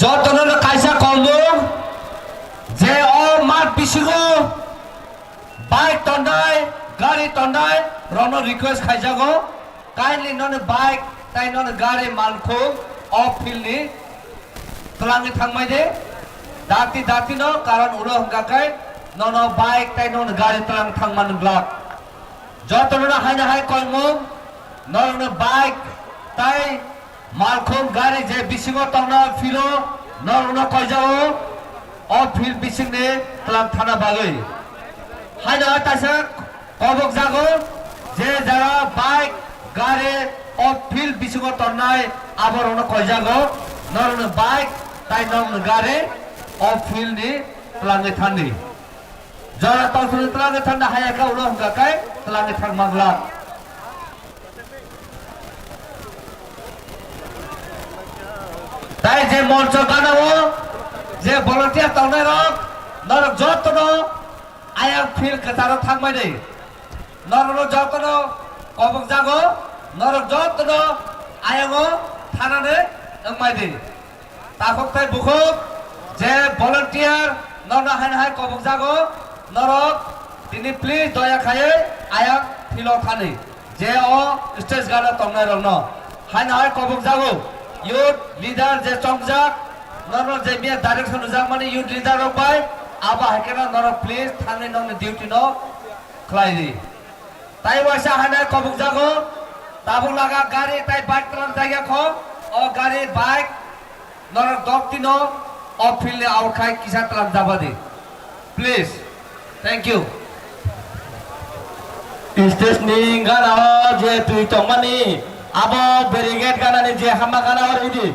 যতনের কাইসা কলমু যে ও মাঠ বিশিগো বাইক তন্ডায় গাড়ি তন্ডায় রন রিকোয়েস্ট খাইজাগো কাইন্ডলি নন বাইক তাই নন গাড়ি মালখো অফ ফিল্ডনি তলাঙ্গি থাংমাই দে দাতি দাতি ন কারণ উড়ো হংকাকাই নন বাইক তাই নন গাড়ি তলাং থাংমান ব্লক যতনের হাইনা হাই কলমু নন বাইক তাই মালখো গাড়ি যে বিশিগো তংনা ফিলো নন কইজাও অফ ফিল্ড বিশিংনে তলাং থানা বাগৈ হাইনা তাইসা কবক জাগো যে যারা বাইক গাড়ি অফ ফিল্ড বিশিগো তন্নায় আবরণ কইজাগো নন বাইক তাই নন গাড়ি অফ ফিল্ড নি তলাঙ্গে থানি যারা তখন তলাঙ্গে থান্ডা হায়াকা উড়ো হংকাকাই তলাঙ্গে থাং মাগলা তাই যে মঞ্চ গানাবো যে ভলান্টিয়ার তংনায় রক নরক যতন আয়া ফিল্ড কাতার থাকবাই দে নরক যতন কবক জাগো নরক যতন আয়াগো থানানে ওংমাই দে তাকক তাই বুখক যে ভলান্টিয়ার নরনা হাইন হাই কবক জাগো নরক তিনি প্লিজ দয়া খায়ে আয়া ফিল থানে যে ও স্টেজ গানা তংনায় রং ন হাইন হাই কবক জাগো ইউথ লিডার যে চংজাক নরক যে মিয়া ডাইরেকশন জাক মানে ইউথ লিডার রক বাই আবা হাইকেনা নরক প্লিজ থানে নন ডিউটি ন খলাইদি তাই ওয়াসা হাইনা কবক জাগো তাবু লাগা গাড়ি তাই বাইক তলান জায়গা খ ও গাড়ি বাইক নরক দক্তি ন অফ ফিল্ডে আউট খাই কিসা তলান যাবা দে প্লিজ থ্যাংক ইউ স্টেজ নি গানা যে তুই তংমানি আবো ব্যারিকেড গানানি যে হামা গানা হরিদি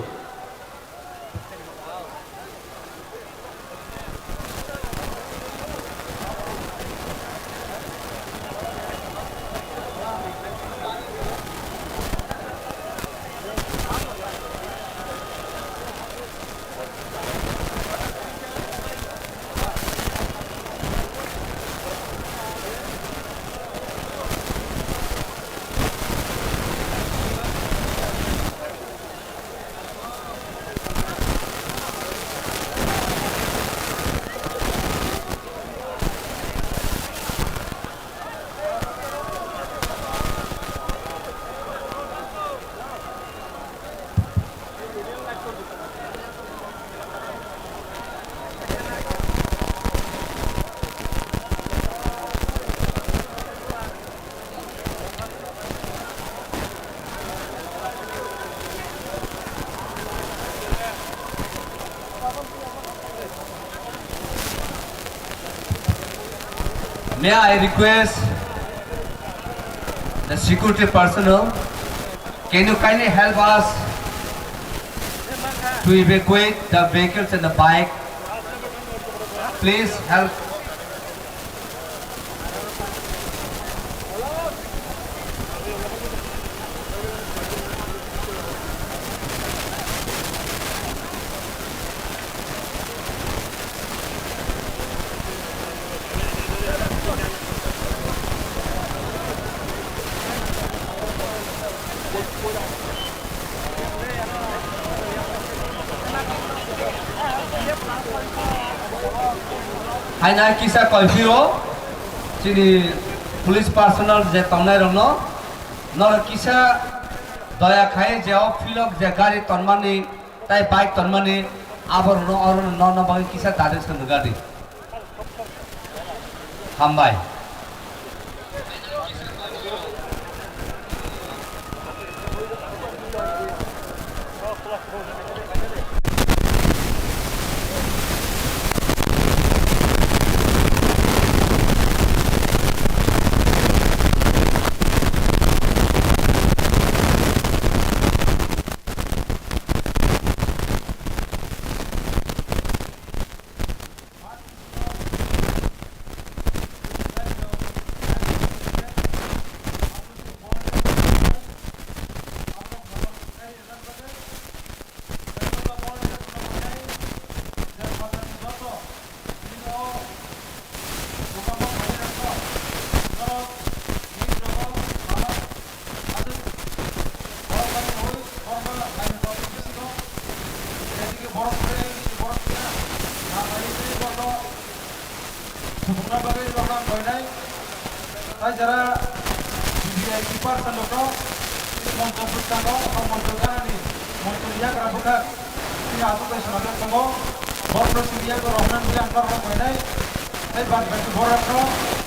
May I request the security personnel, can you kindly help us to evacuate the vehicles and the bike? Please help. Hai nai kisah kolfiro, sini police personnel je tongnai rong no, nor kisah daya khai je off filok je gari tonmani, tai bike tonmani, abor no or no bagi kisah tadi sendiri. Hambai. তাই যারা VVIP person লোক মঞ্চ বুঝতানো মঞ্চ গানানি মঞ্চ ইয়াগ্রা বুকা তিনি আতঙ্ক সনাতন দङ বর্ণ সিরিয়াকে রহমান বলে আমরা কইনাই এই বাদ বাকি বড়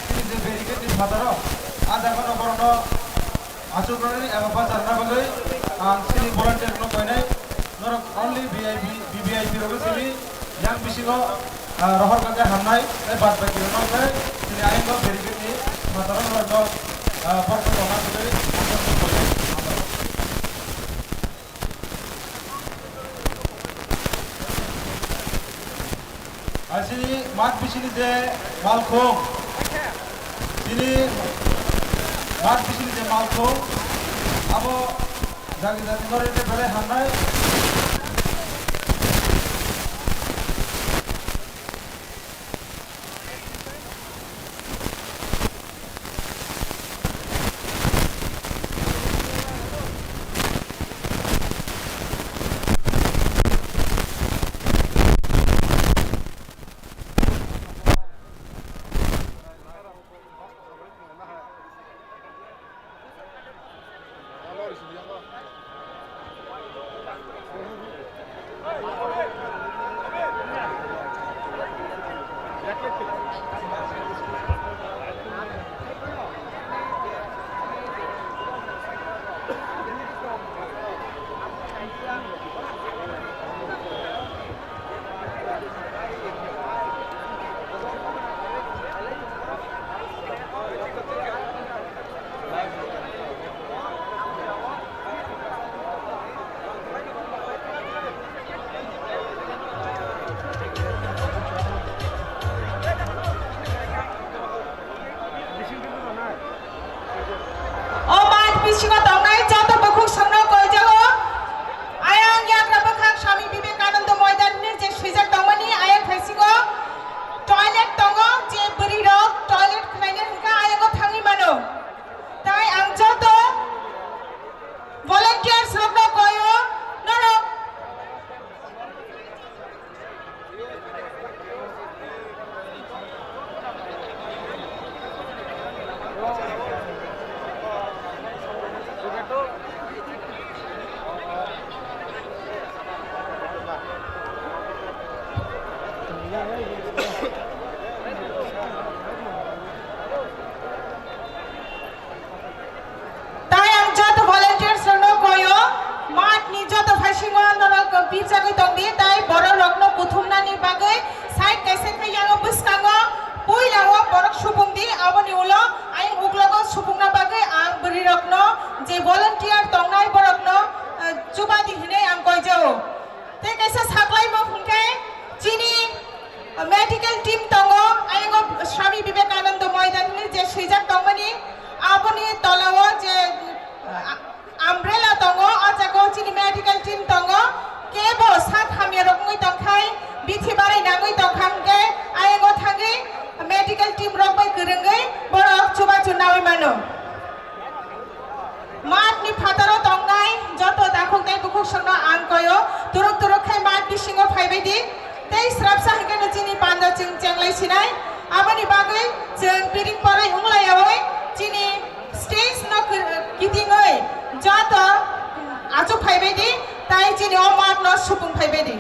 তিনি যে বেরিকেড দি ফাদার আধা ঘন্টা বড় আচরণের এবং বাজার না বলে সিনি ভলান্টিয়ার কোনো কইনাই নরক অনলি ভিভিআইপি রবে সিনি yang bisigo rohor kage hamnai এই বাদ বাকি রবে তিনি আইন বেরিকেড দি মাতারন বড় বর্ণ রহমান বলে sini mat bisini je malkhong sini mat bisini je malkhong abo jagi jagi gore je bele hamnai Bisingo tongnai joto bukhuk sangno koijago ayang yagra bukhak Swami Vivekananda moidanni je suijak tongmani ayang phaisingo toilet tongo je buri rok toilet khnaine hingka ayango thangi mano tai ang joto volunteers rokno koyo norok Bijagai tongdi tai borok rokno kuthumnani bagai side kaise khayango buskango puilawo borok supungdi aboni ulo ayang uklogo supungna bagai ang buri rokno je volunteer tongnai borokno chubadi hine ang koijao te kaise saklai mo phunkai chini medical team tongo ayango Swami Vivekananda moidanni je suijak tongmani aboni tolawo je umbrella tongo ajago chini medical team tongo kebo sat hamya rokngui tongkhai bithi barai nangui tongkhangke ayango thangi medical team rokbai gurungai borok chuba chunawi mano mat ni phataro tongnai joto dakhoknai bukhuk sangno ang koyo turuk turuk khai mat bisingo phaibai di tei srapsa hingke chini panda chenglai sinai aboni bagai jeng piring parai unglai awai chini stage no kitingoi joto achu phaibai di tai chini o mat no supung phaibai di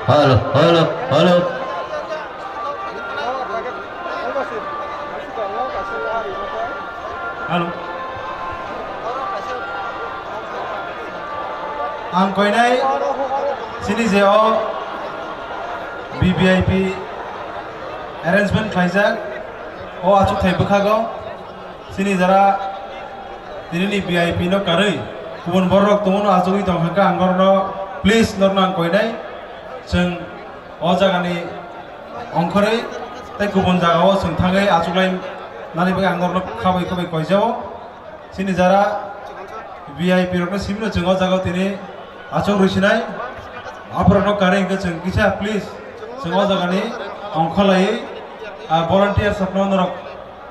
Halo, halo, halo. Halo. Ang koinai sini jeo BVIP arrangement khaijak o achu thai bukhago sini jara dinini VIP no karui kubun borok tumuno achugi tongkhaka angorno please norno ang koinai जों अ जागानि अंखरै तै गुबुन जागायाव जों थाङै आचुग्लायनानै बे आंगरनो खाबै खाबै कयजाव सिनि Zara VIP रनो सिमनो जों अ जागायाव दिनै आचुग रसिनाय आफरनो कारेंखौ जों किसा प्लिज जों अ जागानि अंखलायै भलान्टियार सपनो नरक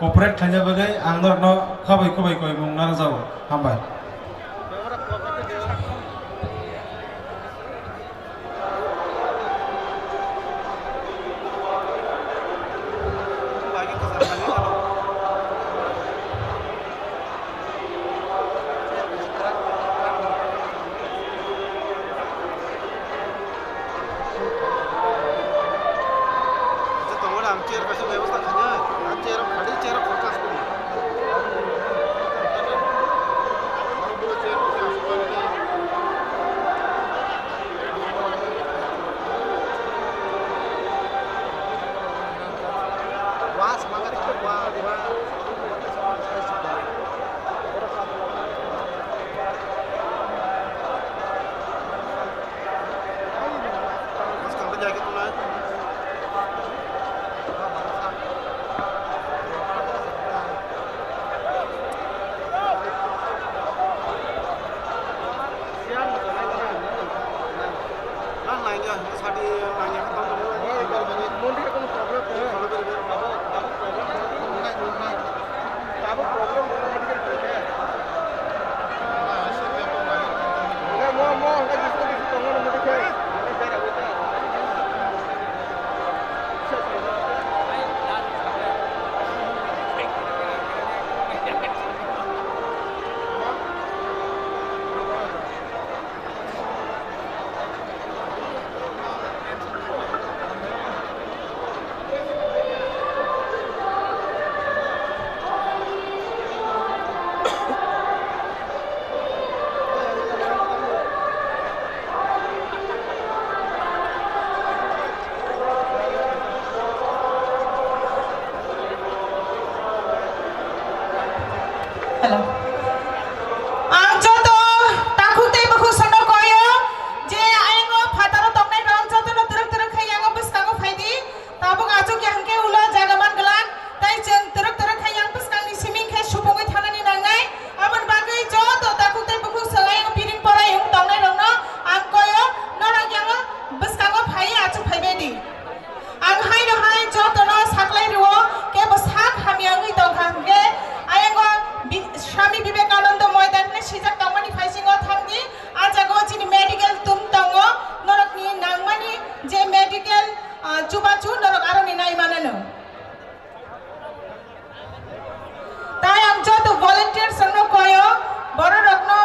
कॉपरेट खायजा बगै आंगरनो खाबै खाबै कय मुंना जाव हामबाय Hello. Ang joto takute baku sono koyo je ayengo phataro tongnai rong joto no turuk khayang buskang phaidi tabung ajuk yang ke ulo jagaman gelan tai jeng turuk khayang buskang ni siming khe supungoi thanani nangai amon bagai joto takute baku salayang piring porai yung tongnai rong no ang koyo norang yang buskang phai ajuk phaibedi ang hai no hai joto no saklai ruo ke bosak hamiangi tongkhang ke ayengo Swami Vivekananda Moidan ne sijak tangmani phaisingo thangdi ajago chini medical tum tango norok ni nangmani je medical chubachu norok aroni nai manano tai am joto volunteer sanno koyo boro rokno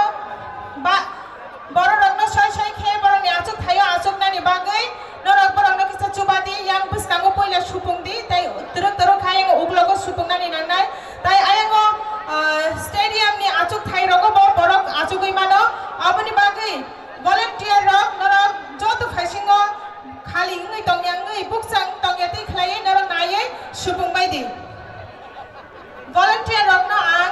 sai khe boro ni achuk thayo achuk nani bagai norok boro no kisa chubadi yang buskango poila supungdi tai turuk khayeng uglogo supungnani nangnai tai ayengo stadium ni achuk thai rogo borok achugui mano aboni bagai volunteer rok norok joto phaisingo khali ngui tongyang ngui bukchang tongyati khlai norok nai supungbai di volunteer rok no ang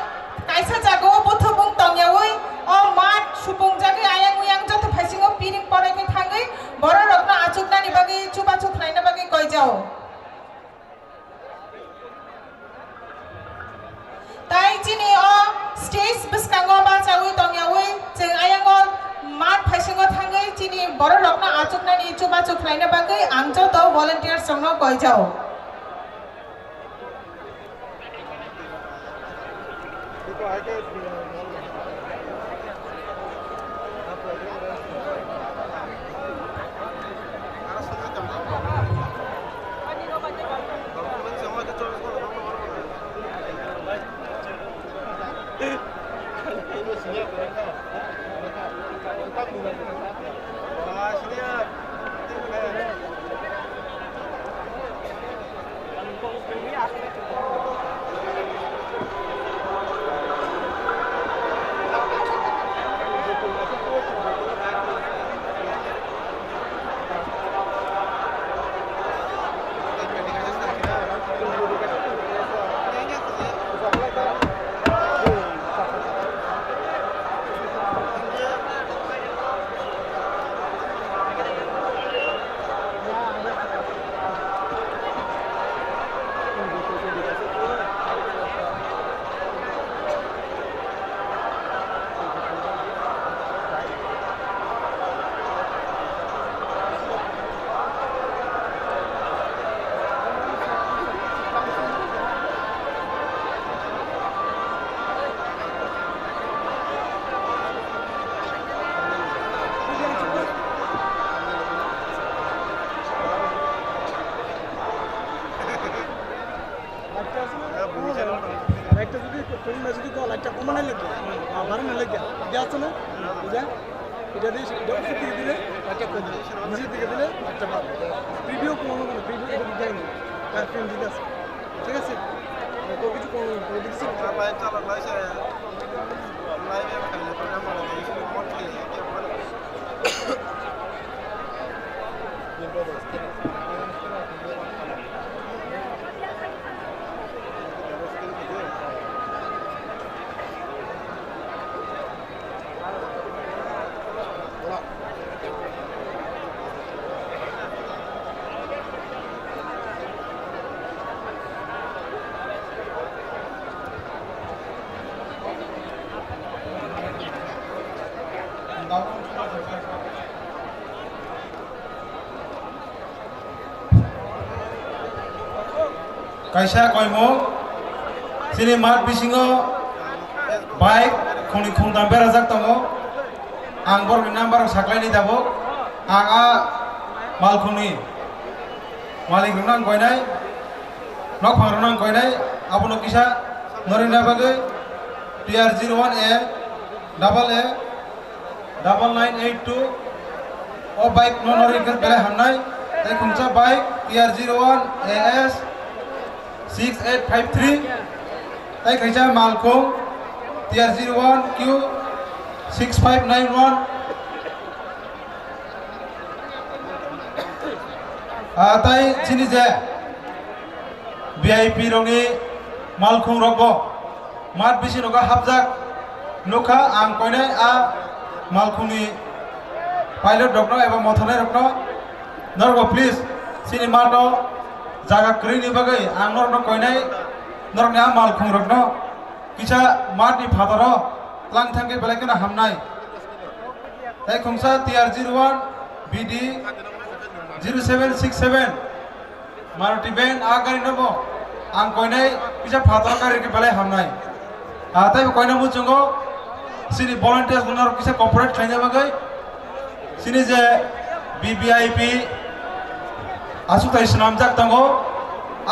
kaisa jago bothobung tongyawi o mat supung jagai ayang uyang joto phaisingo piring porai ke thangai borok rok no achuk nani bagai chuba chuk khlai na bagai koi jao tai chini o stage buskango ba chawi tongyawi jeng ayango mat boro rokno achuknani chuba chuklaina bagai angjo to volunteers rokno koijao. Kaisa koimo sini mat bisingo bike khoni khungdam berajak tongo ang bor number saklaini dabo ang a malkhuni malik runang koinai nok phang runang koinai abono kisa norina bagai TR01A double A 9982 o bike no norin kan bele hamnai tai khungcha bike TR01AS 6853 tay kaisa malkhung TR01Q 6591 tay sini je VIP rongni malkhung rokbo mat bisi noga habjak nokha ang koinai a malkhungni pilot rokno eba mothane rokno norgo please sini mato jaga krini bagai ang norno koinai norni a malkhung rokno kisa matni phataro lang thangke belakena hamnai tai khungsa TR01 BD 0767 Maruti van a gari nobo ang koinai kisa phataro gari ke belai hamnai tai koina mu chungo sini volunteers gunor kisa corporate khaina bagai sini je BVIP asu tai snam jak tango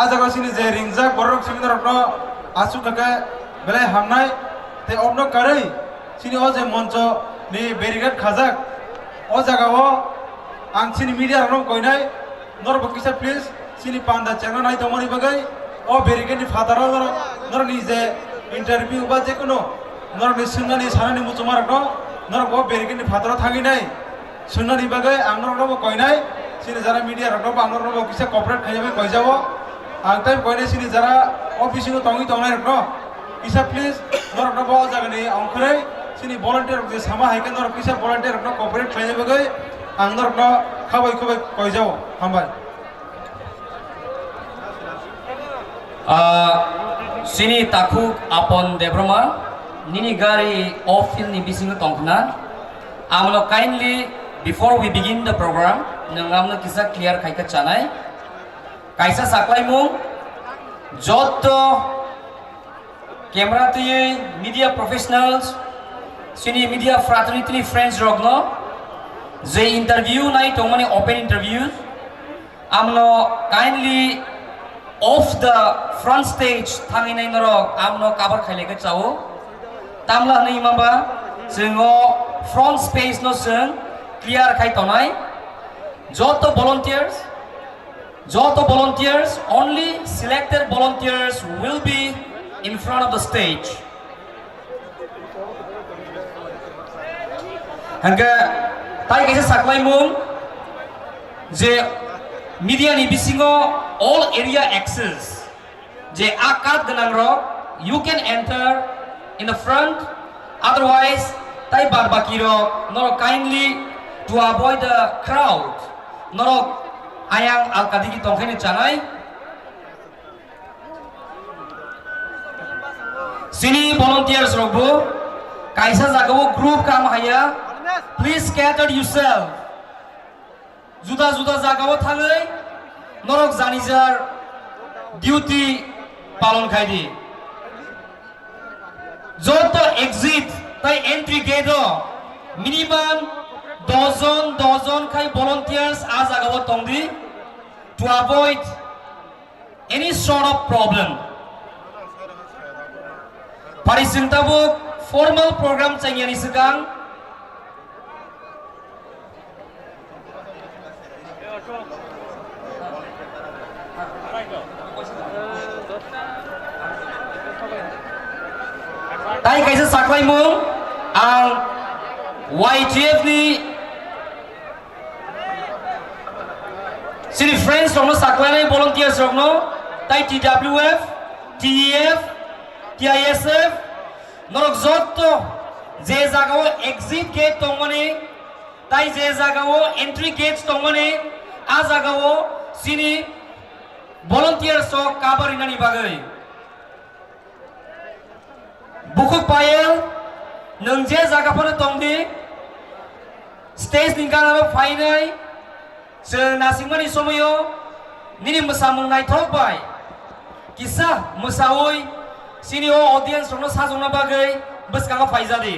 ajaga sini je ringjak borok sini rokno asu kake belai hamnai te obno karai sini o je moncho ni barricade khajak o jaga o ang sini media rokno koinai nor bokisa please sini panda channel nai tomoni bagai o barricade ni fataro nor ni je interview ba je kono nor ni sunani sanani muchuma rokno nor o barricade ni fataro thangi nai sunani bagai ang nor no koinai sini jara media rokno ba nor no kisa corporate khaibe koijabo ang time koinai sini jara office no tongi tongnai rokno kisa please nor no bo jaga ni angkhrai sini volunteer je sama haiken nor kisa volunteer rokno corporate khaibe bagai ang nor no khabai khabai koijabo hambai sini takuk apon debroma nini gari ofil ni bisingo tongkna amlo kindly before we begin the program, nangam kisa clear kai ka chanai. Kaisa saklai mung, joto camera tuye media professionals, sini media fraternity friends rogno, ze interview nai tongmani open interviews. Amno kindly off the front stage thangi nai norok amno cover khaile ka chao. Tamla nai mamba singo front space no sing clear khai tonai. Joto volunteers, only selected volunteers will be in front of the stage. Hangga tai kaisa saklai mung je media ni bisingo all area access je akad ganang ro you can enter in the front, otherwise tai barbaki ro no kindly to avoid the crowd no ayang alkadigi tongkhani chanai sini volunteers robo kaisa jagao group kam haya, please scatter yourself juda jagao thangai norok janijar duty palon khaidi joto exit tai entry gate minimum dozen kai volunteers as jagao tongdi to avoid any sort of problem. Parisintabuk formal program changyani segang tai kaisa saklai mung ang YGF ni sini friends rogno saklai volunteers rogno tai TWF, TEF, TISF norok jotto je jagao exit gate tongmani tai je jagao entry gate tongmani a jagao sini volunteers so cover inani bagai bukuk payel nung je jaga phono tongdi stage ningkana fainai se nasingmani somoyo nini musamung nai thokbai kisa musawoi sini o audience rogno sajongna bagai bwskanga faijadi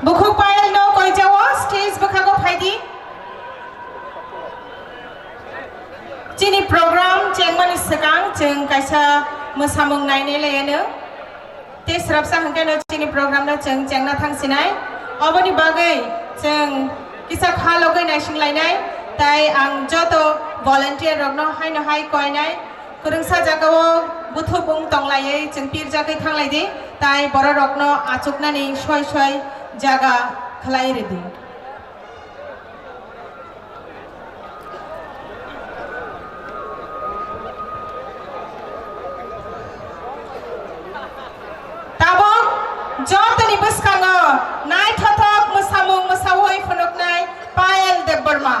Bukhuk payal no koi jawo stage bukhago phaidi chini program chengmani sekang cheng kaisa musamung naine leyeno te srapsa hangkano chini program no chengna thangsinai oboni bagai cheng kisa khalogai naising lainai tai ang joto volunteer rogno haino hai koinai kurungsa jagao buthubung tonglai cheng pir jagai thanglai di tai boro rogno achuknani soi jaga khalai redi tabong jotani buskango nai thothok musamung musawoi phunuknai Payal Debbarma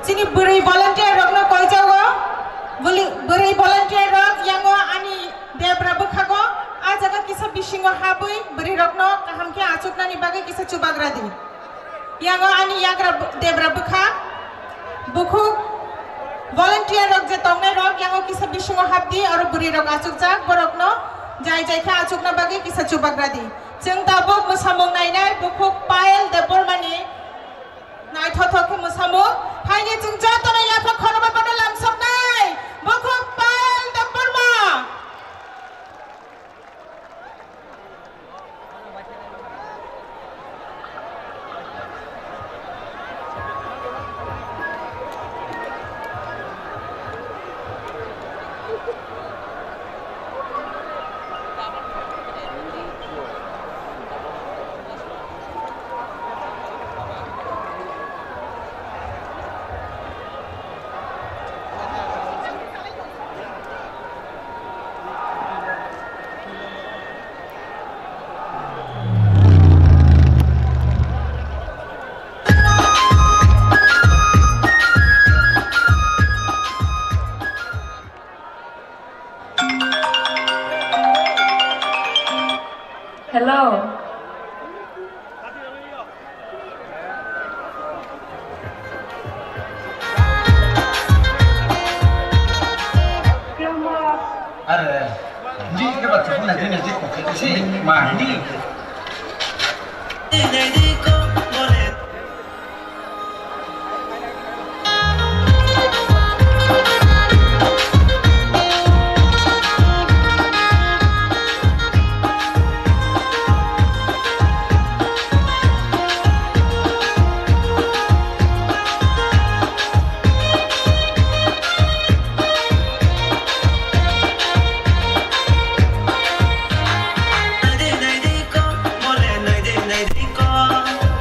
Sini beri volunteer rokno koi jago achuknani bagai kisa chubagradi yango ani yagra debra bukha bukhu volunteer rok je tongnai rok yango kisa bisungo habdi aro buri rok achukjak borokno jai jai kha achukna bagai kisa chubagradi jeng tabuk musamung nainai bukhu pael debormani nai thothoke musamung haini jeng jotona yafa khoroba bada lamsoknai bukhu pael deborma Hello. Ada di ke baca pun ada nanti kok sih mandi. Này đi con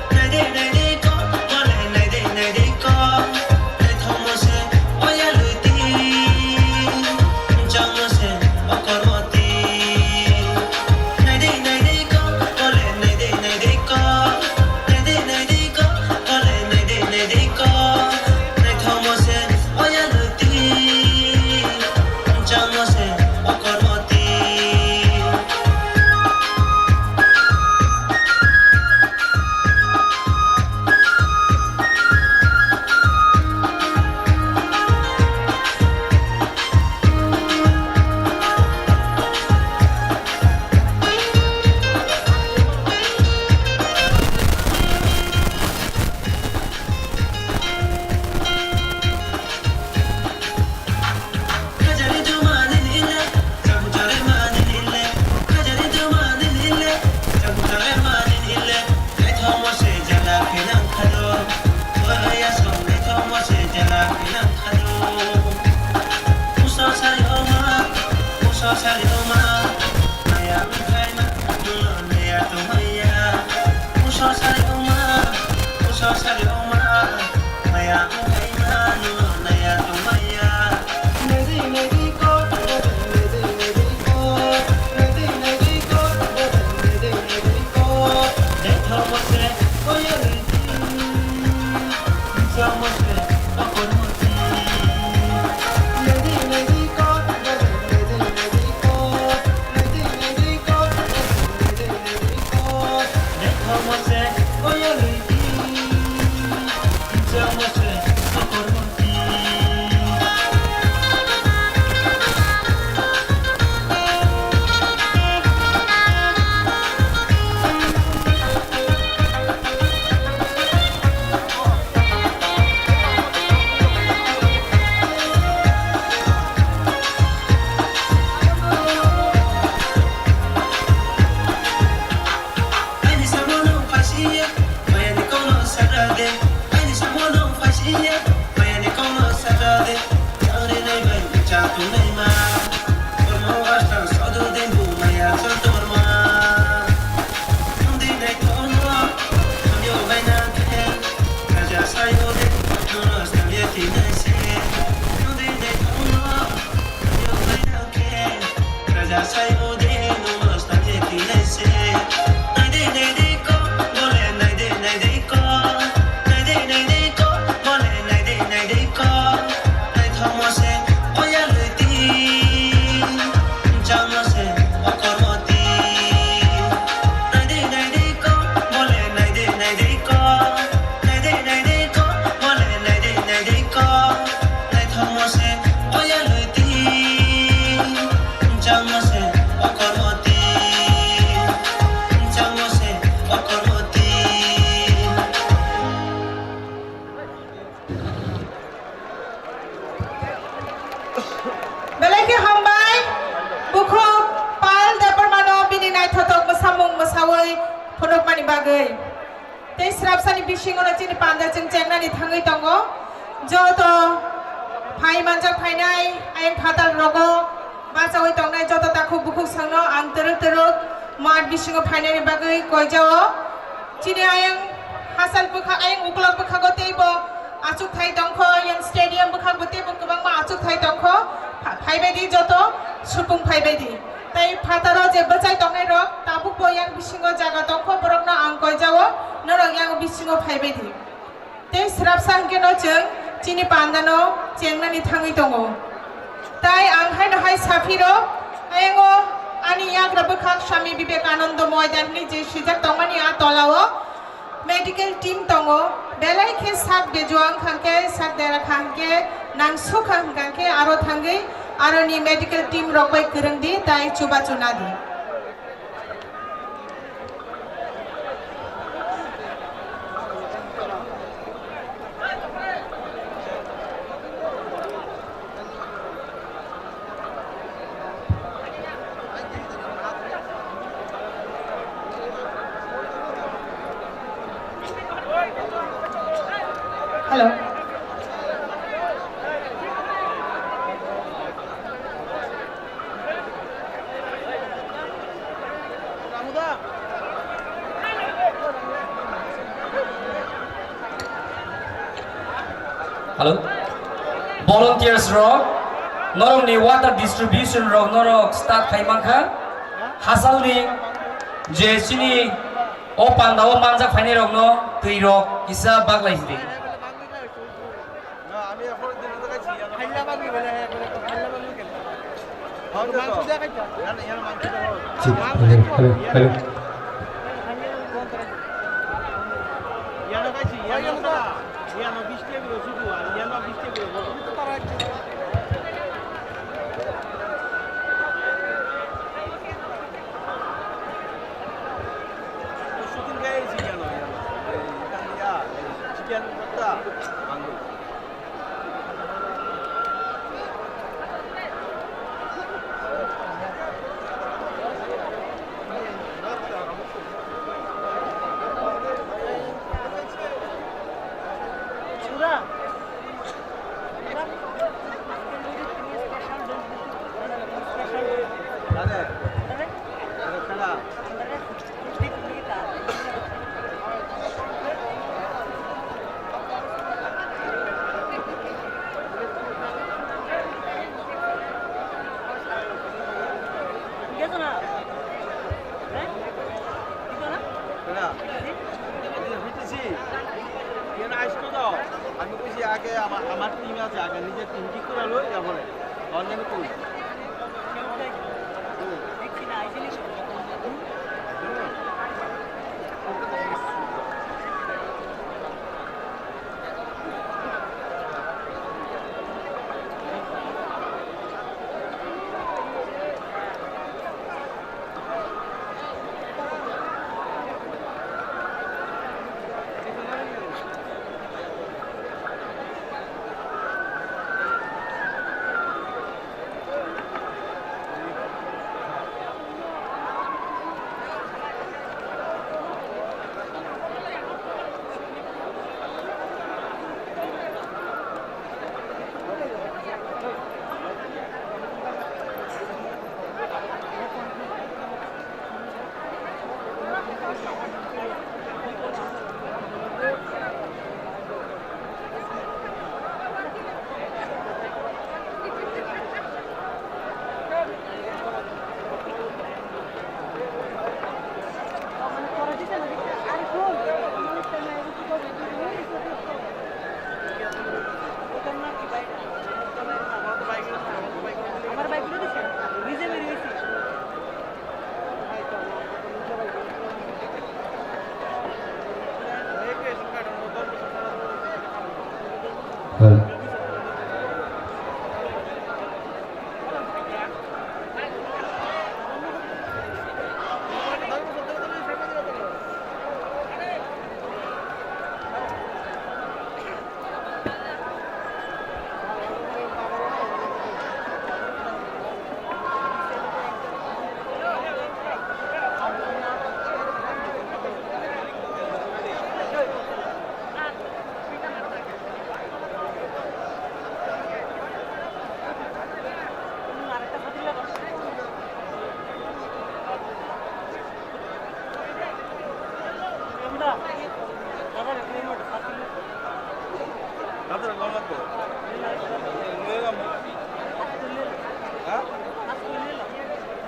Belai hambai buku pal dapat mano bini nai thotok besamung besawai phonok mani bagai. Tei serap sani bising orang cini pandai cengcengna ni thangai tongo. Joto phai manjak phai nai ayam fatal rogo. Masa wai tong nai joto takuk buku sangno ang teruk mat bising phai nai bagai koi jawo. Cini ayam hasil bukak ayam uklok bukak gote ibo. Acuk thai tongko yang stadium bukak gote ibo kebang ma acuk thai tongko. Phai bedi joto supung phai bedi. Tai fataro je bacai tongai rok tabuk bo yang bisingo jaga tongko borok na ang koi jawo. Norok yang bisingo phai bedi. Tei serap sangke no jeng cini pandano cengna ni thangai tongo. Tai ang hai no hai safiro ayengo ani yagra bukak Swami Vivekananda moidan ni je sijak tongmani a tolawo medical team tongo belai ke sak bejuang khangke sak dera khangke nang sukhang khangke aro thangai aro ni medical team rokbai kurang di tai chuba chuna di. Hello. Hello. Volunteers rock. Norong ni water distribution rock norong start khai mangkha. Hasal ni je sini o pandawo manjak phai ni rock no tui rock isa baglai hidi. আমার team আছে আগে নিজের team ঠিক করে লই তারপরে online করি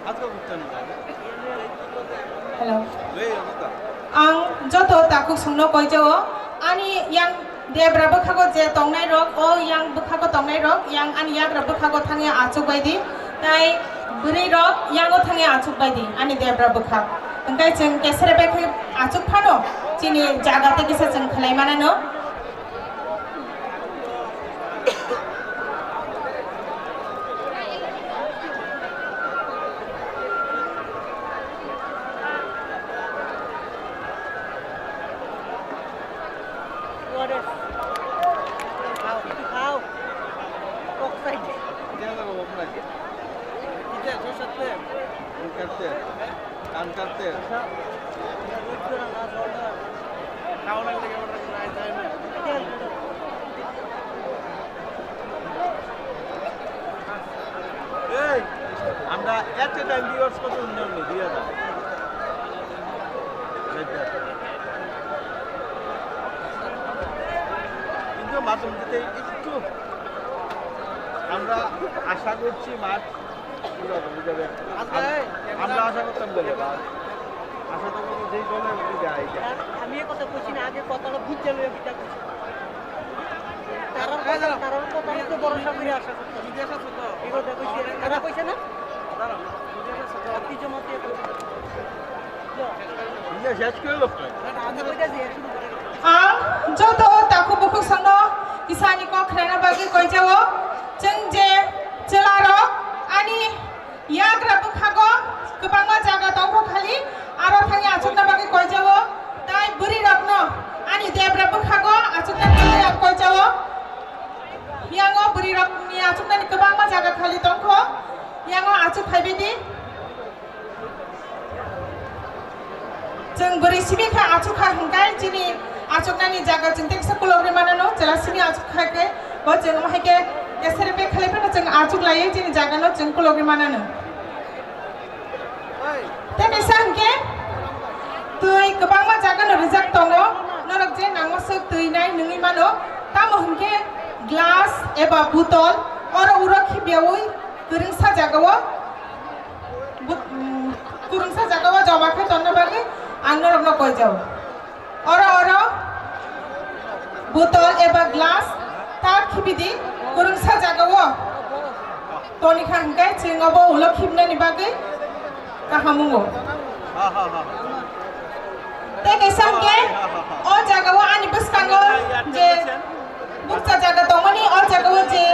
아까 붙잖아. hello 왜 여기다? ang joto takuk sungno koijawo ani yang debra bukhago je tongnai rok o yang bukhago tongnai rok yang ani yagra bukhago thange achuk baidi tai buri rok yango thange achuk baidi ani debra bukhak engkai jeng kesere bekhe achuk phano chini jaga te kisa jeng khlai manano 이제는 뭐 뭐지? 이제 조셨대. কাটতে কান কাটতে এই আমরা একটা time viewers কত উন্নয়ন নেই 2000 কিন্তু মাধ্যম দিতে একটু আমরা আশা করছি মাঠ আমরা আশা করতাম বলে আশা তো যেই দলে যায় আমি কথা কইছি না আগে কথাটা বুঝতে লইয়া কিটা কইছি তারার কথা তো ভরসা করে আশা করতাম বিদেশ আছে তো এই কথা কইছি তারা কইছে না দাঁড়াও বিদেশ আছে তো আপনি জমাতে বিদেশ শেষ করে লোক আমি কইতাছি শুরু করে joto takuk bukuk sangno isani ko khrena bagi koijawo jeng je celaro ani yagra bukhago kebangma jaga tongko khali aro thangi achukna bagi koijawo tai buri rokno ani debra bukhago achukna bagi koijawo yango buri rok ni achukna ni kebangma jaga khali tongko yango achuk phaibedi jeng buri sibikha achukha hingkai jini achuknani jaga jeng teksa kulogri manano jelasini achukha ke bo jeng mahike esere be khalepa jeng achuk laye jini jaga no jeng kulogri manano tene sangke tui kebangma jaga no rijak tongo norok je nangma sok tui nai nungi mano tamo hingke glass eba botol oro uro khibiawi kurungsa jagawo kurungsa jagawo jobakhe tonna bagi angno rokno koi jao oro botol eba glass tar khibidi kurungsa jagawo toni khangkai chingobo ulo khibna ni bagi kahamungo te kesangke o jagawo ani buskango je bukta jaga tongmani o jagawo je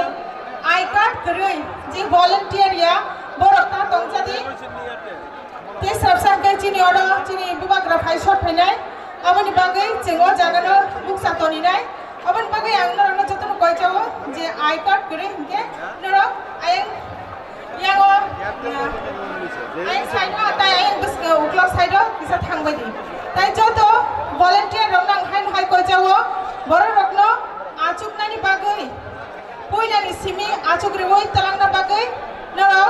I card krui je volunteer ya borokta tongchadi te sabsangke chini oro chini bubagra phaisot phainai aboni bagai chengo jagano buksa toni nai aboni bagai angno rano jotono koijawo je I card krui hingke noro ayeng yango ayeng side ma tai ayeng buska uklok side kisa thangbai di tai joto volunteer rong hain hai koijawo boro rokno achuknani bagai poilani simi achukriwoi talangna bagai noro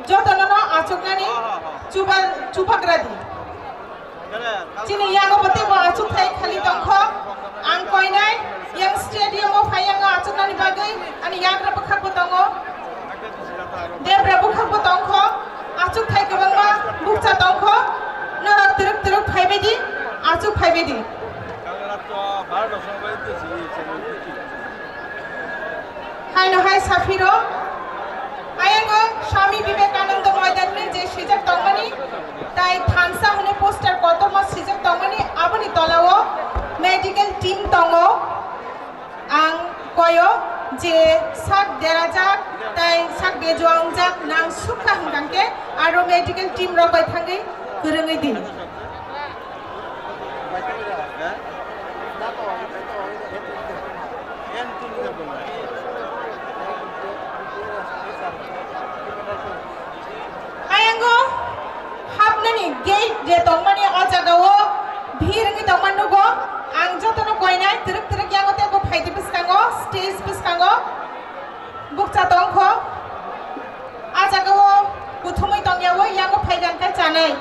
joto nono achuknani chupagradi chini yango bate mo achuk thai khali tongkho ang koinai yang stadium o phayanga achuknani bagai ani yagra pakhak botongo debra bukhak botongkho achuk thai kabangma bukcha tongkho noro turuk phaibedi achuk phaibedi haino hai safiro ayango Swami Vivekananda ময়দানে যে সিজক তংমানি তাই থানসা হনে poster কতম সিজক তংমানি আবনি তলাও medical team তঙ্গো আং কয়ো যে সাক দেরাজাক তাই সাক বেজোয়াং জাক নাং সুখা হংগাংকে আরো medical team রবাই থাঙ্গি গরঙ্গি দিন ayango hapnani gate je tongmani o jagao bhirangi tongmanugo ang jotono koinai turuk yangote bo phaiti biskango stage biskango bukcha tongkho a jagao kuthumai tongyawo yango phaigan ka chanai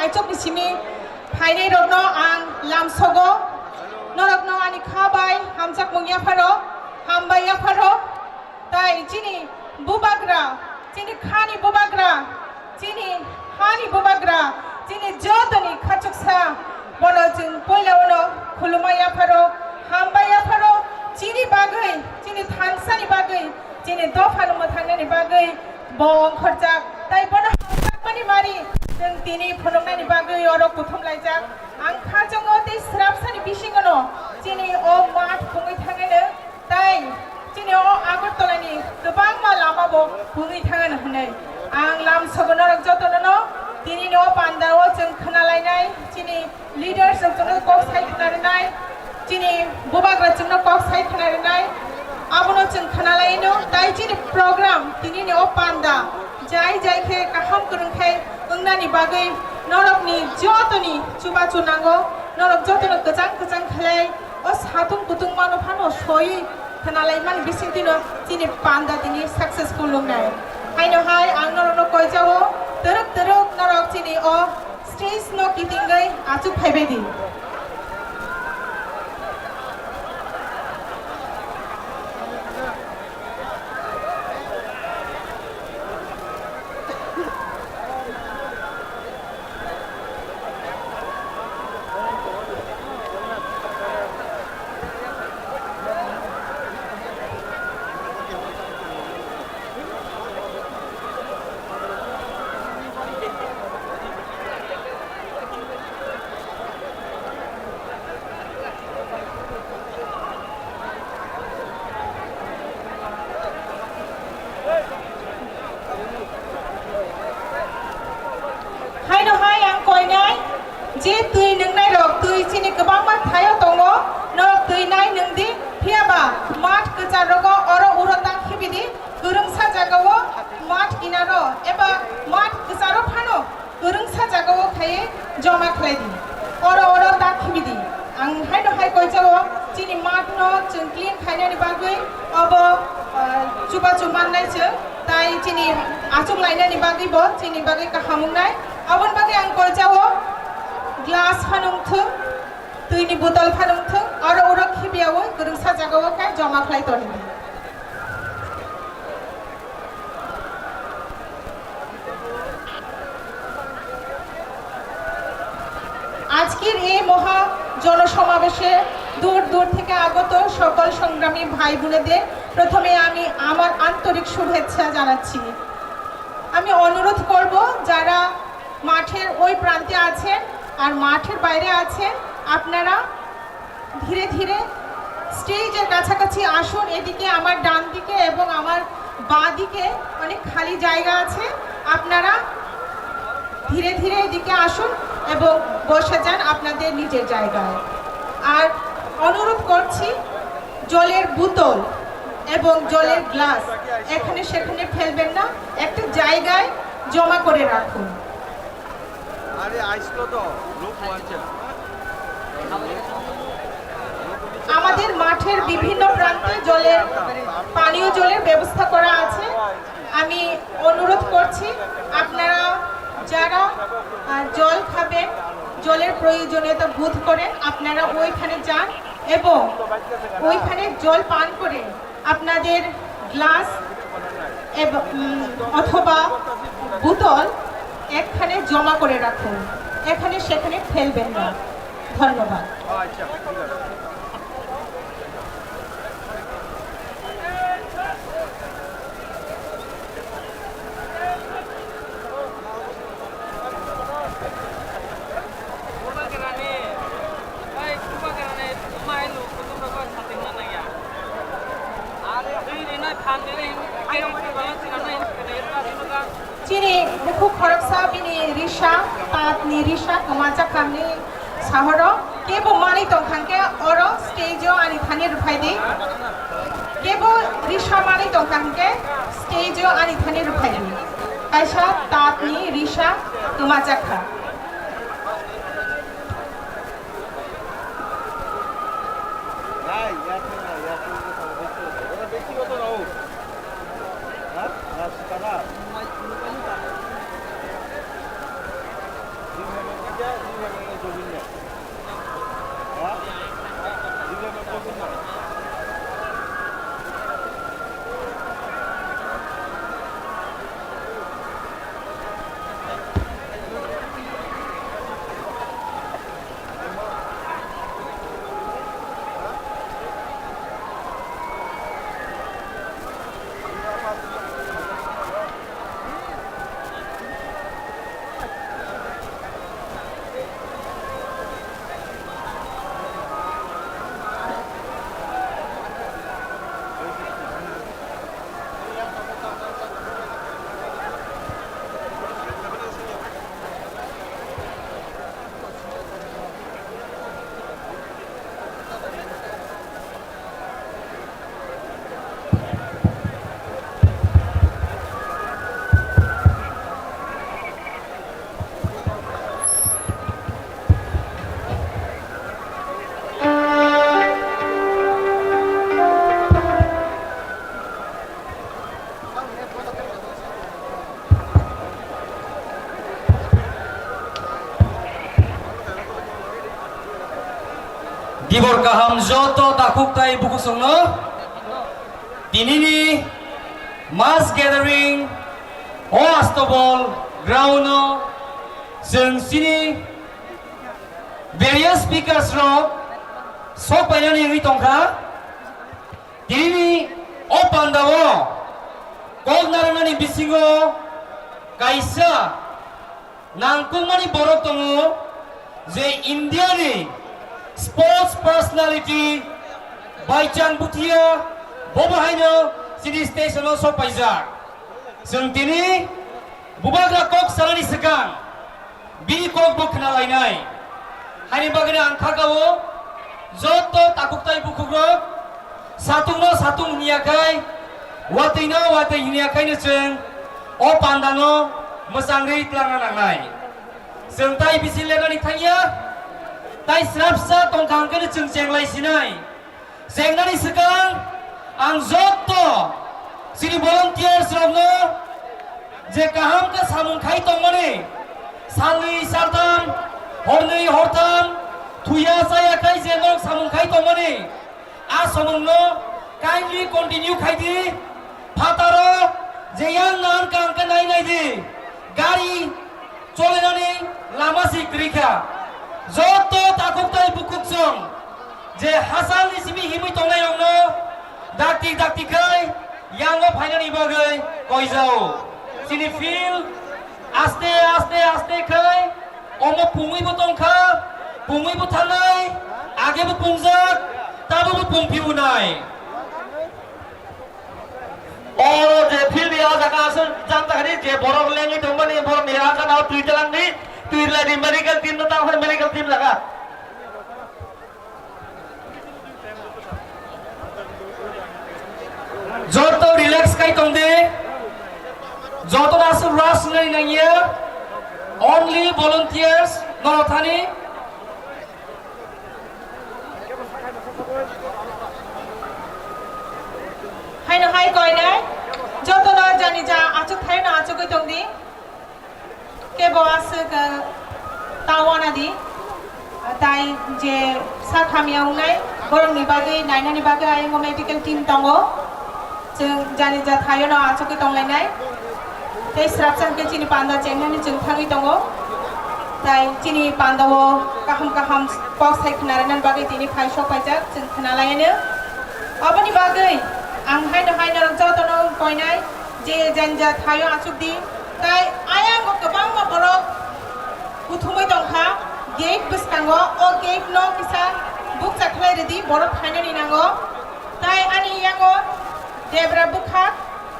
achok ni simi phaine rokno ang lamsogo norokno ani khabai hamjak mungya pharo hambaya pharo tai chini bubagra chini khani bubagra chini hani bubagra chini jotoni khachuksa bono jing poilauno khulumaya pharo hambaya pharo chini bagai chini thansani bagai chini dofanu mothangani bagai bong khorjak tai bono hamjak mani mari जों दिनै फोरोंनायनि बागै अर' बुथुमलायजाक आं खाजोङो दै स्राबसानि बिसिङनो दिनै अ माठ बुङै थाङोनो ताइ दिनै अ आगरतलानि गोबां मा लामाबो बुङै थाङोनो होनै आं लाम सगोनो जतननो दिनै न' पान्दाव जों खोनालायनाय दिनै लिडार्स जोंनो कक साइ खोनारनाय दिनै बुबाग्रा जोंनो कक साइ खोनारनाय आबनो जों खोनालायनो ताइ दिनै प्रग्राम दिनै न' पान्दा जाय जायखे काहाम गोरोंखाय ओंनानि बागै नरकनि जतनि चुबाचु नांगौ नरक जतनो गोजान गोजान खालाय अ साथुं बुथुं मानो फानो सय खोनालाय मान बिसिंतिनो दिनै पान्दा दिनै साक्सेसफुल लंनाय हायनो हाय आं नरनो कयजावो दरक दरक नरक दिनै अ स्टेज न किटिंगै आचु फायबायदि जे तुई नोंनाय रक तुई चिनि गोबां मा थायो दङ नरक तुई नाय नोंदि फियाबा माठ गोजा रग अर उरता खिबिदि गोरोंसा जागाव माठ इनार एबा माठ गोजा र फानो गोरोंसा जागाव खाये जमा खालायदि अर ता खिबिदि आं हायनो हाय कयजाव चिनि माठ न जों क्लिन खायनानि बागै अब चुबा चुमाननायसो ताइ चिनि आचुं लायनानि बागै ब चिनि बागै काहामुंनाय अबन बागै आं कयजाव ग्लास फानुंथों दैनि बोतल फानुंथों और उरक खिबियावो गोरोंसा जागावो खाय जमा खालायतनि আজকের এই মহা জনসমাবেশে দূর দূর থেকে আগত সকল সংগ্রামী ভাই বোনেদের প্রথমে আমি আমার আন্তরিক শুভেচ্ছা জানাচ্ছি আমি অনুরোধ করব যারা মাঠের ওই প্রান্তে আছেন আর মাঠের বাইরে আছেন আপনারা ধীরে ধীরে স্টেজের কাছাকাছি আসুন এদিকে আমার ডান দিকে এবং আমার বাঁ দিকে অনেক খালি জায়গা আছে আপনারা ধীরে ধীরে এদিকে আসুন এবং বসে যান আপনাদের নিজের জায়গায় আর অনুরোধ করছি জলের বোতল এবং জলের গ্লাস এখানে সেখানে ফেলবেন না একটা জায়গায় জমা করে রাখুন আমাদের মাঠের বিভিন্ন প্রান্তে জলের পানীয় জলের ব্যবস্থা করা আছে আমি অনুরোধ করছি আপনারা যারা জল খাবেন জলের প্রয়োজনীয়তা বোধ করেন আপনারা ওইখানে যান এবং ওইখানে জল পান করে আপনাদের গ্লাস অথবা বোতল এখানে জমা করে রাখুন এখানে সেখানে ফেলবেন না ধন্যবাদ Cini buku koraksa bini risha pat ni risha kemaja kami sahoro kebo mani tongkangke oro stage ani thani rupai di kebo risha mani tongkangke stage ani thani rupai di kaisa tat ni risha kemaja ka Sekarang Govinda হ্যাঁ দিব্যাঙ্গ Govinda Dibor kaham joto takuk tai buku sungno. Dinini mass gathering o Astabal ground no जों sini various speakers ro sok painani ngi tongkha dinini o pandawo kok naranani bisingo kaisa nangkungmani borok tongo je India ni sports personality Baichang Butia Bobohaino City Station also Paisa Sung Tini Bubagra Kok Salani Segang Bini Kok Bukna Lainai Hani Bagana Angkagawo Zoto Takuktai Bukugro Satung no Satung Niakai Watino Watay Niakai Nusung O Pandano Musangri Tlanganangai Sung Tai Bisilerani Tanya Tai serapsa tongkang kena cengceng lai sinai. Sengnani sekarang ang zoto sini volunteer serapno je kaham ke samung kai tongmani sali sartam hornei hortam tuya saya kai jenok samung kai tongmani a somungno kindly continue kai di pataro je yang nan kang ke nai nai di gari chole nani lama si krika Zoto takuk tai bukuk song je hasal isimi himui tongnai rongno dakti kai yango phainani bagai koijao sini feel aste kai omo pungui bo tongkha pungui bo thanai age bo pungjak tabo bo pungpiu nai Oro je feel dia jaka asal jam tak hari je borok lengi tongmani borok nirakan au Twitter langni Twitter lagi medical team datang hari medical team laga Joto relax kai tongde Joto nasu rush nai nangya only volunteers norothani Hai no hai koi nai joto no jani ja achuk thai no achuk koi tongdi ke boas ka tawana di tai je sa khamiang nai borong ni bagai naina ni bagai ayang medical team tongo जों jani ja thai no achuk koi tonglai nai tei srapsan ke chini panda chengnani जों thangi tongo tai chini pandawo kaham pok sai khnaran bagai tini phai sok paijak जों khnalaino aboni bagai ang hai no joto no koi nai je janja thayo achuk di tai ayang ko kabang ma borok uthumai tongkha gate biskango o gate no kisa buk chaklai redi borok thainani nango tai ani yango debra bukha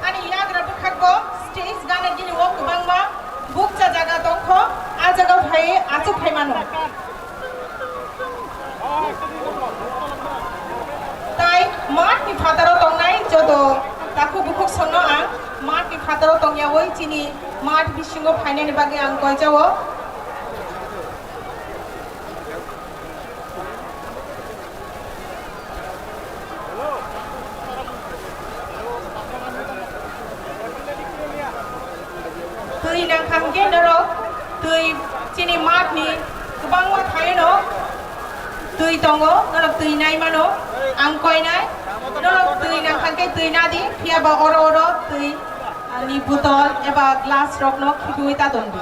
ani yagra bukha go stage gana gini o kabang ma buk cha jaga tongkho a jaga bhai achuk phai mano tai mat ni phataro tongnai jodo taku bukuk sonno ang mat ni phataro tongya oi chini mat bisingo phainani bage ang koijawo tui nang kham ge daro tui chini mat ni गोबां थायो दै दङ नरक दै नाय मानो आं कयनाय नरक दै नांखांखे दै नादि फियाबा अर दै नि बुतल एबा ग्लास रकनो खिबुइ ता दंदि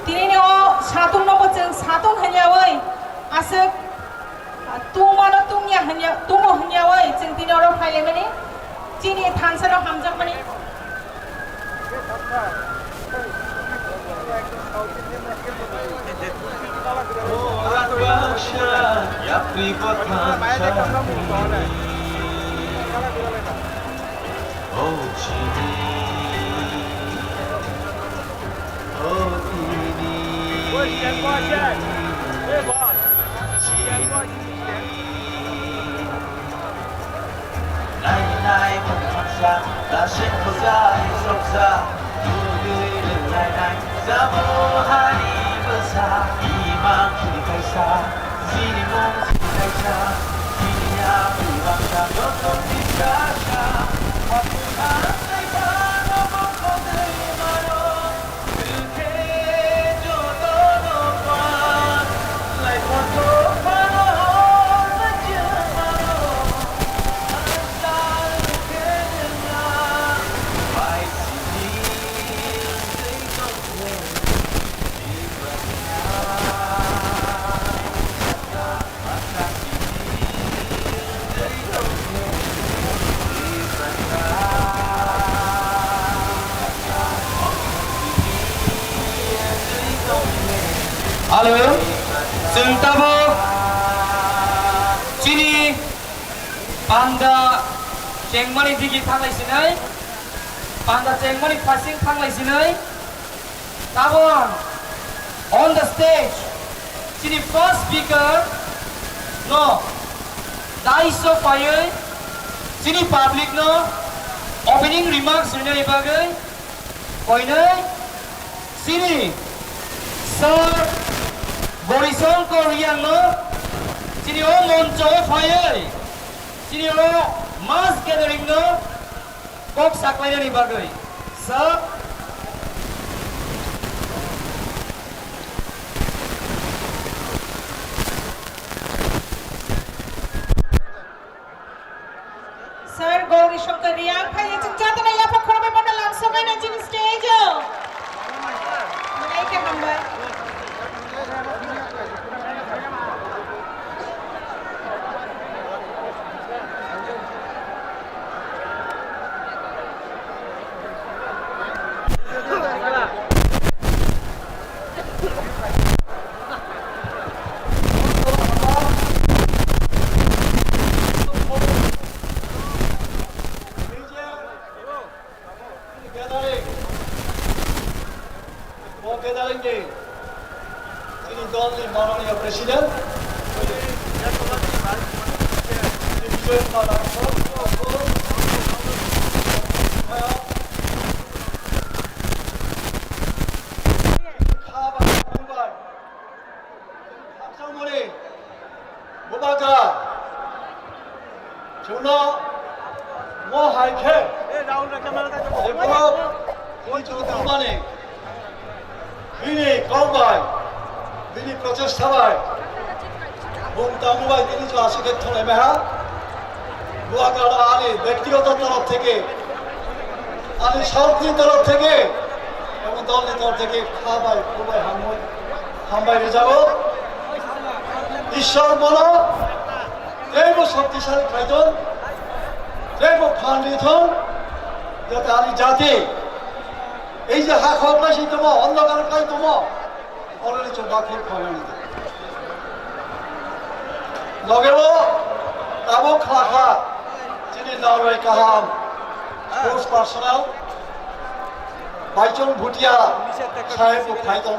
Tini o satung no boceng satung hanya woi asep tung mana tungnya hanya tungo hanya woi ceng tini orang file mani cini thansa ro hamjak mani Nay vẫn thoát ra là sẽ có ra sốc ra người đừng lại này ra mô hai bờ xa đi mang khi cây xa gì đi mong gì cây xa đi nhà bị bằng xa nó không đi xa xa hoặc người ta tay ta nó không có thể mà nó từ thế cho tớ nó qua lại còn tốt mà nó vẫn chưa mà nó Halo, sentabo sini panda cengmani digi thanglai sinai panda cengmani passing thanglai sinai tabon on the stage sini first speaker no daiso fire sini public no opening remarks sinai bagai koinai sini sir Borisong Korean no sini o moncho fire sini o mass gathering no kok saklai ni bagai sir Sir Gauri Shankar Riang phai ching cha ta ya phok khorbe bana langsung ai na chin stage Mai ke number President, Bini proses sabai, bung tamu bai bini jo asike thole meha, gua kala ali ব্যক্তিগত তরফ থেকে, ali সরকারি তরফ থেকে, এবং দলের তরফ থেকে খাবাই খুবই হামবাই যাবো। ঈশ্বর বলো, দেব শক্তিশালী খাইতন, দেব ফান্ডিথন, যাতে ali জাতি, এই যে হা খবরাশি তোম অন্ধকার খাই তোম অলরেডি চোবাকে খাওয়ানি লগেব তাবো খাখা যিনি নরওয়ে কাহাম স্পোর্টস পার্সোনাল বাইচন ভুটিয়া সাহেব খাইতন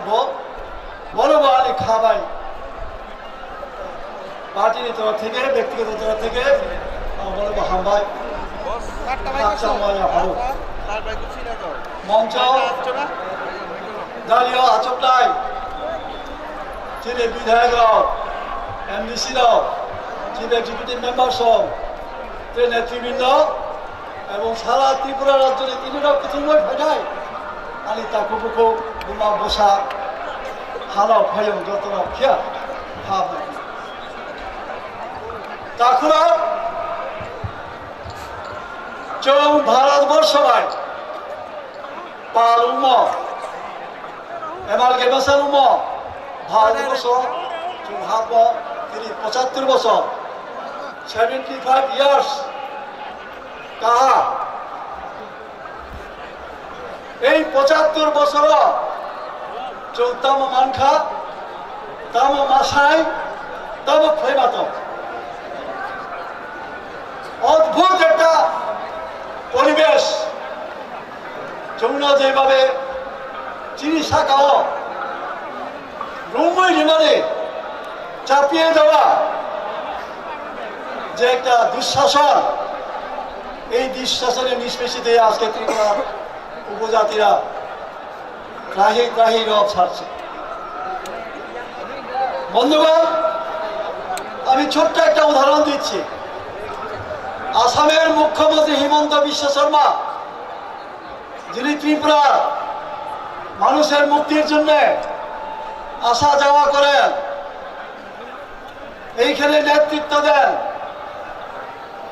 বলো আলি খাবাই পার্টির তরফ থেকে ব্যক্তিগত তরফ থেকে বলবো হামবাই মঞ্চ দলীয় আচকটাই যিনি বিধায়করাও এমডিসিরাও চিফ এক্সিকিউটিভ মেম্বারসহ নেতৃবৃন্দ এবং সারা ত্রিপুরা রাজ্যের তিনিরা প্রথমে ভাইনাই আনি তাকুপুকু গুমা বসা হালাও ভাইম যতনা ফিয়া ভাব তাকুরা চৌ ভারতবর্ষবাই পাল উম এমাল গেমাসার উম ভারতবর্ষ চৌ হাব তিনি 75 বছর 75 ইয়ার্স কাহা এই 75 বছর চৌতাম মানখা তাম মাসাই তাম ফৈমাত অদ্ভুত একটা পরিবেশ যমুনা যেভাবে চিনি শাখাও রুমই রিমানে চাপিয়ে দেওয়া যে একটা দুঃশাসন এই দুঃশাসনের নিষ্পেষিতে আজকে ত্রিপুরার উপজাতিরা ত্রাহি ত্রাহি রব ছাড়ছে বন্ধুগণ আমি ছোট্ট একটা উদাহরণ দিচ্ছি আসামের মুখ্যমন্ত্রী হিমন্ত বিশ্ব শর্মা যিনি ত্রিপুরার মানুষের মুক্তির জন্য আসা যাওয়া করেন এইখানে নেতৃত্ব দেন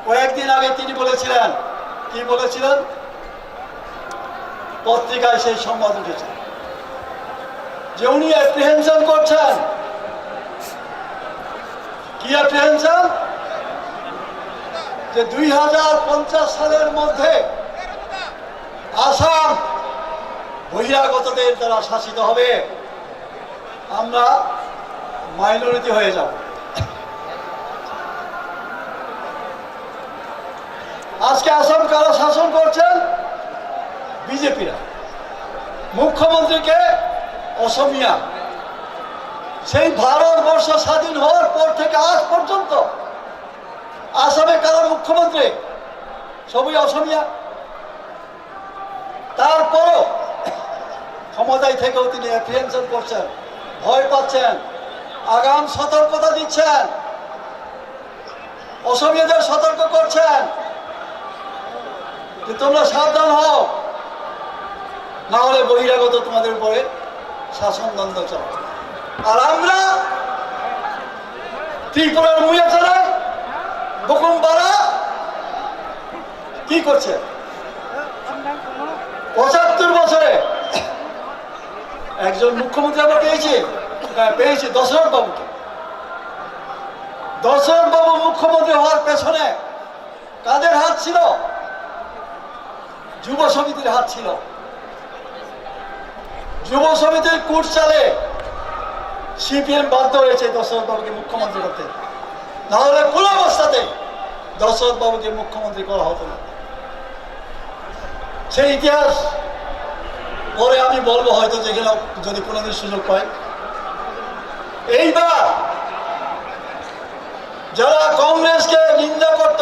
কয়েকদিন আগে তিনি বলেছিলেন কি বলেছিলেন পত্রিকায় সেই সংবাদ উঠেছে যে উনি অ্যাপ্রিহেনশন করছেন কি অ্যাপ্রিহেনশন যে 2050 সালের মধ্যে আসাম বহিরাগতদের দ্বারা শাসিত হবে আমরা মাইনরিটি হয়ে যাব আজকে আসাম কারা শাসন করছেন বিজেপিরা মুখ্যমন্ত্রীকে অসমিয়া সেই ভারতবর্ষ স্বাধীন হওয়ার পর থেকে আজ পর্যন্ত আসামে কারা মুখ্যমন্ত্রী সবই অসমিয়া তারপরও ক্ষমতায় থেকেও তিনি অ্যাপ্রিহেনশন করছেন ভয় পাচ্ছেন আগাম সতর্কতা দিচ্ছেন অসমিয়াদের সতর্ক করছেন যে তোমরা সাবধান হও না হলে বহিরাগত তোমাদের উপরে শাসনদ্বন্দ্ব চলে আর আমরা ত্রিপুরার মুয়াচারায় বকুমপাড়া কি করছে 75 বছরে একজন মুখ্যমন্ত্রী আমরা পেয়েছি দশরথ বাবুকে দশরথ বাবু মুখ্যমন্ত্রী হওয়ার পেছনে কাদের হাত ছিল যুব সমিতির হাত ছিল যুব সমিতির কুট চালে সিপিএম বাধ্য হয়েছে দশরথ বাবুকে মুখ্যমন্ত্রী করতে নাহলে কোন অবস্থাতে দশরথ বাবুকে মুখ্যমন্ত্রী করা হতো না সেই ইতিহাস পরে আমি বলবো হয়তো যেখানে যদি কোনোদিন সুযোগ পাই এইবার যারা কংগ্রেসকে নিন্দা করত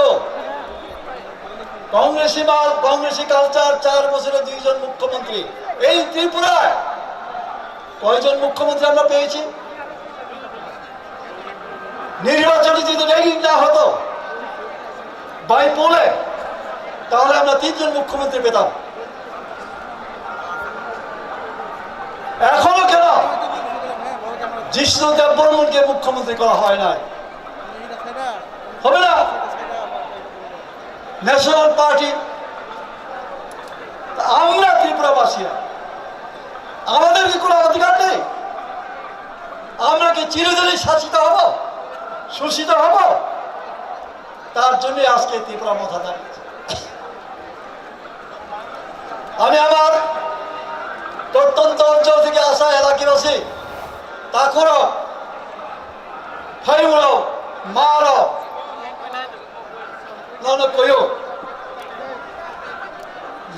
কংগ্রেসি মাল কংগ্রেসি কালচার 4 বছরে 2 জন মুখ্যমন্ত্রী এই ত্রিপুরায় কয়জন মুখ্যমন্ত্রী আমরা পেয়েছি নির্বাচনে যদি র্যাগিং না হতো বাইপোলে তাহলে আমরা 3 জন মুখ্যমন্ত্রী পেতাম এখনো কেন জিষ্ণু দেববর্মনকে মুখ্যমন্ত্রী করা হয় না হবে না ন্যাশনাল পার্টি আমরা ত্রিপুরাবাসীরা আমাদের কি কোনো অধিকার নেই আমরা কি চিরদিনই শাসিত হব শোষিত হব তার জন্য আজকে ত্রিপুরা মথা দাঁড়িয়েছে আমি আমার প্রত্যন্ত অঞ্চল থেকে আসা এলাকাবাসী তাকুরো ফাইমুরো মারো নন কয়ো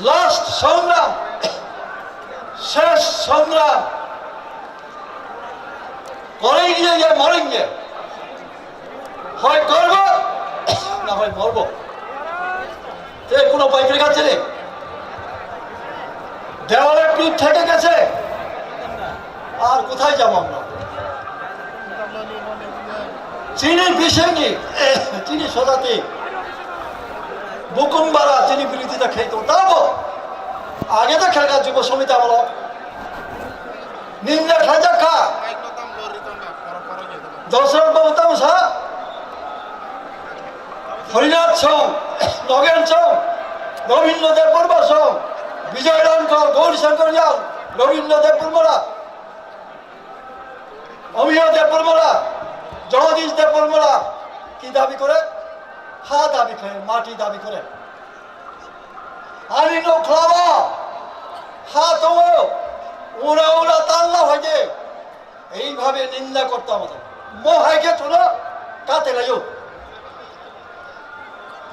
লাস্ট সংগ্রাম শেষ সংগ্রাম করেঙ্গে या মরেঙ্গে হয় করব না হয় মরব কোনো উপায় দেখাচ্ছে রে দেওয়ালের পিঠ থেকে গেছে আর কোথায় যাব আমরা চিনি বিষয়নি চিনি সদাতে বুকুমবারা চিনি বিরোধিতা খেত তাও আগে তো খেলকা যুব সমিতি আমল নিন্দা খাজা খা দশরথ বাবু তামসা হরিনাথ সং নগেন সং রবীন্দ্র দেব বর্মা সং বিজয় রানকর গৌরীশঙ্কর ইয়াল রবীন্দ্র দেব বর্মরা অমিয় দেব বর্মরা জগদীশ দেব বর্মরা কি দাবি করে হা দাবি করে মাটি দাবি করে আরিনো খাওয়া হা তো ওরা ওরা তাল্লা হয়েছে এইভাবে নিন্দা করতে আমাদের মহাইকে তোরা কাতে লাইও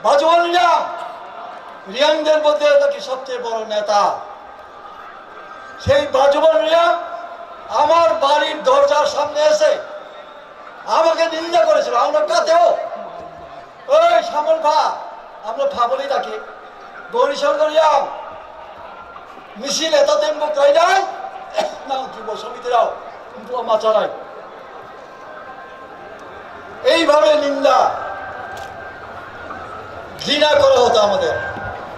বাজওয়াল রিয়াংদের মধ্যে নাকি সবচেয়ে বড় নেতা সেই বাজওয়াল রিয়াং আমার বাড়ির দরজার সামনে এসে আমাকে নিন্দা করেছিল আমরা কাতেও ওই শ্যামল ভা আমরা ভা বলেই ডাকি গৌরীশঙ্কর রিয়াং মিছিলে তাতে মুখ রাই নাই না যুব সমিতিরাও মাচারাই এইভাবে নিন্দা ঘৃণা করা হতো আমাদের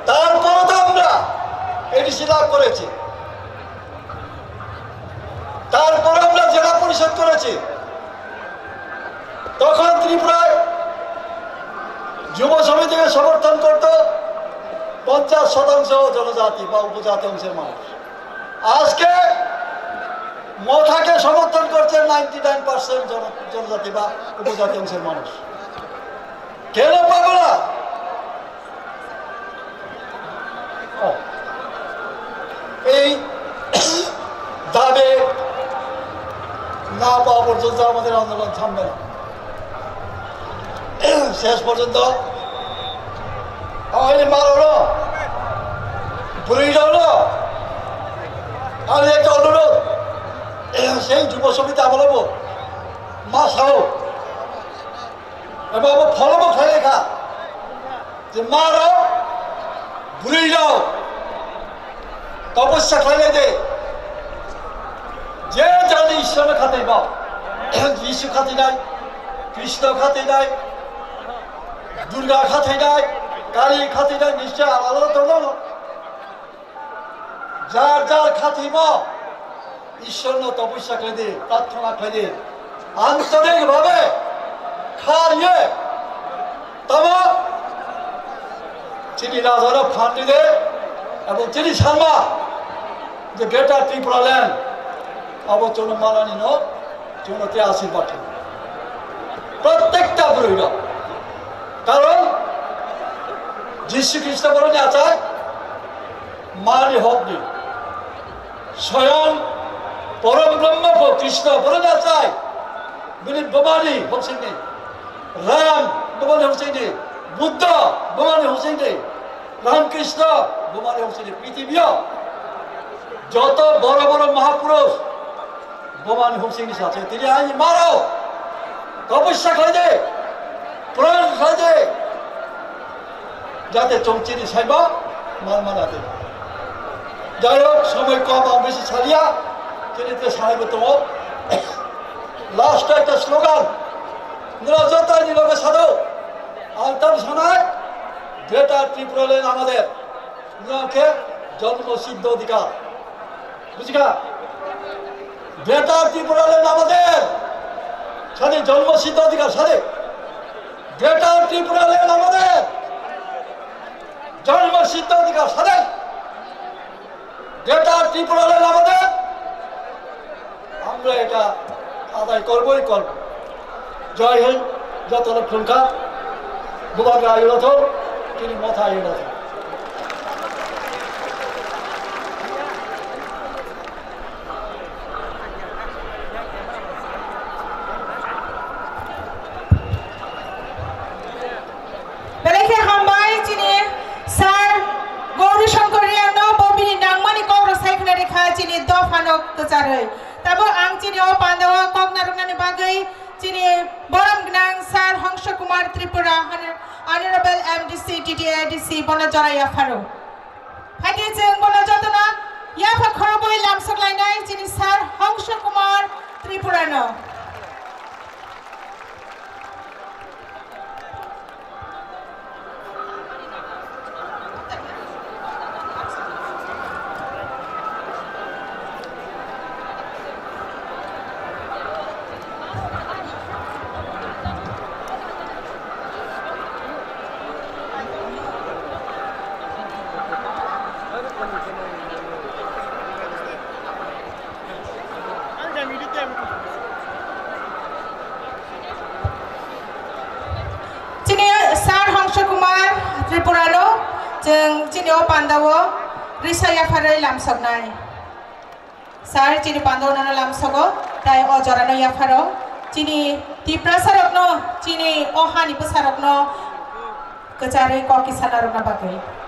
তারপরে তো আমরা এডিসি লাভ করেছি তারপরে আমরা জেলা পরিষদ করেছি তখন ত্রিপুরায় যুব সমিতিকে সমর্থন করত 50% জনজাতি বা উপজাতি অংশের মানুষ আজকে মথাকে সমর্থন করছে 99% জনজাতি বা উপজাতি অংশের মানুষ কেন পাবো না এই দাবে না পাওয়া পর্যন্ত আমাদের আন্দোলন থামবে না শেষ পর্যন্ত মারো বুড়িটা হলো আমি একটা অনুরোধ সেই যুব সমিতি আমলাব মা সাও এবং ফলব খাই লেখা যে মারো বুড়ি যাও তপস্যা খাইলে দে যে জানি ঈশ্বরের খাতে বাপ যিশু খাতে নাই কৃষ্ণ খাতে নাই দুর্গা খাতে নাই কালী খাতে নাই নিশ্চয় আলাদা তো না যার যার খাতে বা ঈশ্বর তপস্যা করে দে প্রার্থনা করে দে আন্তরিক ভাবে খারিয়ে তব চিনি রাজারা ফান্ডি দে এবং চিনি শর্মা যে গ্রেটার ত্রিপুরা ল্যান্ড অবচন মালানি ন চুনতে আশীর্বাদ প্রত্যেকটা বইরা কারণ যীশু খ্রিস্ট বলেন আচার মারি হক নেই স্বয়ং পরম ব্রহ্ম কৃষ্ণ বলেন আচার বিনি বোমানি হোসেন নেই রাম বোমানি হোসেন নেই বুদ্ধ বোমানি হোসেন নেই রামকৃষ্ণ বোমানি হোসেন নেই পৃথিবীও যত বড় বড় মহাপুরুষ বোমানি হোসেন আছে তিনি আজ মারো তপস্যা খাই দে প্রাণ খাই দে যাতে চমচিনি সাইব মান মানাতে যাই হোক সময় কম বেশি ছাড়িয়া চিনিতে সারাইব তোমার লাস্ট একটা স্লোগান নিরজতায় নিরবে সাধু আলতাম শোনায় গ্রেটার ত্রিপুরা ল্যান্ড আমাদের নিয়মকে জন্মসিদ্ধ অধিকার বুঝিকা গ্রেটার ত্রিপুরা ল্যান্ড আমাদের সাথে জন্মসিদ্ধ অধিকার সাথে গ্রেটার ত্রিপুরা ল্যান্ড আমাদের জন্মসিদ্ধ অধিকার সাথে গ্রেটার ত্রিপুরা ল্যান্ড আমাদের আমরা এটা আদায় করবই করব জয় হিন্দ যত লক্ষণকা বুবাকে আয়ুরথ তিনি মথা আয়ুরথ Beleke hambai chini sar Gauri Shankar no bobini nangmani koro saikna rekha chini do phanok kecare. Tabo ang chini o pandawa kok narungnani bagai chini boram gnang sar Hangsha Kumar Tripura Honorable MDC TDIDC Bonajara Yafaro. Hati jeng Bonajatana Yafa Khoroboi lamsak lainai chini sar Hangsha Kumar Tripura no. Chini Sar Hongsa Kumar Tripurano Jeng Chini O Pandawo Risaya Farai Lamsognai Sar Chini Pandawo Nana Lamsogo Tai O Jorano Yafaro Chini TIPRA Sarokno Chini O Hani Pusarokno Kecari Koki Sanaruna Bagai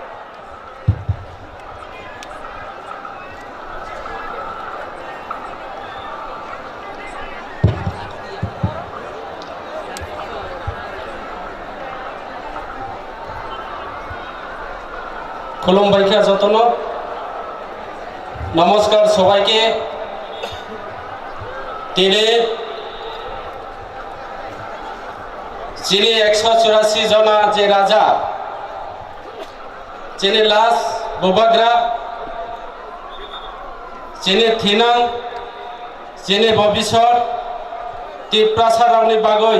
খুলুমবাইখা যতন নমস্কার সবাইকে যিনি 184 জনা যে রাজা যিনি লাস বুবাগ্রা যিনি থিনাং যিনি ভবিষ্যৎ টিপ্রাসারাউনি বাগৈ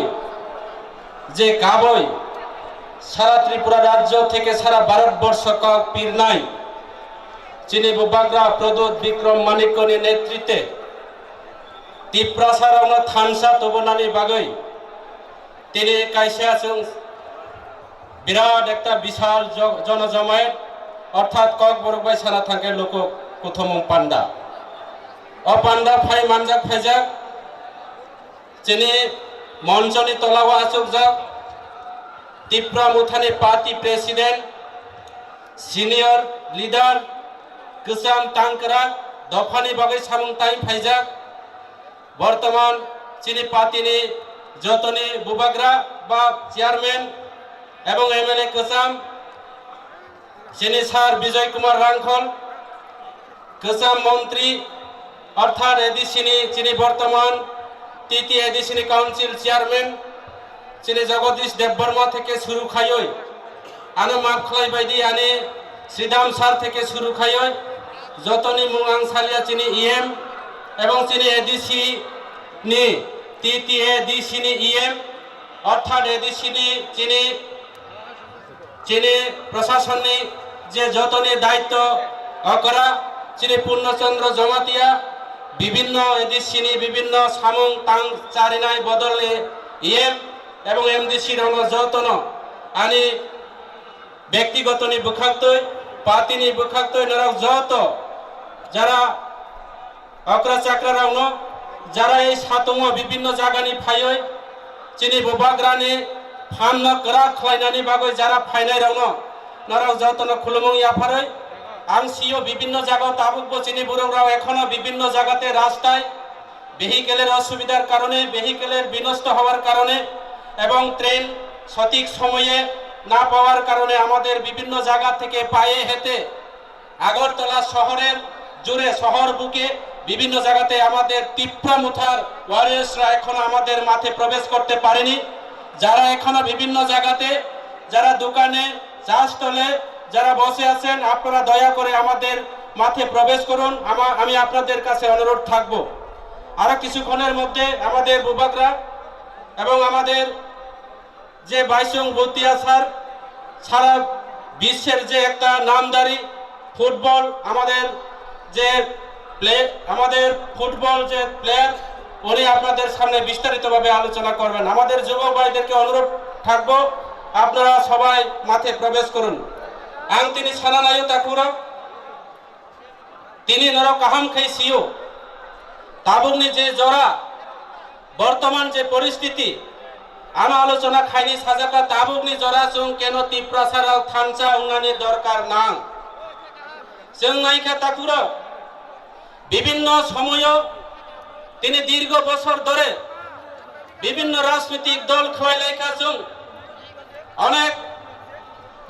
যে কাবই সারা ত্রিপুরা রাজ্য থেকে সারা ভারতবর্ষ কক পীর নাই যিনি বুবাগ্রা প্রদোত বিক্রম মানিকনি নেতৃত্বে টিপ্রাসারাউন থানসা তবনানি বাগৈ তিনি কাইসা বিরাট একটা বিশাল জনজমায়েত অর্থাৎ কক বরবাই সারা থাকে লোক প্রথম পান্ডা ও পান্ডা ফাই মানজাক ফাইজাক যিনি মঞ্চনি তলাওয়া আচুক যাক TIPRA Mothani Party President, Senior Leader, Kusam Tankara, Dofani Bagai Samung Time Faijak, Bortaman, Chini Patini, Jotoni Bubagra, Bab Chairman, Ebong MLA Kusam, Chini Sar Bijoy Kumar Rangkhol, Kusam Montri, Arthar Edisini, Chini Bortaman, TT Edisini Council Chairman, Chini Jagodish Debbarma থেকে শুরু খাইয় আনো মাখলাই বাইদি আনে শ্রীদাম সার থেকে শুরু খাইয় যতনি মুঙাং সালিয়া চিনি EM এবং চিনি ADC নি টিটি এডিসি নি ইএম অর্থাৎ এডিসি নি চিনি প্রশাসনিক যে যতনি দায়িত্ব অকরা চিনি পূর্ণচন্দ্র জমাতিয়া বিভিন্ন এডিসি নি বিভিন্ন সামং তাং চারিনাই বদলে ইএম এবং এমডিসি রং যতন আনি ব্যক্তিগত নি বুখাক্তই পাতি নি বুখাক্তই নরক যত যারা অকরা চাকরা রং যারা এই সাতম বিভিন্ন জায়গানি ফাইয় চিনি বুবাগ্রানি ফান্ন করা খলাইনানি বাগৈ যারা ফাইনাই রং নরক যতন খুলুমং ইয়াফারই আং সিও বিভিন্ন জায়গা তাবুক চিনি বুড়োরাও এখনো বিভিন্ন জায়গাতে রাস্তায় ভেহিকেলের অসুবিধার কারণে ভেহিকেলের বিনষ্ট হওয়ার কারণে এবং ট্রেন সঠিক সময়ে না পাওয়ার কারণে আমাদের বিভিন্ন জায়গা থেকে পায়ে হেঁটে আগরতলা শহরের জুড়ে শহর বুকে বিভিন্ন জায়গাতে আমাদের TIPRA মুথার ওয়ারিয়ার্সরা এখনো আমাদের মাঠে প্রবেশ করতে পারেনি যারা এখনো বিভিন্ন জায়গাতে যারা দোকানে চাষতলে যারা বসে আছেন আপনারা দয়া করে আমাদের মাঠে প্রবেশ করুন আমি আপনাদের কাছে অনুরোধ থাকবো আরো কিছুক্ষণের মধ্যে আমাদের বুবাগরা এবং আমাদের যে বাইসং বতিয়া স্যার সারা বিশ্বের যে একটা নামদারি ফুটবল আমাদের যে আমাদের ফুটবল যে প্লেয়ার উনি আপনাদের সামনে বিস্তারিতভাবে আলোচনা করবেন আমাদের যুবক ভাইদেরকে অনুরোধ থাকবো আপনারা সবাই মাঠে প্রবেশ করুন আং তিনি সানানায়ু তাকুরা তিনি নরক আহাম খাই সিও তাবুকনি যে জরা বর্তমান যে পরিস্থিতি আনা আলোচনা খাইনি সাজাকা তাবুকনি জরা চুং কেন TIPRA সারাও থানচা উঙ্গানি দরকার নাং जों नायखा তাকুরা বিভিন্ন সময় তিনি দীর্ঘ বছর ধরে বিভিন্ন রাজনৈতিক দল খোয়াইলাইকা जों অনেক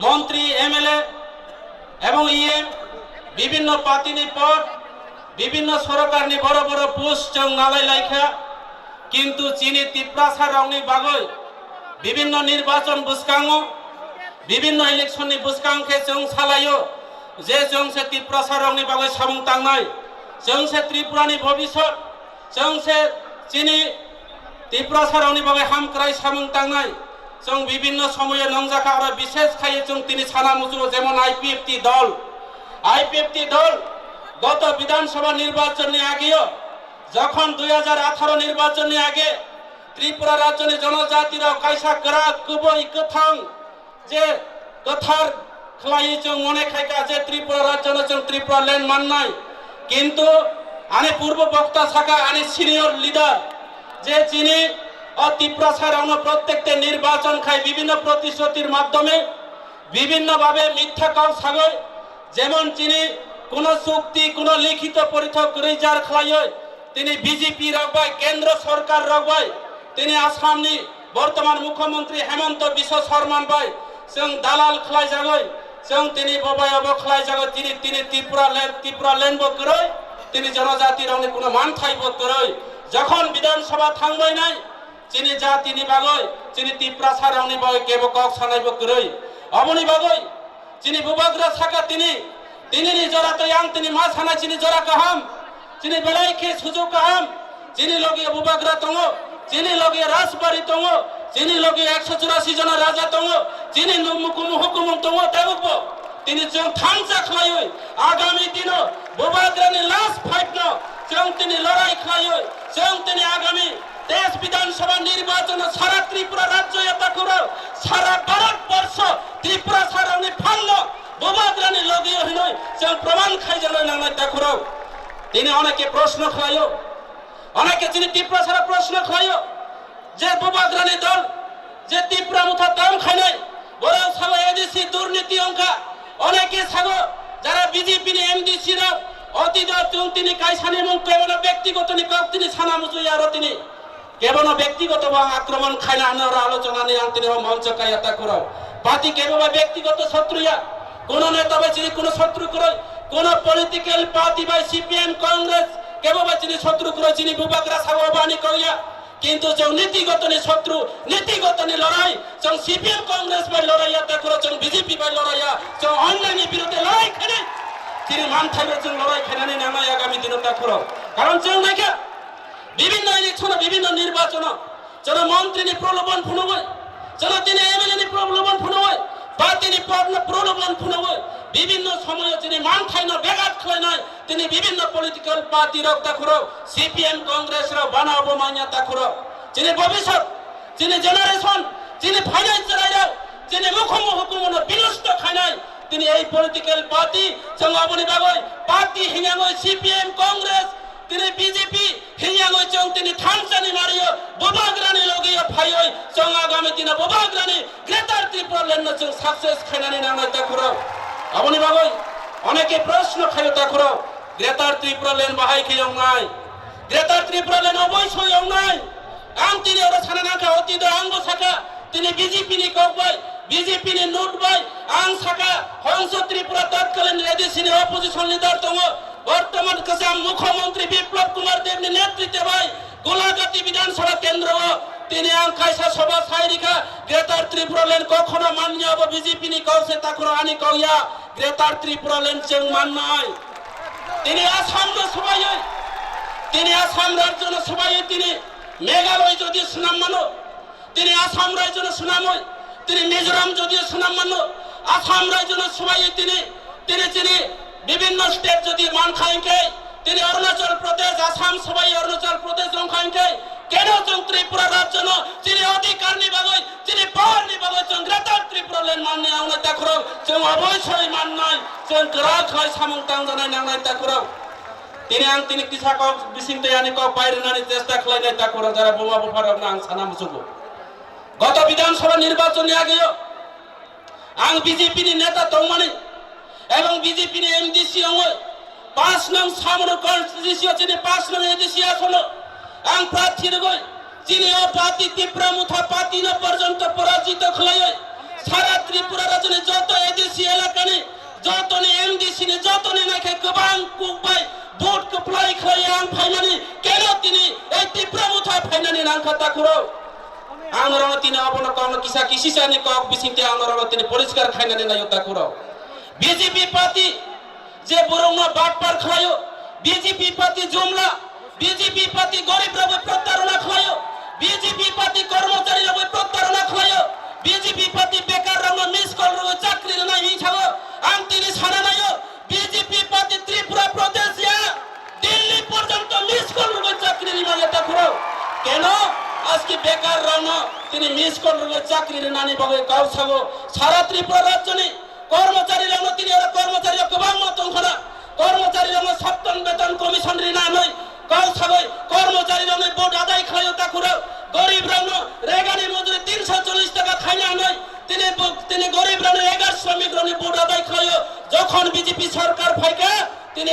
মন্ত্রী এমএলএ এবং ইএম বিভিন্ন পার্টিনি পদ বিভিন্ন সরকারনি বড় বড় পোস্ট जों নালাইলাইখা কিন্তু চিনি TIPRA সারাউনি বাগৈ বিভিন্ন নির্বাচন বুসকাঙ্গো বিভিন্ন ইলেকশননি বুসকাংখে जों সালাयो যে जों से TIPRA साराउनि बागै सामुं तांनाय जों से त्रिपुरानि भबिष्यत जों से चिनि TIPRA साराउनि बागै हामक्राय सामुं तांनाय जों বিভিন্ন সময়ে নংজাকা আর বিশেষ খাইয়ে जों তিনি সানা মুজুর যেমন আইপিএফটি দল গত বিধানসভা নির্বাচনের আগেও যখন 2018 নির্বাচনের আগে ত্রিপুরা রাজ্যের জনজাতিরা কাইসা করা কুবই কথং যে কথার খলাই চং মনে খাইকা যে ত্রিপুরা রাজ্য চং ত্রিপুরা ল্যান্ড মান্নাই কিন্তু আনে পূর্ব বক্তা থাকা আনে সিনিয়র লিডার যে চিনি ও ত্রিপুরা ছাড়ানো প্রত্যেকটা নির্বাচন খাই বিভিন্ন প্রতিশ্রুতির মাধ্যমে বিভিন্নভাবে মিথ্যা কাউ ছাগল যেমন চিনি কোন চুক্তি কোন লিখিত পরীক্ষক রিজার খাই তিনি বিজেপি রাখবাই কেন্দ্র সরকার রাখবাই তিনি আসামনি বর্তমান মুখ্যমন্ত্রী হেমন্ত বিশ্ব শর্মান ভাই जों दालाल खलाई जागै जों तिनी बबायाबो खलाई जागै तिनी त्रिपुरा লেন্ড बो गरै तिनी जनजाति रावनि कोनो मान थाइबो गरै যখন বিধানসভা থাংবাই নাই तिनी জাতিनि बागै तिनी त्रिपुरा सारावनि बागै केबो कक सानायबो गरै अबनि बागै तिनी बुबाग्रा साका तिनी जरा तो यां तिनी मा सानाय तिनी जरा काहाम तिनी बेलायखे सुजु काहाम तिनी लगे बुबाग्रा दङो तिनी लगे राजबारी दङो যিনি লগে 184 জন রাজা দङ যিনি হুকুম দङ দেবো তিনি जों থামচা খায়ই আগামী দিন ববাগ্রানি লাস্ট ফাইট ন जों তিনি লড়াই খায়ই जों তিনি আগামী দেশ বিধানসভা নির্বাচন সারা ত্রিপুরা রাজ্য এটা করে সারা ভারতবর্ষ ত্রিপুরা সারানি ফান্ন ববাগ্রানি লগে হইনই जों প্রমাণ খাই জানা নাংনাই দেখো তিনি অনেকে প্রশ্ন খায়ও অনেকে তিনি ত্রিপুরা সারা প্রশ্ন খায়ও যে ববাগ্রানি দল যে ত্রিপুরা মুথা দাম খায় নাই বরং সাগো এডিসি দুর্নীতি অঙ্কা অনেকে সাগো যারা বিজেপি নি এমডিসি রা অতীত তিনি কাইসানি এবং কেবল ব্যক্তিগত নি কক তিনি ছানা মুচুই আর তিনি কেবল ব্যক্তিগত বা আক্রমণ খায় না আমরা আলোচনা নি তিনি মঞ্চ কায়াতা করো পার্টি কেবল ব্যক্তিগত শত্রুয়া কোন নেতা বা যিনি কোন শত্রু করে কোন পলিটিক্যাল পার্টি বা সিপিএম কংগ্রেস কেবল যিনি শত্রু করে যিনি বুবাগ্রা সাগো বাণী কইয়া কিন্তু যে নীতিগত নি শত্রু নীতিগত নি লড়াই যে সিপিএম কংগ্রেস বাই লড়াইয়া দেখো যে বিজেপি বাই লড়াইয়া যে অনলাইনের বিরুদ্ধে লড়াই খেলে তিনি মান থাকবে যে লড়াই খেলে নামাই আগামী দিনে দেখো কারণ যে নাকি বিভিন্ন ইলেকশন বিভিন্ন নির্বাচন যেন মন্ত্রী নি প্রলোভন ফুনবই যেন তিনি এমএলএ নি প্রলোভন ফুনবই বা তিনি প্রলোভন ফুনবই বিভিন্ন সময়ে তিনি মান খাই না বেগাত খাই নাই তিনি বিভিন্ন পলিটিক্যাল পার্টি রক্তা করো সিপিএম কংগ্রেস রা বানাবো মাইয়া তা করো তিনি ভবিষ্যৎ তিনি জেনারেশন তিনি ফাইনান্স রাইরা তিনি হুকুম বিনষ্ট খাই নাই তিনি এই পলিটিক্যাল পার্টি জঙ্গাবনি বাগৈ পার্টি হিঙ্গাঙ্গই সিপিএম কংগ্রেস তিনি বিজেপি হিঙ্গাঙ্গই চং তিনি থামসানি মারিও ববাগ্রানি লগিও ফাইoi চং আগামী দিনে ববাগ্রানি গ্রেটার ত্রিপুরা ল্যান্ড চং সাকসেস খাইনানি নামাই তা করো আপনি বাগৈ অনেকে প্রশ্ন খাইও তা করো গ্রেটার ত্রিপুরা ল্যান্ড বাহাই খেয়ং নাই গ্রেটার ত্রিপুরা ল্যান্ড অবশ্যই নাই আম তিনি ওরা ছানা নাকা অতীত আঙ্গ শাখা তিনি বিজেপি নি ককবাই বিজেপি নি নোটবাই আং শাখা হংস ত্রিপুরা তৎকালীন এডিসি নি অপোজিশন লিডার দङ বর্তমান কাসাম মুখ্যমন্ত্রী বিপ্লব কুমার দেব নি নেতৃত্বে ভাই গোলাঘাটি বিধানসভা কেন্দ্র তিনি আং কাইসা সভা সাইরিকা গ্রেটার ত্রিপুরা ল্যান্ড কখনো মান্য হব বিজেপি নি কৌসে তাকর আনি কইয়া গ্রেটার ত্রিপুরা ল্যান্ড চেং মান নাই তিনি আসাম সবাই তিনি আসাম রাজ্য সবাই তিনি মেঘালয় যদি সুনাম মানো তিনি আসাম রাজ্য সুনাম তিনি মিজোরাম যদি সুনাম মানো আসাম রাজ্য সবাই তিনি তিনি তিনি বিভিন্ন স্টেট যদি মান খাইকে তিনি অরুণাচল প্রদেশ আসাম সবাই অরুণাচল প্রদেশ রং খাইকে কেন চং ত্রিপুরা রাজ্য তিনি অধিকার নিবাগৈ তিনি পাওয়ার নিবাগৈ চং গ্রেটার ত্রিপুরা ল্যান্ড মাননি আউনা তাকরো চং অবশ্যই মান নাই চং গ্রাখ হয় সামং তাং জানাই নাংনাই তাকরো তিনি কিসা কক বিসিংতে আনি কক বাইরে নানি চেষ্টা খলাই নাই তাকরো যারা বোমা বোফার আং সানা মুসুগো গত বিধানসভা নির্বাচনে আগেও আং বিজেপি নি নেতা দংমানি এবং বিজেপি নি এমডিসি অঙ্গ 5 নং সামনো কনস্টিটিউশন তিনি 5 নং এডিসি আসলো আং প্রার্থী রগই তিনি ও পার্টি ত্রিপুরা মুথা পার্টি ন পর্যন্ত পরাজিত খলাই সারা ত্রিপুরা রাজ্যে যত এডিসি এলাকানি যত নি এমডিসি নি যত নি নাকে গোবাং কুকবাই ভোট কপ্লাই খলাই আং ফাইনানি কেন তিনি এই ত্রিপুরা মুথা ফাইনানি নাং খাতা করো আন্দোলন তিনি অবন কম কিসা কিসিসানি কক বিসিতে আন্দোলন তিনি পরিষ্কার খাইনানি নাই তা করো বিজেপি পার্টি যে বরং বাটপার খায়ো বিজেপি পার্টি জুমলা বিজেপি পার্টি গরিব রবে প্রতারণা খায়ো বিজেপি পার্টি কর্মচারী রবে প্রতারণা খায়ো বিজেপি পার্টি বেকার রবে মিস কল রবে চাকরি নাই ইছাও আম তিনি ছানা নাইও বিজেপি পার্টি ত্রিপুরা প্রদেশ ইয়া দিল্লি পর্যন্ত মিস কল রবে কেন আজকে বেকার রানো তিনি মিস কন্ট্রোলের চাকরির নানি বাগে গাঁও ছাগো সারা ত্রিপুরা রাজ্যনি কর্মচারী রানো তিনি কর্মচারী গোবাং মতন খানা কর্মচারী রানো সপ্তম বেতন কমিশন রিনা নয় গাঁও ছাগই কর্মচারী রানো বোর্ড আদায় খাইও তাকুরা গরিব রানো রেগানি মজুরি 340 টাকা খাইনা নয় তিনি গরিব রানো 11 শ্রমিক রানো বোর্ড আদায় খাইও যখন বিজেপি সরকার ফাইকা তিনি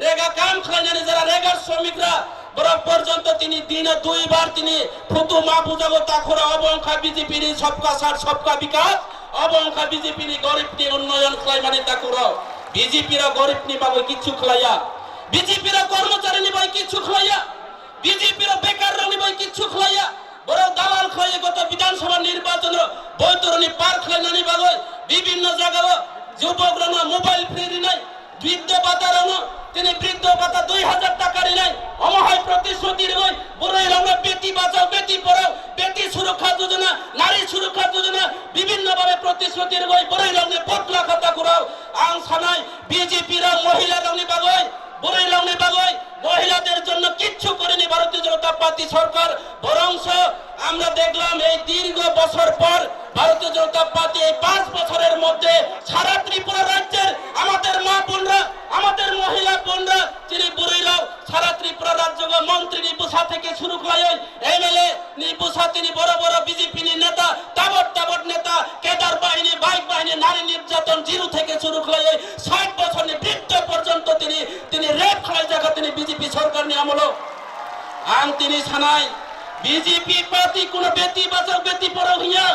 রেগা কাম খাইনানি যারা রেগার শ্রমিকরা বরং পর্যন্ত তিনি দিনে 2 বার তিনি ফুতু মা বুঝাবো তাখরা অবংখা বিজেপির সবকা সার সবকা বিকাশ অবংখা বিজেপির গরিবটি উন্নয়ন খাই মানে তাকুরা বিজেপিরা গরিবনি পাবে কিছু খাইয়া বিজেপিরা কর্মচারী নিবাই কিছু খাইয়া বিজেপিরা বেকার নিবাই কিছু খাইয়া বড় দালাল খাইয়ে গত বিধানসভা নির্বাচন বৈতরণী পার খাইনানি বাগৈ বিভিন্ন জায়গায় যুবকরা মোবাইল ফ্রি নাই বৃদ্ধ ভাতা তিনি বৃদ্ধ ভাতা 2000 টাকার নাই অমহায় প্রতিশ্রুতির গই বড়ই আমরা বেটি বাঁচাও বেটি পড়াও বেটি সুরক্ষা যোজনা নারী সুরক্ষা যোজনা বিভিন্ন ভাবে প্রতিশ্রুতির গই বড়ই আমরা পটলা খাতা করাও আং সানাই বিজেপিরা মহিলা রাউনি বাগৈ বড়ই রাউনি বাগৈ মহিলাদের জন্য কিচ্ছু করেনি ভারতীয় জনতা পার্টি সরকার বরংশ আমরা দেখলাম এই দীর্ঘ বছর পর ভারতীয় জনতা পার্টি এই 5 বছরের মধ্যে সারা ত্রিপুরা রাজ্যের আমাদের মা বোনরা আমাদের মহিলা বোনরা তিনি বুড়িরাও সারা ত্রিপুরা রাজ্য মন্ত্রী নিপুষা থেকে শুরু করে এমএলএ নিপুষা তিনি বড় বড় বিজেপি নেতা তাবট নেতা কেদার বাহিনী বাইক বাহিনী নারী নির্যাতন জিরো থেকে শুরু করে 60 বছর বৃদ্ধ পর্যন্ত তিনি রেপ খাই জায়গা তিনি বিজেপি সরকার নিয়ে আমল আম তিনি ছানাই বিজেপি পার্টি কোন বেটি বাঁচাও বেটি পড়াও হিয়া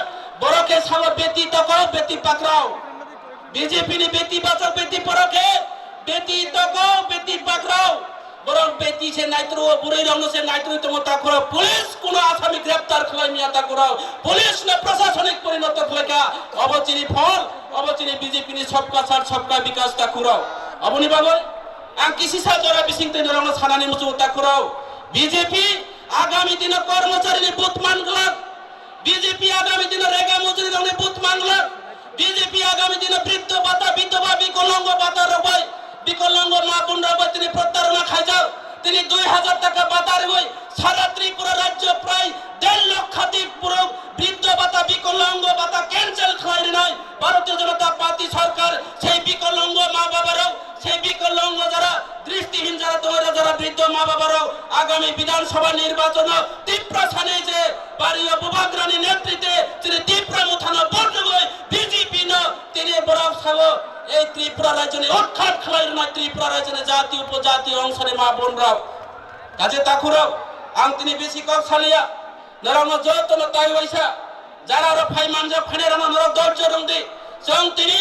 বড়কে সালো বেটি তকাও বেটি পাকড়াও বিজেপি নি বেটি বাঁচাও বেটি পড়াকে বেটি তকাও বেটি পাকড়াও বরং বেটি সে নাইত্র বুড়ই রং সে নাইত্র তোমা তা করা পুলিশ কোন আসামি গ্রেফতার খলাই মিয়া তা করাও পুলিশ না প্রশাসনিক পরিণত খলেকা অবচিনি ফল অবচিনি বিজেপি নি সবকা সার সবকা বিকাশ তা করাও অবনি বাগৈ আং কিসি সা জরা বিসিং তে রং সানানি মুচু তা করাও বিজেপি আগামী দিনে কর্মচারী বুথ মানগলাক বিজেপি আগামী দিনে রেগা মজুরি রং বুথ মানগলাক বিজেপি আগামী দিনে বৃদ্ধ ভাতা বিধবা বিকলাঙ্গ ভাতা রবাই বিকলাঙ্গ মা বোন রবাই তিনি প্রতারণা খাই যাও তিনি 2000 টাকা ভাতা রবাই সারা ত্রিপুরা রাজ্য প্রায় 1.5 লক্ষাধিক পুরো বৃদ্ধ ভাতা বিকলাঙ্গ ভাতা ক্যান্সেল খাই নাই ভারতীয় জনতা পার্টি সরকার সেই বিকলাঙ্গ মা বাবারাও সেই বিকলাঙ্গ যারা দৃষ্টিহীন যারা বৃদ্ধ মা বাবারাও আগামী বিধানসভা নির্বাচন তীব্র স্থানে যে বাড়িও বুবাগ্রানী নেতৃত্বে তিনি তীব্র মুথানো বর্ণগই বিজেপি ন তিনি বরাব সাগ এই ত্রিপুরা রাজ্যে উৎখাত খেলাই না ত্রিপুরা রাজ্যে জাতি উপজাতি অংশরে মা বোনরাও কাজে তাকুরাও আং তিনি বেশি কম সালিয়া নরম যতন তাই হইছা যারা আর ফাই মানজা ফেনের নরম দর্জ রংদি সং তিনি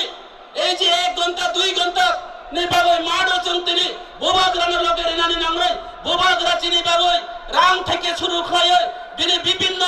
এই যে 1 ঘন্টা 2 ঘন্টা নিবাগই মাডো চং তিনি বুবাগ্রানের লোকের ইনানি নামরাই বুবাগ্রা চিনি বাগই রাং থেকে শুরু খায় তিনি বিভিন্ন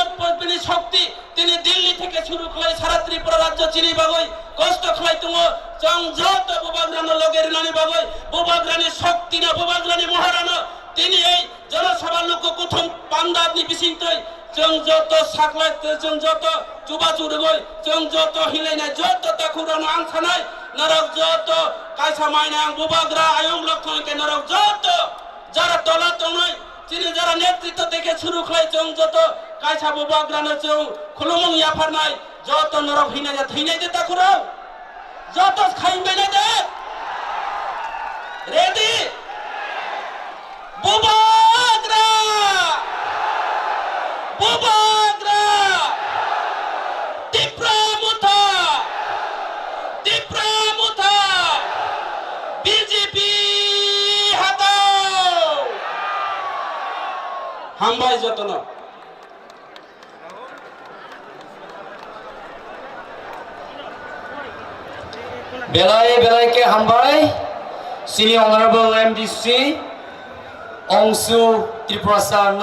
শক্তি তিনি দিল্লি থেকে শুরু করে সারা ত্রিপুরা রাজ্য চিনি বাগই কষ্ট খাই তুমি চং যত বুবাগ্রানের লোকের ইনানি বাগই বুবাগ্রানের শক্তি না বুবাগ্রানি মহারানা তিনি এই জনসভা লোক প্রথম পান্ডা আপনি বিসিংতই চং যত সাকলাই চং যত চুবা চুরগই চং যত হিলাই না যত তাকুরানো আংছানাই নরক যত কাইসা মাইনা বুবাগ্রা আয়ং লক্ষণকে নরক যত যারা তলা তনয় তিনি যারা নেতৃত্ব থেকে শুরু করে চং যত কাইসা বুবাগ্রানো চং খুলুমং ইয়াফার নাই যত নরক হিনা যা থইনাই দে তাকুরাও যত খাইবে না দে রেডি বুবাগ্রা বুবাগ্রা টিপ্রা মুথা টিপ্রা মুথা বিজেপি হাতাও হামবাই যতন বেলায় হামবাই সিনি অনারেবল এমডিসি অংশু ত্রিপুরা সারন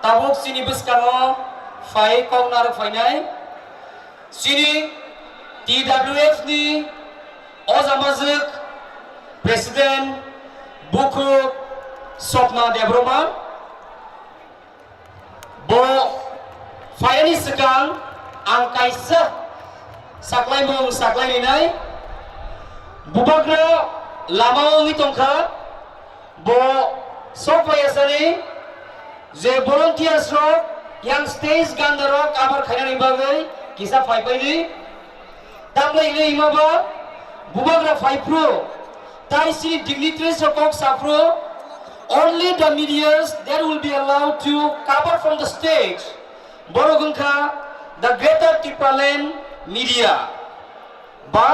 তাবুক সিনি বিস্কানো ফাই কংনার ফাইনাই সিনি TWF ni Ozamazuk President Buku Sopna Debroma Bo Fayani Sekang Angkaisa Saklai Mung Saklai Ninai Bubagra Lamau Nitongka Bo Sopayasani যে volunteers rok yang stage ganda rok kabar khainani bagai kisa faipaini tamlai ile imaba bubagra faipro tai si dignitaries rok sapro only the medias that will be allowed to cover from the stage borogungkha the greater Tipraland media ba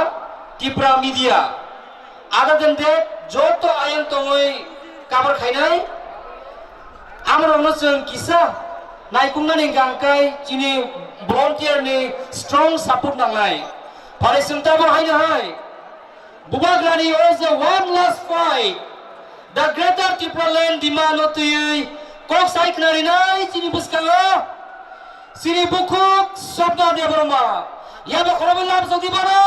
TIPRA media. Other than that joto ayang tongoi kabar khainai amro nosung kisa naikungani gangkai chini volunteer ni strong support nangnai pare sungta bo haina hai bubagrani is a one last fight the greater Tipraland demand otui kok sai knari nai chini buskanga sini bukuk sabda de brahma yaba khorobe lab sodi bano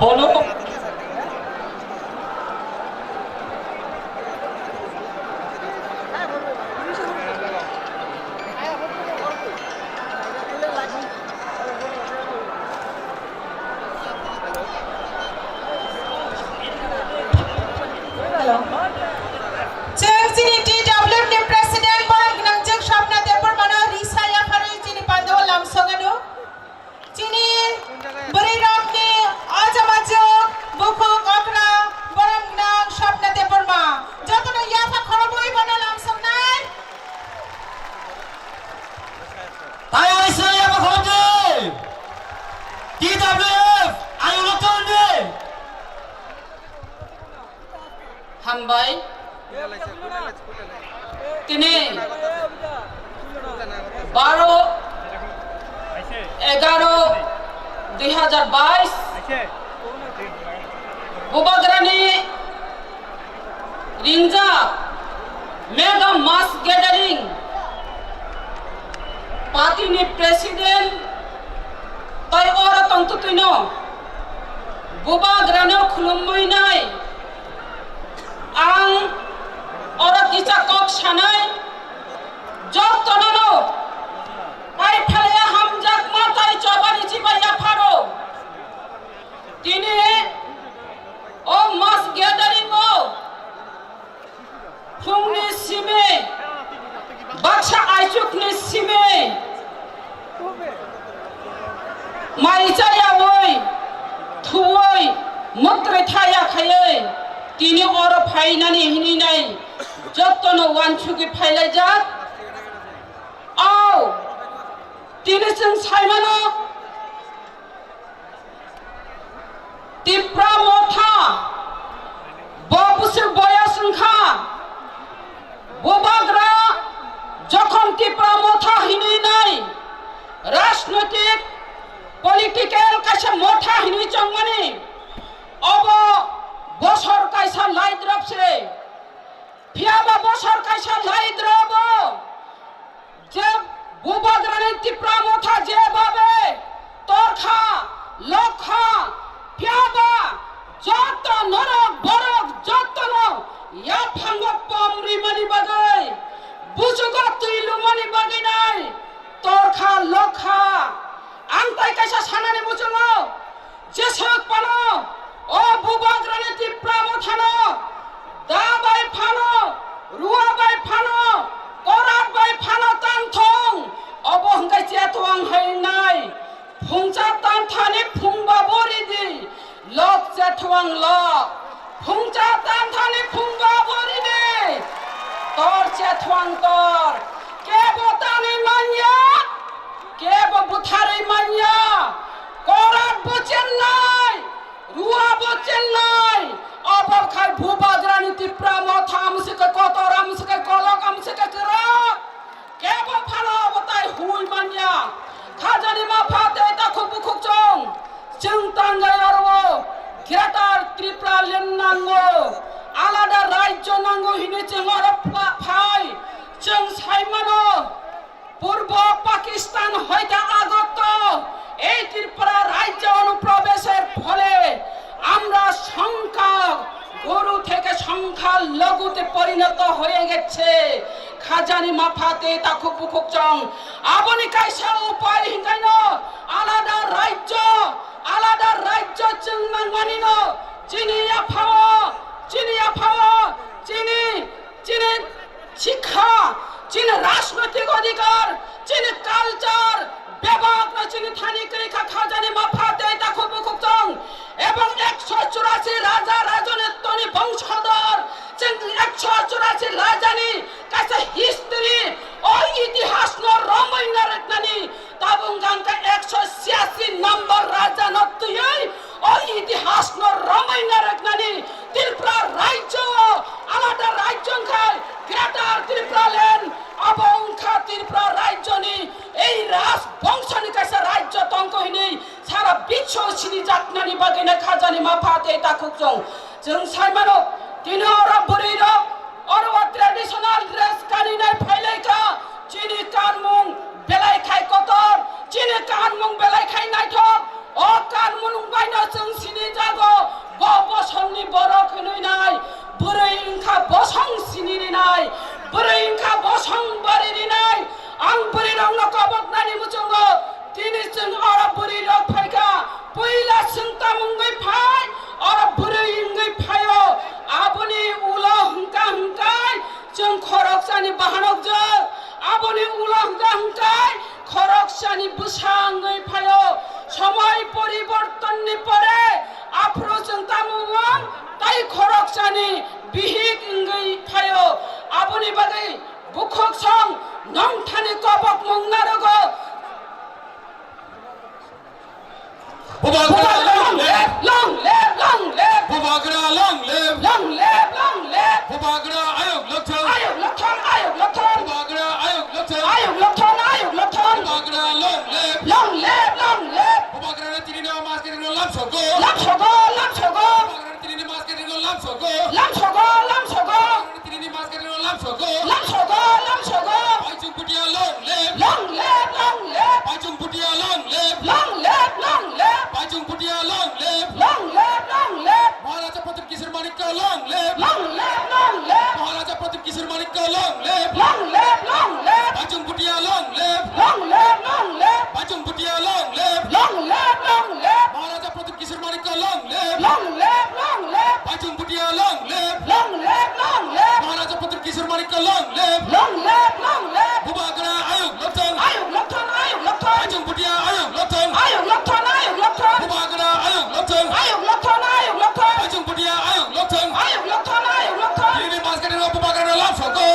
বলো হানবাই তিনি 12/11/2022 বুবাগ্রানি Rinja mega মাস gathering পার্টিনি president তাই ওরা তন্ততুইনো বুবাগ্রানো খুলুমবইনাই ang ora kisa kok sanai jok tonono pai phale hamjak matai chobani chibaya pharo tini o mas gathering o phungni sime baksha aisukni sime mai chaya oi thuoi mutre thaya khayei তিনি ওর ফাইনানি হিনি নাই যতন ওয়ানছুকি ফাইলাই যাক আও তিনি जों সাইমানো টিপ্রা মথা ববুসে বয়াসংখা ববাগ্রা যখন টিপ্রা মথা হিনি নাই রাজনৈতিক পলিটিক্যাল কাছে মথা হিনি চংমানি অব বছর কাইসা লাইদ্রবছে ফিয়াবা বছর কাইসা লাইদ্রব যে বুবাগ্রানি টিপ্রা মথা যেভাবে তরখা লক্ষা ফিয়াবা যত নরক বরক যতন ইয়া ফাঙ্গ পমরি মানি বাগাই বুজুগ তুইলু মানি বাগাই নাই তরখা লক্ষা আংতাই কাইসা সানানি বুজুগ যেসক পানো ও বুবাগ্রানি টিপ্রা মথানো দাবাই ফানো রুয়াবাই ফানো করাবাই ফানো তানথং অবহংগাই চেতওয়াং হাইনাই ফুংচা তানথানি ফুংবা বরিদি লক চেতওয়াং লক ফুংচা তানথানি ফুংবা বরিদি তোর চেতওয়াং তোর কে বতানি মানিয়া কে বুথারি মানিয়া করাব বুচেন নাই রুয়া বচেন নাই অবব খাই বুবাগ্রানি টিপ্রা মথা আমসিকে কতর আমসিকে কলক আমসিকে করক কেব ফালো বতাই হুই মানিয়া খাজানি মাফাতে তাখু বুখুক চং जों तांगाय आरो ग्रेटार त्रिपुरालेण्ड नांगौ आलादा राज्य नांगौ हिने जों आरो फाय जों साइमानो पूर्व पाकिस्तान হইতে আগত এই ত্রিপুরা রাজ্য অনুপ্রবেশের ফলে আমরা সংখ্যা গরু থেকে সংখ্যা লঘুতে পরিণত হয়ে গেছে খাজানি মাফাতে তাকুক বুকুক চং আবনি কাইসা উপায় হিঙ্গাইন আলাদা রাজ্য চিংনাং মানিন চিনিয়া ফাও চিনি শিক্ষা চিনি রাজনৈতিক অধিকার চিনি কালচার ব্যাপক চিনি থানি করিখা খাজানি মাফাতে তাকুক বুকুক চং এবং 184 রাজা রাজনেত্রী বংশধর 184 রাজানি কাছে হিস্ট্রি ও ইতিহাস ন রমৈনা রেখনানি তাবুং গানকা 186 নম্বর রাজা নতুই ও ইতিহাস ন রমৈনা রেখনানি ত্রিপুরা রাজ্য আলাদা রাজ্য খায় গ্রেটার ত্রিপুরা ল্যান্ড অবংখা ত্রিপুরা রাজ্যনি এই রাজ বংশনি কাছে রাজ্য তঙ্কহিনি সারা বিশ্ব সিনি জাতনানি বাগিনা খাজানি মাফাতে তাকুক जों साइमानो तिनो और बुरीरो और वो ट्रेडिशनल ड्रेस कानी नहीं फैलेगा चीनी कानमुंग बेलाई खाई कोतर चीनी कानमुंग बेलाई खाई नहीं थो ओ कानमुंग बाइनो जों सिनी जागो बो बसंगनि बरो खनुई नाय बुरै इंखा बसंग सिनी नाय बुरै इंखा बसंग बारिनि नाय आं बुरै रंनो कबक नानि मुचंगो तिनी जों और बुरीरो फाइगा पहिला सिंता मुंगै फाय और बुरै इंगै फायो आबनि उला हुंका हुंकाय जों खरकसानि बाहानक जों आबनि उला हुंका हुंकाय खरकसानि बुसाङै फायो समय परिवर्तननि परे आफ्रो जों तामुवां ताइ खरकसानि बिहिक इंगै फायो आबनि बागै बुखक सं नंथानि कबक मंगनारगो Bubagra long live! long live Bubagra long live! Bubagra ayok lokthon! Bubagra ayok lokthon! Bubagra long live! Bubagra na tini na mas ke dino lam sogo! Bubagra na tini na mas ke dino lam sogo! Bubagra na tini na mas ke dino lam sogo! Paichung putia long live! Paichung putia long live! Paichung putia long live! Maharaja Pratap Kisar Manik ka long live! Maharaja Pratap Kisar Manik ka long live! Paichung putia long live! Paichung putia long live! Maharaja Pratap Kisar Manik ka long live! Paichung putia long live! Maharaja Pratap Kisar Manik ka long live! Bubagra ayok lokthon! Paichung putia ayok lokthon! Bubagra ayok lokthon! Paichung putia ayok lokthon! Ini mas ke dino bubagra na lam sogo!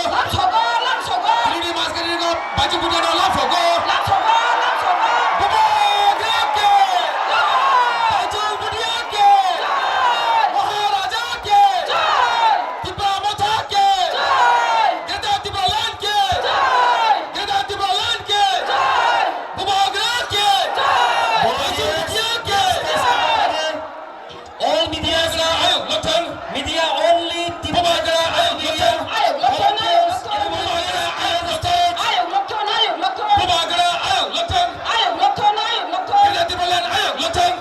Ini mas ke dino paichung putia na lam sogo! Bubagra ke! Paichung putia ke! Maharaja ke! Tipra Motha ke! Geda Tipra Land ke! Geda Tipra Land ke! Bubagra ke! Paichung putia ke! All media ayok lokthon! Media only Bubagra ayok lokthon! Bubagra ayok lokthon! Geda Tipra Land ayok lokthon!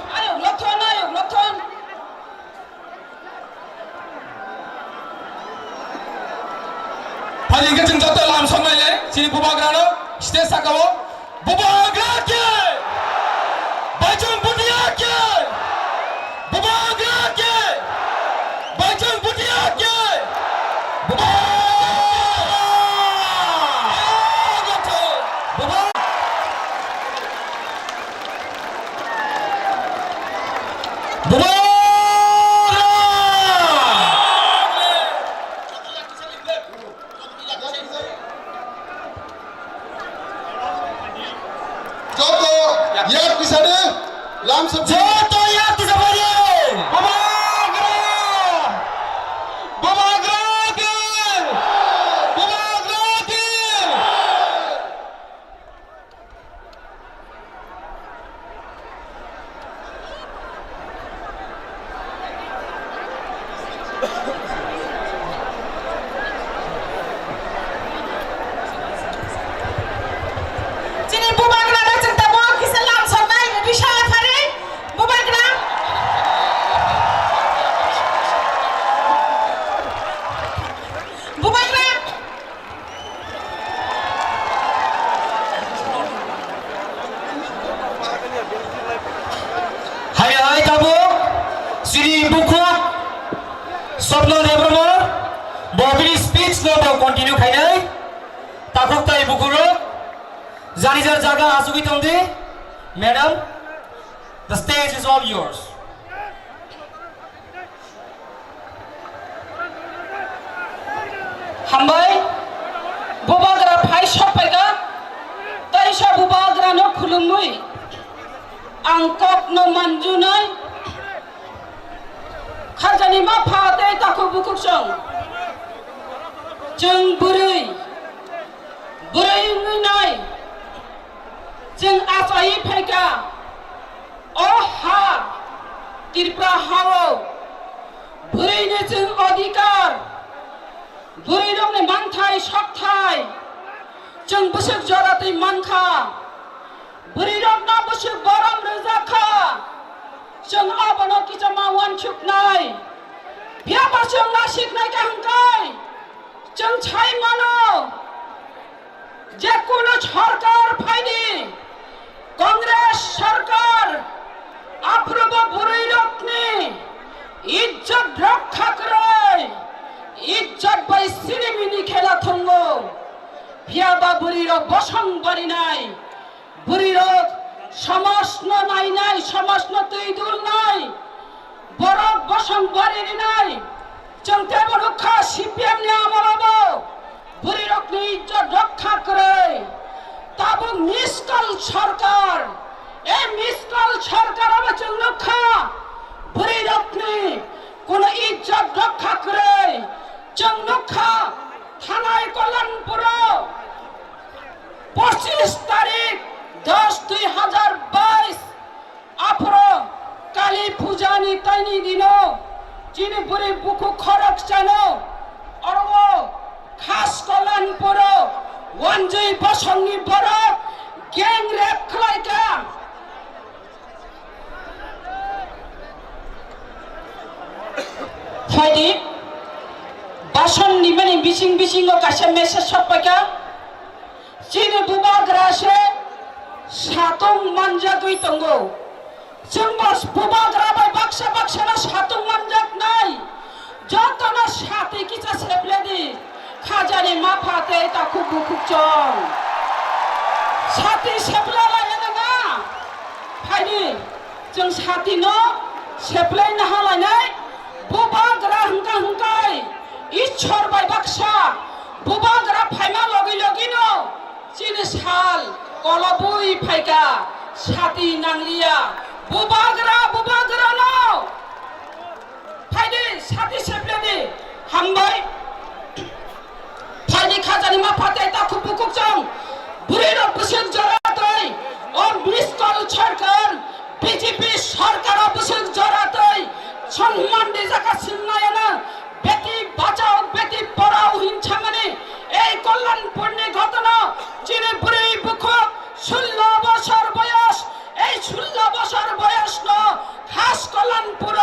Paling kenceng jatuh dalam somainya sini Bubagra no stage sakawo Bubagra ke Paichung putia ke Bubagra ke Paichung putia ke Joto yak di sana lam sabji Joto yak di sana Bubagra ke Bubagra ke Sini bubagra na cinta mo kisalam samay bisa hari bubagra speech no to continue khainai takuk tai bukuro jani jar jaga asugi tomdi madam the stage is all yours. Hambai bubagra phai shopaiga taisa bubagra no khulumui angkok no manjunai khajani ma phate takuk bukuk song जों बुरै बुरै जों आसायै फैगा अ हा त्रिपुरा हावो बुरैनो जों अधिकार बुरै दंनो मानथाय सबथाय जों बोसोर जरातै मानखा बुरै दंनो बोसोर बरम रोजाखा जों आबानो किजमा वान छुकनाय बियाबा जों नासिकनाय गाहंकाय जों छाय मानो जे कोनो सरकार फाइनि कांग्रेस सरकार आप्रबो बुरै रखनि इज्जत रक्षा करे इज्जत बाय सिनेमिनि खेला थंगो बियाबा बुरै रक बसं बारिनाय बुरै रक समाजन नायनाय समाजन तैदुल नाय बरक बसं बारिनाय जों तेबो रखा सीपीएम नि आमलाबो बुरै रकनि इज्जत रक्षा करे ताबो मिसकल सरकार ए मिसकल सरकाराबो जों रखा बुरै रकनि कोनो इज्जत रक्षा करे जों रखा थानाय कल्याणपुराव 25 तारिख 10/2022 आफरो काली पूजानि ताइनि दिनो जिनि बुरै बुखु खरक जानो अरवो खास कल्याणपुराव वनजै बसंनि बरक गैंग रेप खालायगा फाइदि बासननि माने बिसिं बिसिंगो कासे मेसेज सपायगा जिनि बुबाग्रासे सातों मानजा गई तंगो जों बस बुबाग्रा बाय बाक्सा बाक्साना सातों मानजाक नाय जतना साथै किसा सेप्लेदि खाजानि मा फाते ताखु बुखुचं साथै सेप्ला लायना ना फाइदि जों साथि न सेप्लाय ना हालायनाय बुबाग्रा हंका हंकाय इच्छर बाय बाक्सा बुबाग्रा फाइमा लगि लगिनो जिनि साल कलबुई फाइगा साथि नांलिया बुबाग्रा बुबाग्रा न फाइदि साथि सेप्लेदि हामबाय फाइदि खाजानि मा फाते ताखु बुखुचं बुरै र बोसोर जरातै और मिसकल सरकार बीजेपी सरकार बोसोर जरातै सम्मान दे जाका सिन्नायना बेटी बाঁচাও बेटी पढ़ाओ हिंसा माने এই কল্যাণপুরনি ঘটনা যিনি বুড়ি বুখ 16 বছর বয়স এই 16 বছর বয়স ন খাস কল্যাণপুর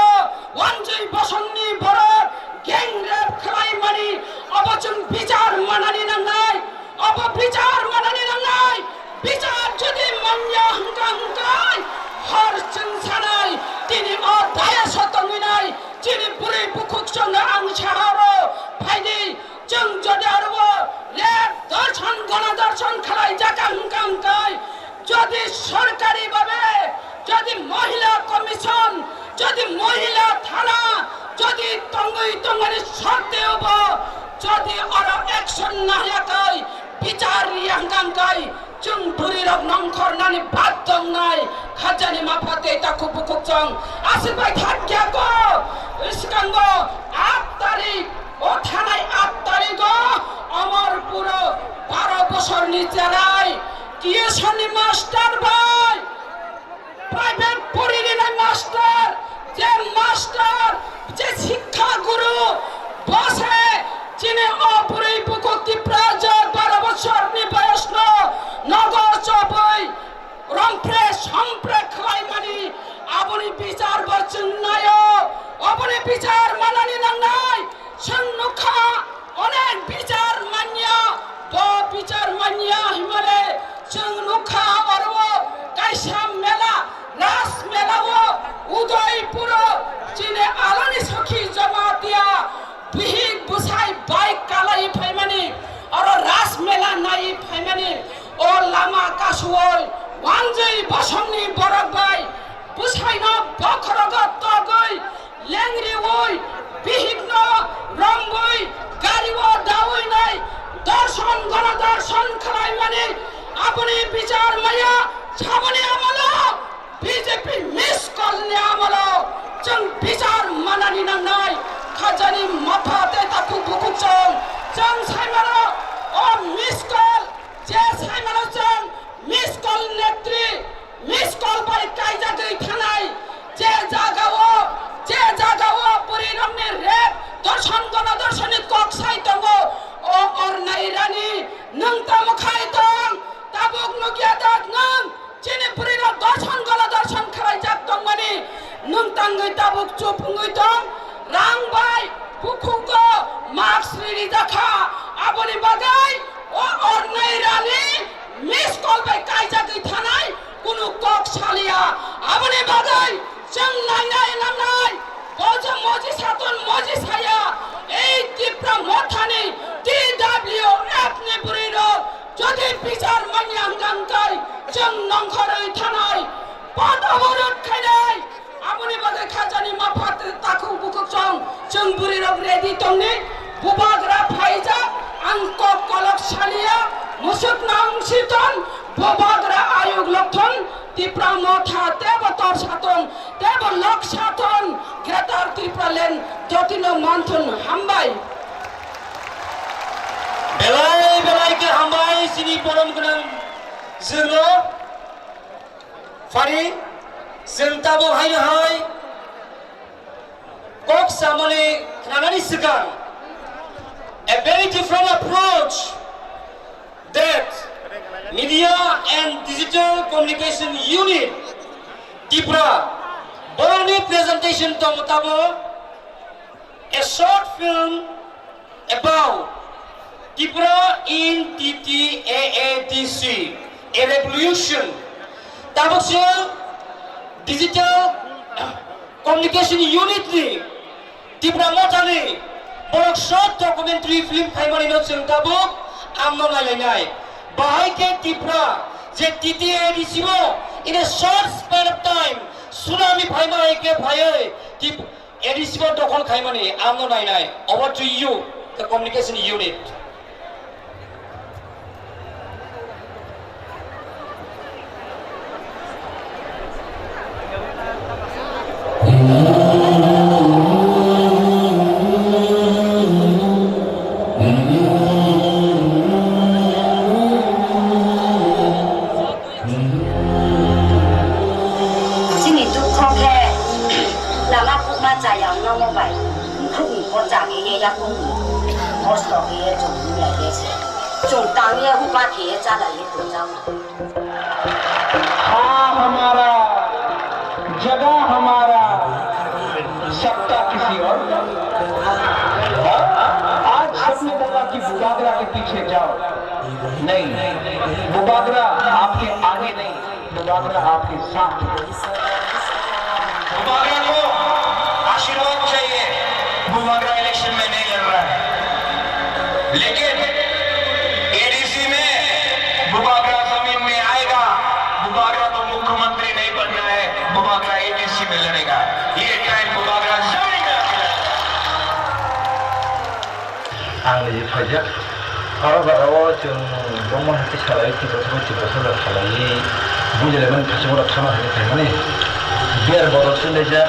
ওয়ানজই বসংনি বড় গ্যাং রেপ খালাই মানি অবচন বিচার মানানি নাংনাই অব বিচার মানানি নাংনাই বিচার যদি মানিয়া হংকা হংকাই হর চিনসানাই তিনি অদায়া সতঙ্গিনাই যিনি বুড়ি বুখুক সঙ্গে আং ছাড়ারো ফাইদি जों যদি আরবো রেপ দর্শন গণদর্শন খালাই জাকা হংকা হংকাই যদি সরকারি ভাবে যদি মহিলা কমিশন যদি মহিলা থানা যদি তঙ্গই তঙ্গনি শর্তে হব যদি আরো অ্যাকশন না লাগাই বিচার রিয়াঙ্গাঙ্গাই जों बुरै रक नंखरनानि बाददं नाय खाजानि माफाते ताखु बुखुचं आसिबाय थाक्यागो इसिकांगो 8 तारिख ও থানায় 8 তারিখ অমরপুর 12 বছরনি জেলায় টিউশনি মাস্টার ভাই প্রাইভেট পড়িনি মাস্টার যে শিক্ষা গুরু বসে যিনি অপুরী বুকুক ত্রিপুরা 12 বছরনি বয়স নগর চবই রংপ্রে সম্প্রে খাই মানি আপনি বিচার বর্চন নাই আপনি বিচার মানানি নাই সন্নুখা অনেক বিচার মানিয়া বিচার মানিয়া হিমালে সন্নুখা অরব কাইসা মেলা রাস মেলাও উদয়পুর চীনে আলানি সখী জমা দিয়া বিহিক বুসাই বাইক কালাই लामा कासुवल वांजै बसंनि बरगबाय बुसाइनो बखरगत तगै लेंग्रि वै बिहिग्न रंगै गारिव दावै नै दर्शन गणदर्शन खालायमाने अपनी विचार माया छाबने आमलो बीजेपी मिस कलने आमलो जों विचार मानानि नांनाय खाजानि माफाते ताकु बुकुचों जों साइमानो ओ मिस कल जे साइमानो जों मिस कल नेत्री मिस कल बाय कायजा गै थानाय जे जागाओ परिरमनि रेप दर्शन गणदर्शननि कक साइतंगो ओ अरनाय रानी नों तामखाय दं ताबुक नुगियादात नों चिनि पुरिनो दर्शन गणदर्शन खालायजाक दं माने नों तांगै ताबुक चुपुङै दं रांबाय बुखुगो मार्क्स रिरि जाखा आबनि बागै ओ अरनाय रानी मिस कल बाय कायजा गै थानाय कुनु कक सालिया आबनि बागै जों नायनाय नामनाय बजों मजि सातन मजि साया এই টিপ্রা মথানি TWF नि बुरिनो যদি বিচার মানি आंगांगाय जों नंखरै थानाय पद अबरोध खायनाय आबनि बागै खाजानि माफात ताखु बुकुचों जों बुरिनो रेडि दंनि बुबाग्रा फाइजा आंक कलक सालिया मुसुक नांसितन बुबाग्रा आयोग लथन टिप्रा मथा तेब तर सातन तेब लक सातन ग्रेटर टिप्रा लेन जतिनो मानथन हामबाय बेलाय के हामबाय सिनि परम गोनां जोङो फारि जों ताबो हायनो हाय कक सामने खानानि सिगां a very different approach that Media and Digital Communication Unit TIPRA Boroni presentation tomotabo a short film about TIPRA in TTAATC a revolution tabokse Digital Communication Unit ni TIPRA motani borok short documentary film khaimani no जों tabok amno nalainai bahai ke TIPRA je TTAATC mo in a short span of time tsunami bhaimai ke bhai tip ADC mo dokon khaimani amno nainai over to you the communication unit हाँ हमारा जगह हमारा सत्ता किसी और आज सबने बोला कि बुबागरा के पीछे जाओ नहीं बुबागरा आपके आगे नहीं बुबागरा आपके साथ बुबागरा को आशीर्वाद चाहिए बुबागरा इलेक्शन में नहीं लड़ रहा है लेकिन एडीसी में बुबागरा जमीन में आएगा बुबागरा तो मुख्यमंत्री नहीं बनना है बुबागरा एडीसी में लड़ेगा ये टाइम बुबागरा जमीन में आंनि फाइजा भारतआव जों ब्रह्म हाथि सालाय तिब्रा सालाय बुजिलायमोन खाथियाव थानो हानायखाय माने बेर बदलसो लायजा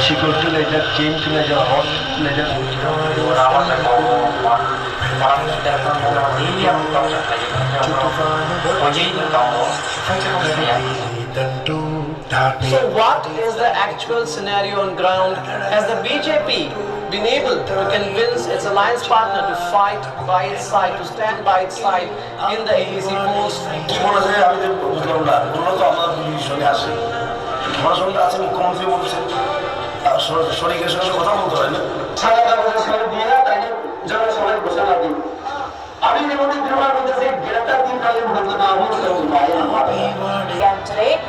सिकिउरिटि लायजा चेन्ज लायजा हर्स लायजा So what is the actual scenario on ground? Has the BJP been able to convince its alliance partner to fight by its side, to stand by its side in the ADC post? And today,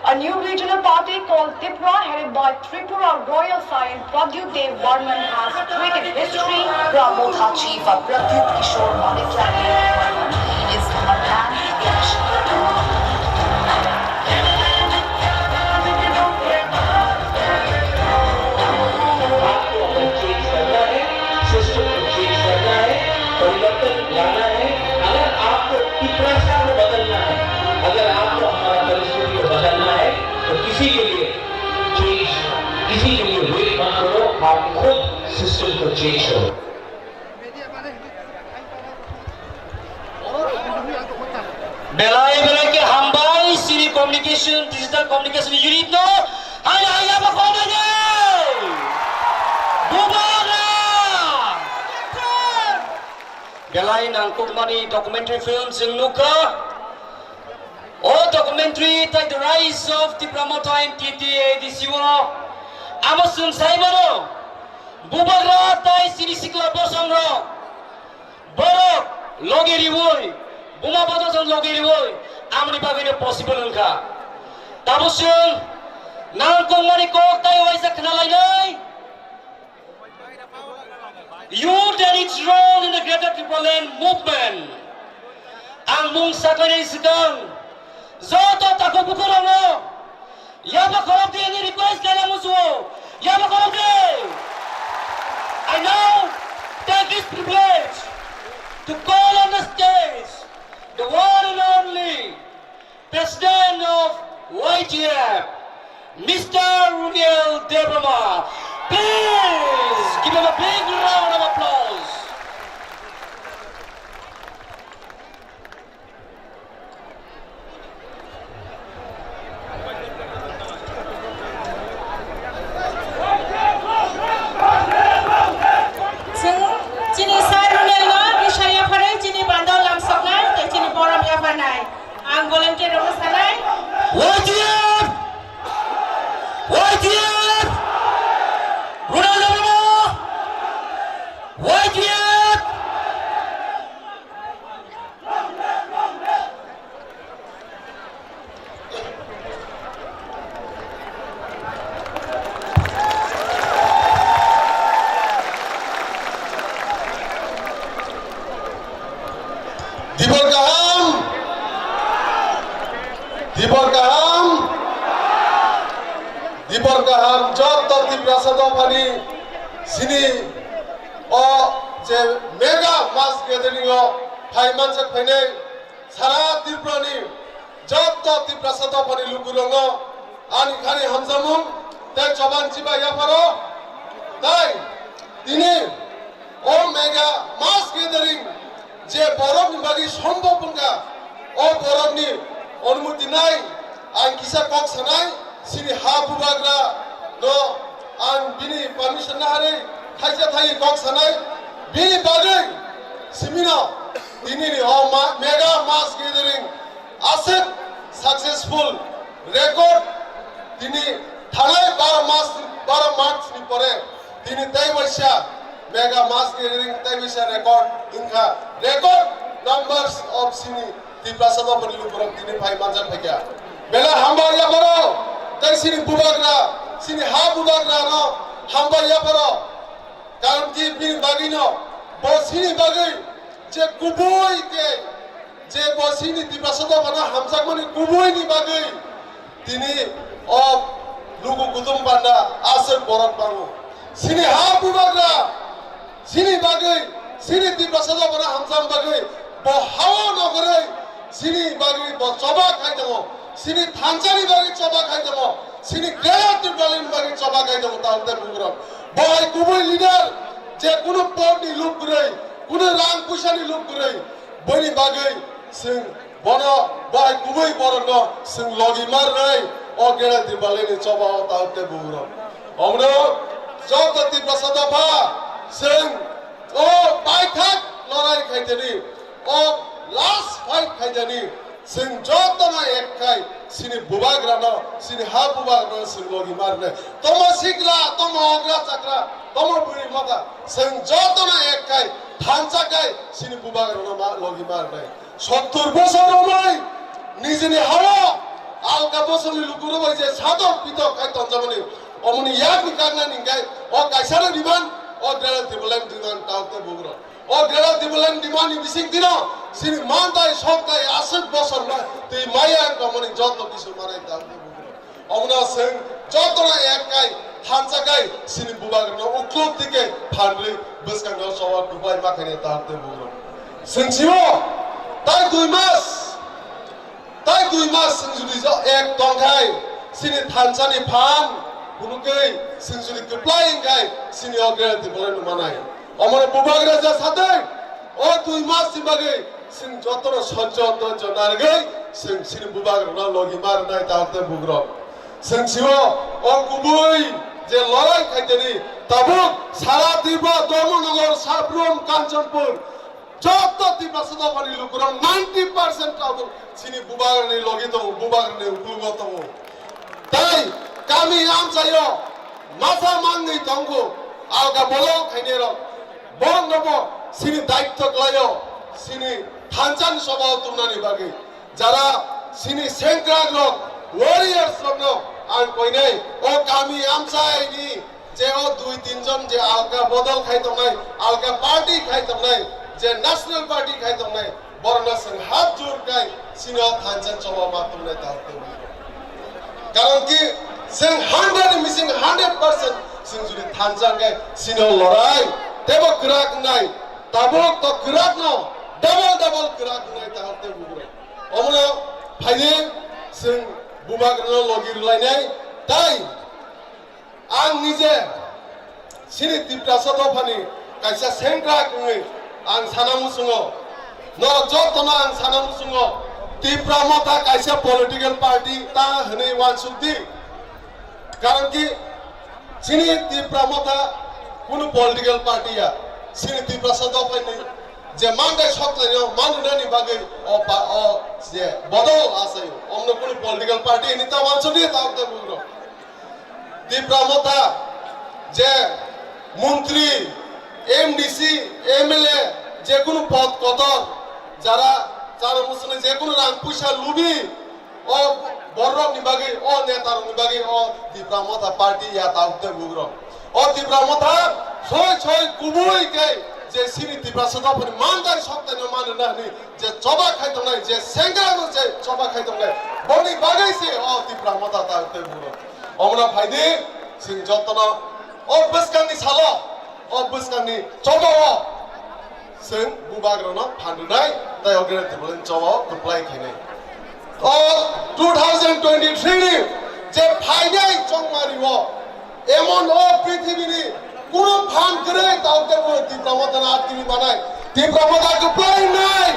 a new regional party called TIPRA, headed by Tripura Royal Scion Pradyut Dev Barman, has created history. Motha chief Pradyut Kishore Malik is a man हार्दिक सिस्टमको जेसो Belai ke hambai sini communication digital communication unit no hanya apa kau ni bubara belai nangkuk mani documentary films yang nuka oh documentary like the rise of TIPRA Motha and TTA this year amasun sai baro bubara tai sini sikla bosong ro borok logeri boy Buma botol sang logeri boy, amni bagainya possible enggak? Tabusun, nangkung mani kok tayo ay sa kanalay nay. You did its role in the Greater Triple Land movement. Ang mong sakay sedang, zoto tako bukurang mo. Yaba korok di ini request kaya musuh, yaba korok di. I now take this privilege to call on the stage the one and only President of YGF, Mr. Runiel Debrama. Please give him a big round of applause. Cini saya Runiel no, bisa ya pada cini bandol lam soknai, cini boram ya panai. Ang volunteer rumah sanai. YGF! YGF! Runiel Debrama! YGF! Dibor kaham job to TIPRA sadopani sini o je mega mass gathering o phaiman sak phaine sara TIPRA ni job to TIPRA sadopani lugurongo ani khani hamzamung te choban chiba ya paro tai tini o mega mass gathering je borok ni bagi সম্ভব bunga o borok ni অনুমতি নাই ang kisa kok sanai sini habu bagra no ang bini permission na hari thaija thai kok sanai bini bagai simina ini ni o mega mass gathering asset successful record tini thanai 12 march ni pore tini tai baisha mega mass gathering tai baisha record inka record numbers of sini TIPRA sadopani lukurang tini phai manjan phaikia bela hamba ya paro tai sini bubagra sini ha bubagra no hamba ya paro karon ti bini bagino bo sini bagai je kuboi ke je bo sini TIPRA sadopana hamsak mani kuboi ni bagai tini o lugu gudum banda asal borak bangu sini ha bubagra sini bagai sini TIPRA sadopana hamsam bagai bo hawa nogore sini bagai bo coba khai demo sini thanchani bagi coba khai demo sini Greater Triple Land bagi coba khai demo taute bugram boy kuboi leader je kuno port ni look gurai kuno rang puisa ni look gurai bani bagai sing bono boy kuboi borono sing logi mar rai o Greater Triple Land ni coba taute bugram omno jot TIPRA sadopa sing o bai thak lorai khaiteni o last fight khaiteni sing jotama ek khai sini bubagra no sini ha bubagra sing logi marne tomo sikla tomo ogra chakra tomo buri mata sing jotama ek khai thancha khai sini bubagra no logi marne 70 বছর নয় নিজেনি হাওয়া আলকা বছর লুকুরো বইছে সাদো পিতো খাই তঞ্জমনি অমনি ইয়াক নিকাগনা নিগাই ও কাইসারে দিবান ও Greater Triple Land দিবান তাওতে বুগরা ও Greater Triple Land দিমানি BSCIC দিন সিনি মানতাই সবতাই 80 বছর না তুই মাইয়া কমনি যত কিছু মারাই তাওতে বুগরা অমনা সেন যতনা একাই থানসাকাই সিনি বুবাগনা উক্লোক দিকে ফান্ডলি বসকাঙ্গল সওয়া দুবাই মাখানে তাওতে বুগরা সেনসিমো তাই 2 মাস তাই 2 মাস যদি এক টংখাই সিনি থানসানি fun bunukai sinsuri keplai kai sini ogre te bolen manai amore bubagra ja sate o 2 mas sibagai sing jotono sajjo to jonargai sing sini bubagra na logi mar nai taute bugro sing siwo o kubui je lorai khaiteni tabuk sara Tripura Dharmanagar Sabroom Kanchanpur যত Tripura সদপানি লুকুরম 90% tabuk sini bubagra logi to bubagra uplugot to তাই kami am sayo masa mangi tonggo alga bolo khainero bong nobo sini daitto klayo sini thanjan sobao tumnani bagi jara sini senkrag rok warriors rok no an koinai o kami am sai ni je o 2-3 jon je alga bodol khai tongnai alga party khai tongnai je national party khai tongnai borna sang hat jur kai sini thanjan sobao ma tumnai taute karon ki sing 100 missing 100% sing juri thanjang gai sino lorai tebo krak nai tabok to krak no double krak nai talte bugre omno phaine sing bumagno logir lainai tai ang nije sini tipra sodo phani kaisa sengra kungi ang sanamu sungo no jotona ang sanamu sungo tipra motha kaisa political party ta hne wan sukti কারণ কি sini Tripura মথা কোন political party sini Tripura সদা পাইনি যে মানদাই সক্লানি মানুনানি বাগে ও যে বদল আছে অন্য কোন পলিটিক্যাল পার্টি নিতা মানছনি তাওতে বুগরো ত্রিপুরা মথা যে মন্ত্রী এমডিসি এমএলএ যে কোন পদ কদর যারা যারা মুসলিম যে কোন রাং পয়সা লুবি ও borok ni bagi o netar ni bagi o Tripura মথা party ya taute bugro o Tripura মথা ছয় kubui ke je sini Tripura সদা phani mandai sokta no man na ni je choba khai tong nai je senga no je choba khai tong nai boni bagai se o Tripura মথা taute bugro omna phaidi sing jotona o buskan ni salo o buskan ni choba o sing bubagro no phandu nai tai ogre te bolen choba kuplai khinai 2023 যে ফাইনাই চংমারিও এমন ও পৃথিবীনি কোন fun করে তাওতে বড় ত্রিপ্রামতানা আত্মি বানায় ত্রিপ্রামতা কুপ্লাই নাই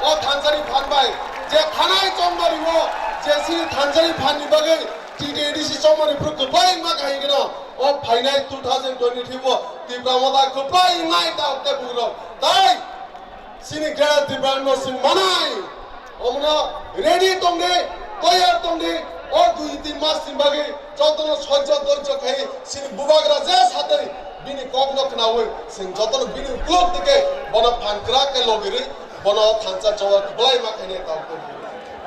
ও থানসারি fun by যে থানাই চংমারিও যে সি থানসারি ফান নিবাগে টিডিডিসি চংমারি প্র কুপ্লাই মা গাইগেন ও ফাইনাই 2023 ত্রিপ্রামতা কুপ্লাই নাই তাওতে বুড়ো তাই সিনি গ্রেড ত্রিপ্রামো সিন মানাই omna ready tongde toyar tongde o 2-3 mas simbage jotono sajjo dorjo khai sini bubagra je sathe bini kokno knawe sing jotono bini klok dike bona phankra ke logiri bona thancha jawar blai ma khane ta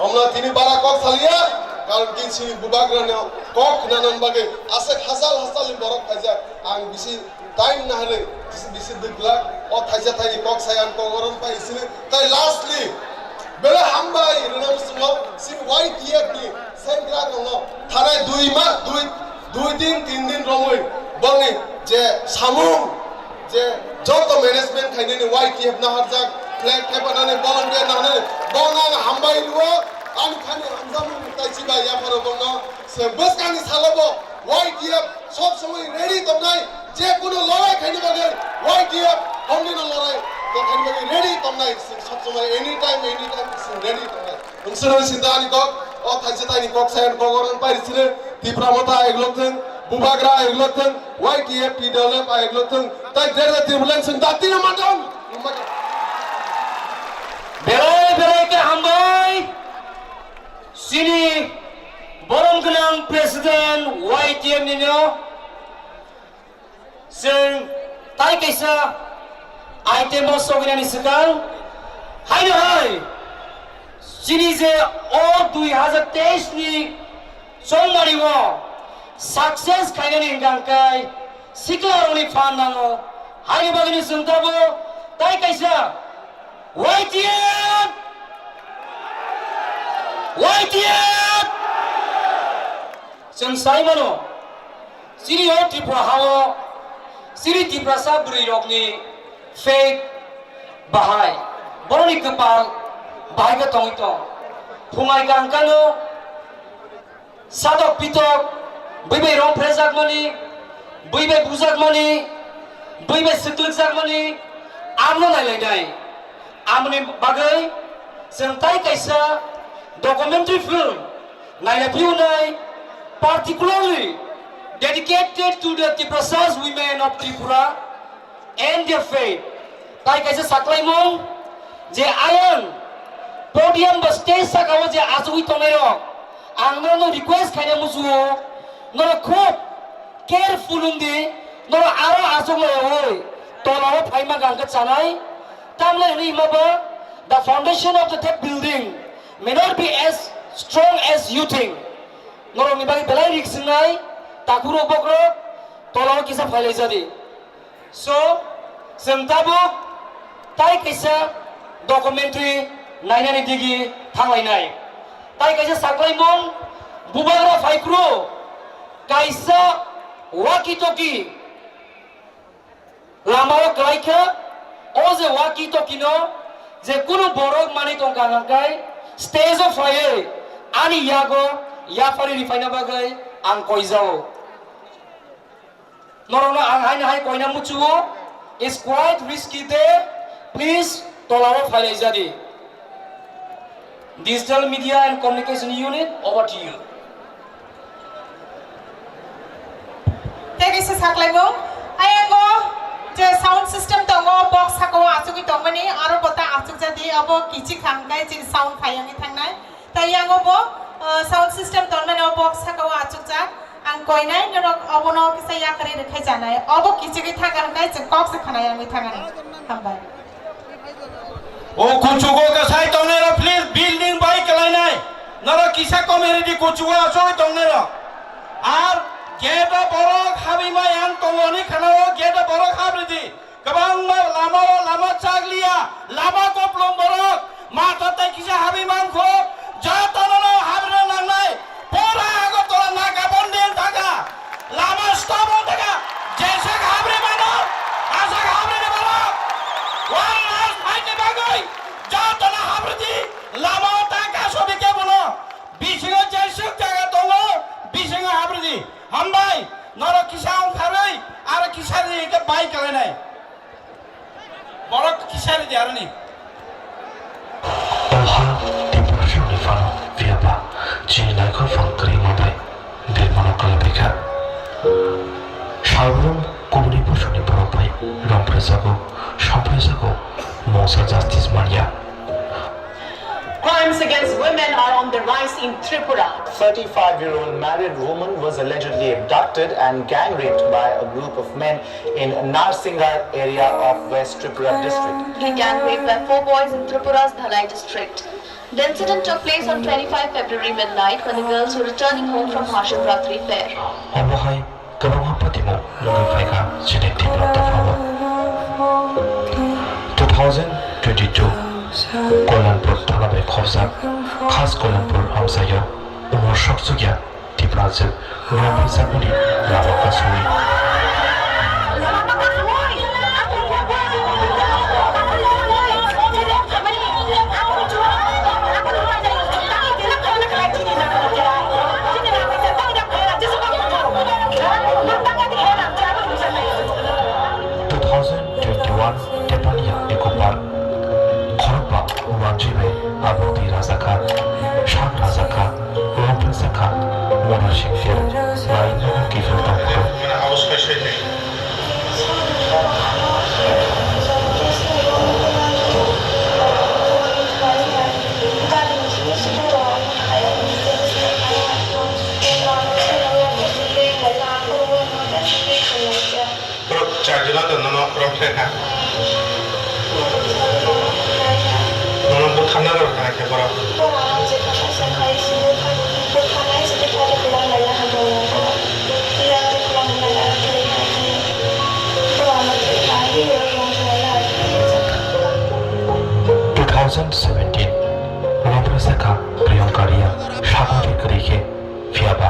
omna tini bara kok salia karon ki sini bubagra ne kok nanan bage ase hasal borok khaja ang bisi time na hale bisi dikla o thaja thai kok sayan ko goron pai sini tai lastly bela hambai renam sungo sin white year ni sengra no thare 2 ma 2 3 din romoi bani je samung je joto management khaine ni white year na harjak flag thepana ne volunteer na ne bona hambai ruo am khani amjam taisi ba ya paro bongno se bus kani salabo white year sob somoy ready tomnai je kono lorai khaine bage white year homni no lorai to khaine bage ready tomnai sob somoy anytime ready tomnai unsuro sindani kok o thaise tani kok sayan kogoran parisile Tripura Motha egloktheng bubagra egloktheng white year pdlf egloktheng tai grade tribulence dati na madam berai ke hambai sini borom gnang president white year nino sing tai kaisa item bo sogina ni sekal hai no hai sini je o 2023 ni chongmariwo success khainani hingangkai sikaroni phandango hai bagini sungtabo tai kaisa white year sing saimano sini o tripura hawo sini tripura sabri rokni fake bahai boroni kapal bahai ka tongito phumai kangkano sadok pitok बैबाय रं फ्रेजागमानि बैबाय बुजागमानि बैबाय सिख्लिजागमानि आमनो नायलायनाय आमनि बागै जों ताइ कायसा documentary film नायलायफिउनाय particularly dedicated to the Tiprasas women of Tripura and their faith. Tai kaisa saklaimong je ayang podium ba stage sakawa je azui tonero angno no request khaina musuo no khop careful undi no aro asomo oi tolao phaima gangka chanai tamle ni maba the foundation of the that building may not be as strong as you think. Norong ni bagi belai riksinai takuro bokro tolong kisah filai jadi. So sentabu tai kisah documentary naina ni digi thanglai nai. Tai kisah saklai mong bubagra faikro kaisa waki toki lamao klaika oje waki toki no je kuno borok mani tongkangai stage of fire ani yago ya fari rifaina bagai ang koizao norona ang hai koina muchuo is quite risky there. Please tolawa filai jadi. Digital Media and Communication Unit, over to you. Thank you, Saklaimo. Ayango je sound system tongo box hako achuki tongmani aro bota achuk jadi abo kichi khangkai je sound phayangi thangnai tayango bo sound system tongmani box hako achuk jak ang koinai norok abono kisa yakari rekhai janai abo kichi ki thagan kai je box khanai ami thangan hambai o kuchugo ka sai tongnero please building bai kalainai naro kisa community kuchugo asoi tongnero ar gate borok habima yang tongoni khanao gate borok habridi kabang lama chaglia lama koplom borok mata tai kisa habimang kho jatono habre nangnai pora ago tola naga bonden thaga lama stop thaga jesa habre mano asa habre ne borok one last fight ne bagoi jatono habridi lama thaga sobike bono bisingo jesuk jaga tongo bisingo habridi hambai noro kisang kharai ara kisari ke bai kalenai borok kisari diarani Oha Tripura Shangri Fano Viapa China Ko Fangkari Mabai Birmano Kalabika Shabrum Kumuni Pushuni Poropai Rompresago Shompresago Mosa Justice Maria. Crimes against women are on the rise in Tripura. 35-year-old married woman was allegedly abducted and gang raped by a group of men in Narsingar area of West Tripura district. The gang raped by 4 boys in Tripura's Dhalai district. The incident took place on 25 February midnight when the girls were returning home from Mahashivratri fair. Omohai Kabama Patimo Lungi Faika Chine Tripura Tafawa 2022 Kolanpur Thanabai Khopsa Khas Kolanpur Amsayo Umar Shoksugya Tripura Nyampi Sabuni Lama Kasuri Tepania Ekopar Khorpa Umanjibe Abudi Razaka Shak Razaka Rompe Saka Mona Shingfir Main Kifil Tokro Chargela to no profeta. No butana ro kana ke bora. Rompresaka Priyonkaria Shagori Karike Fiaba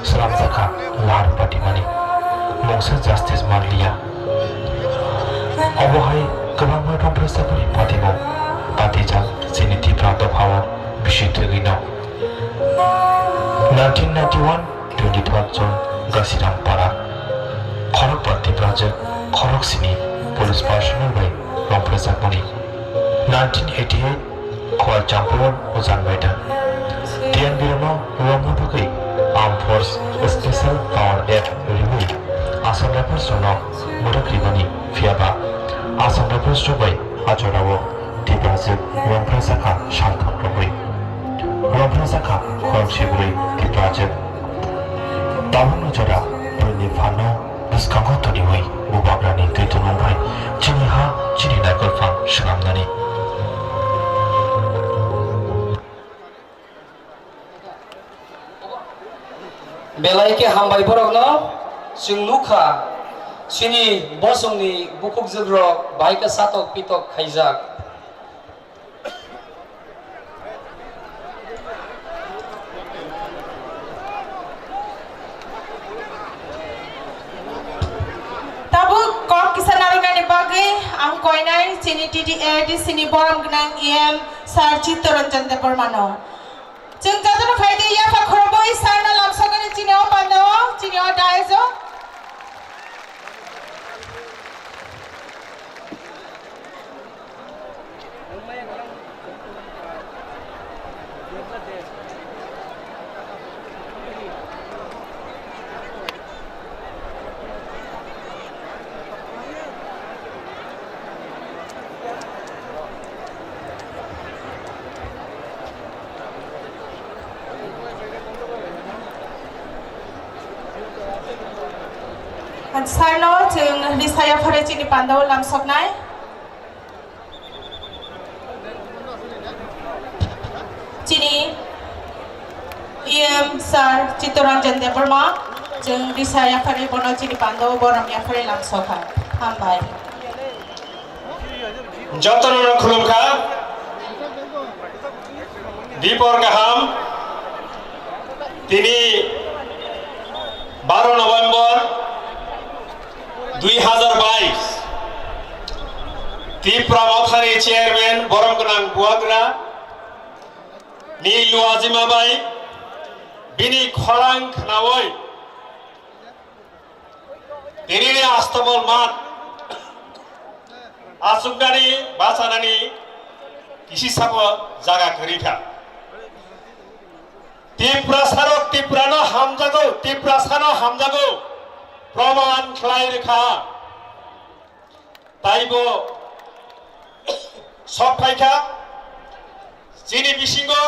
Salamsaka Lar Patimani Mongsa Justice Marlia Obohai Kabama Rompresakari Patimo Patijang Siniti Prato Power Bishitagino 1991 to 23 জন গাছিরাম পাড়া খড়ক party project খড়ক সিনি police personnel বাই রংফ্রেজাকমনি 1988 খোয়ার চাম্পুর ওজান বাইটা টিয়ান বিরনো রমনা বাগৈ arm force special power act रिमुई आसाम राइफल्स जन मुदक रिबानि फियाबा आसाम राइफल्स जबाय आजरावो टिप्राजों रंफ्रा जाखा शांखाम रबुई रंफ्रा जाखा खरसेबुरै टिप्राजों दावनो जरा बयनि फानो बुसखांखौ तनिवै बुबाग्रानि दैथुनंबाय चिनि हा चिनि नायगलफां सोगामनानै बेलायके हामबाय बरगनो जों नुखा सिनि बसंनि बुकुक जोग्र बाइका सातक Pitaka खाइजाक tabu kok kisan arunani bagai ang koinai sini TDA sini boram gnang em sar Chittaranjan Deparmano जों जादों फायदे या फखरबोई सारना लामसगनि चिनियाव पानो चिनियाव दायजो Sarno जों रिसाया फरे चिनि पान्दाव लामसगनाय चिनि EM सार Chittaranjan Deparma जों रिसाया फरे बनो चिनि पान्दाव बरम या फरे लामसगहा हामबाय जतन खुलुमखा दीपर गाहाम তিনি 12 नभेम्बर 2022 TIPRA Mothani चेयरमैन बरमगोनां बुआग्रा नीलु आजिमाबाई बिनि खरां खनावै दिनैनि आस्ताबल मात आसुगनानि बासानानि किसि साबो जागा गैरिखा TIPRA सारक TIPRA नो हामजागौ TIPRA सानो हामजागौ प्रमाण खलाय रेखा ताइबो सब फाइखा जिनि बिसिंगो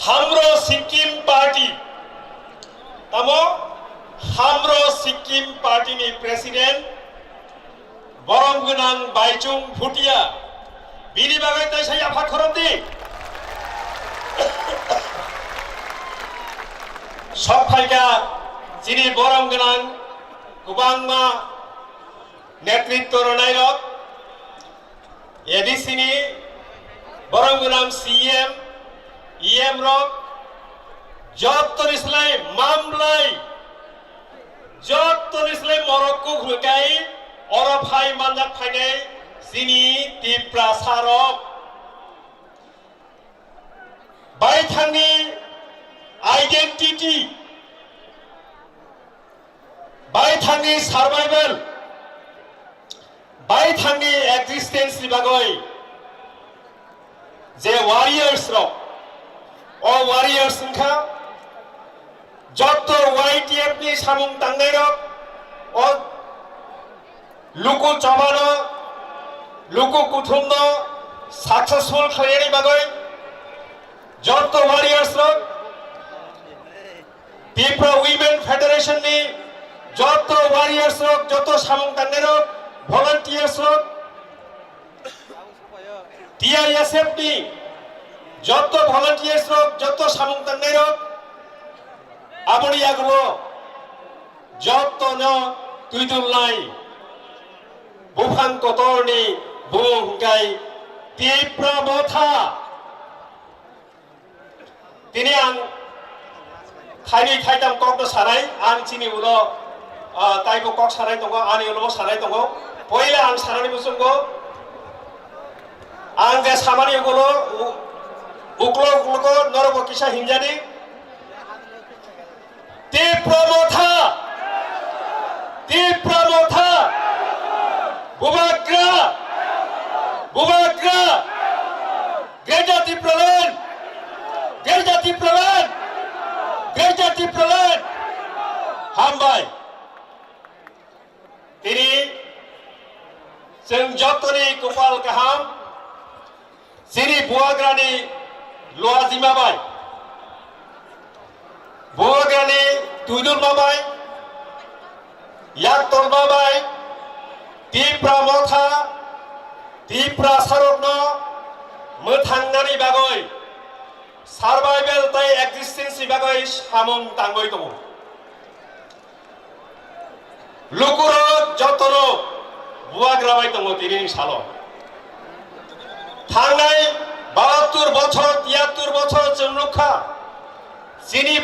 हाम्रो सिक्किम पार्टी तमो हाम्रो सिक्किम पार्टी नि प्रेसिडेंट बरमगोनां बाइचुं भुटिया बिनि बागै तैसाय आफाद खरमदि सब फाइका जिनि बरमगोनां गोबांमा नेतृत्व रनायरक एडिसिनि बरमगोनां CM EM रक जत्तनिस्लाय मामलाय जत्तनिस्लाय मरक्को घुलकाय अरफाय मानजाक फायनाय जिनि TIPRA सारक बायथांनि आइडेंटिटी बायथांनि सार्वाइवल बायथांनि एक्जिस्टेंस नि बागै जे वारियर्स रक ओ वारियर्स नखा जत्त YTF नि सामुं तांनाय रक ओ लुकु चबानो लुकु कुथुमनो सक्सेसफुल खयनि बागै जत्त वारियर्स रक TIPRA Women Federation ni joto warriors rok joto samung tanne rok volunteers rok TISF ni joto volunteers rok joto samung tanne rok aboni aglo joto no tuidulai bufang kotor ni bungkai TIPRA Motha tini ang थाइनै थाइथाम कक साराय आं चिनि उलो ताइबो कक साराय दङ आंनि उलो साराय दङ पहिले आं सारायनि बुसुंगो आं जे सामानि उलो uklo uklo norobo kisa hinjani TIPRA Motha Bubagra Gereja TIPRA land Hambai Tini Seng jotoni kupal kaham Sini buagrani Loazima bai buagrani Tudul mabai Yak tolma bai TIPRA Motha TIPRA sarokno Mothangani bagoi survival tai existence bagoi samung tangoi tomo lukuro jotono buagra bai tomo tini salo thangnai 72 বছর 73 বছর জন্মখা চিনি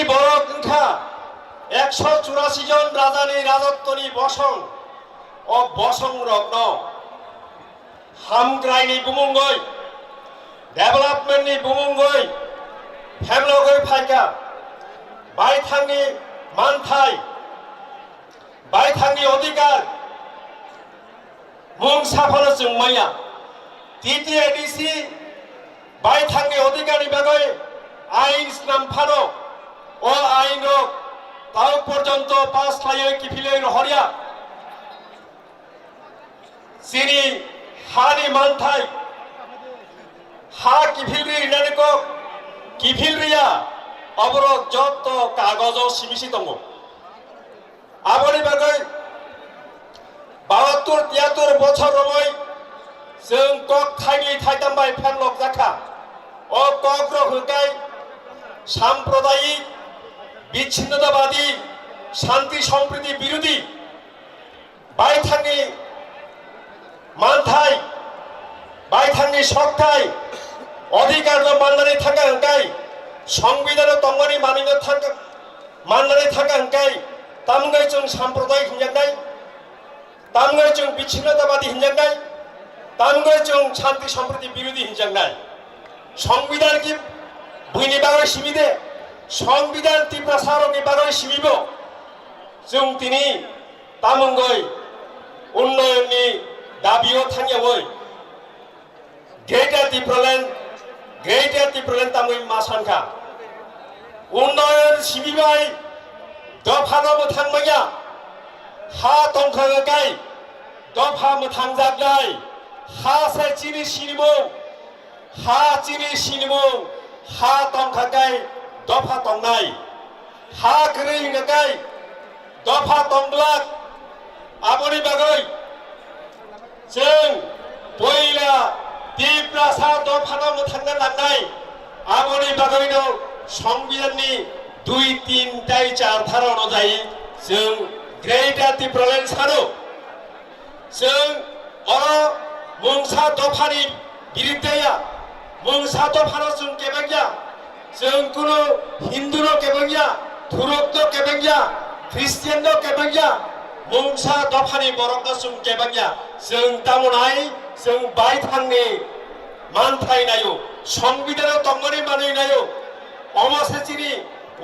বরকখা 184 জন রাজানি রাজত্বনি বসং ও বসং রত্ন হামগ্রাইনি বুমুঙ্গই ডেভেলপমেন্টনি বুমুঙ্গই ফেমলগই ফাইকা বাইথাংনি মানথাই বাইথাংनि অধিকার মুং Shuffle জুংমাইয়া TTADC বাইথাংनि অধিকারনি বাগৈ আইন নামফানো ও আইন তাও পর্যন্ত pass খাইয়ে কিফিলৈ রহরিয়া চিনি হানি মানথাই হা কিফিলরি ইনানিকো কিফিলরিয়া অবরক যত কাগজ সিমিসি দङ আবনি বাগৈ 72-73 বছর রময় जों কক থাইনি থাইতামবাই ফেনলক জাখা ও কক রহকাই সাম্প্রদায়িক বিচ্ছিন্নতাবাদী শান্তি সম্প্রীতি বিরোধী বাইথাংনি মানথাই বাইথাংনি সক্কাই অধিকার মাননাनै থাকা হंकाय সংবিধান তংগনি মানিनो থাকা মাননাनै থাকা হंकाय तामगै जों साम्प्रदायिक हिंजांनाय तामगै जों बिच्छिन्नताबादी हिंजांनाय तामगै जों शांति सम्प्रीति बिरोधी हिंजांनाय संविधान की बुइनि बागै सिबिदे संविधान TIPRA सारकनि बागै सिबिबो जों तिनि तामगै उन्नयननि दाबियाव थांयावै Greater TIPRA land तामगै मासानखा उन्नयन सिबिबाय दफानो मोथांमैया हा दंखांगाय दफा मोथांजागनाय हा से चिनि सिनिमु हा दंखांगाय दफा दंनाय हा गरै हिंगाय दफा दंब्लाक आबनि बागै जों पहिला TIPRA सा दफानो मोथांना लांनाय आबनि बागैनो संविधाननि 2-3-4 धारा अनुযায়ী जों Greater TIPRA land सानो जों मुंसा दफानि बिरुद्धया मुंसा दफानो जों केबेंया जों कुनो हिंदुनो केबेंया धुरकनो केबेंया ख्रिस्टियाननो केबेंया मुंसा दफानि बरकनो जों केबेंया जों तामुनाय जों बायथांनि मानथायनायो संविधान तंगनि मानिनायो अमसेचिनि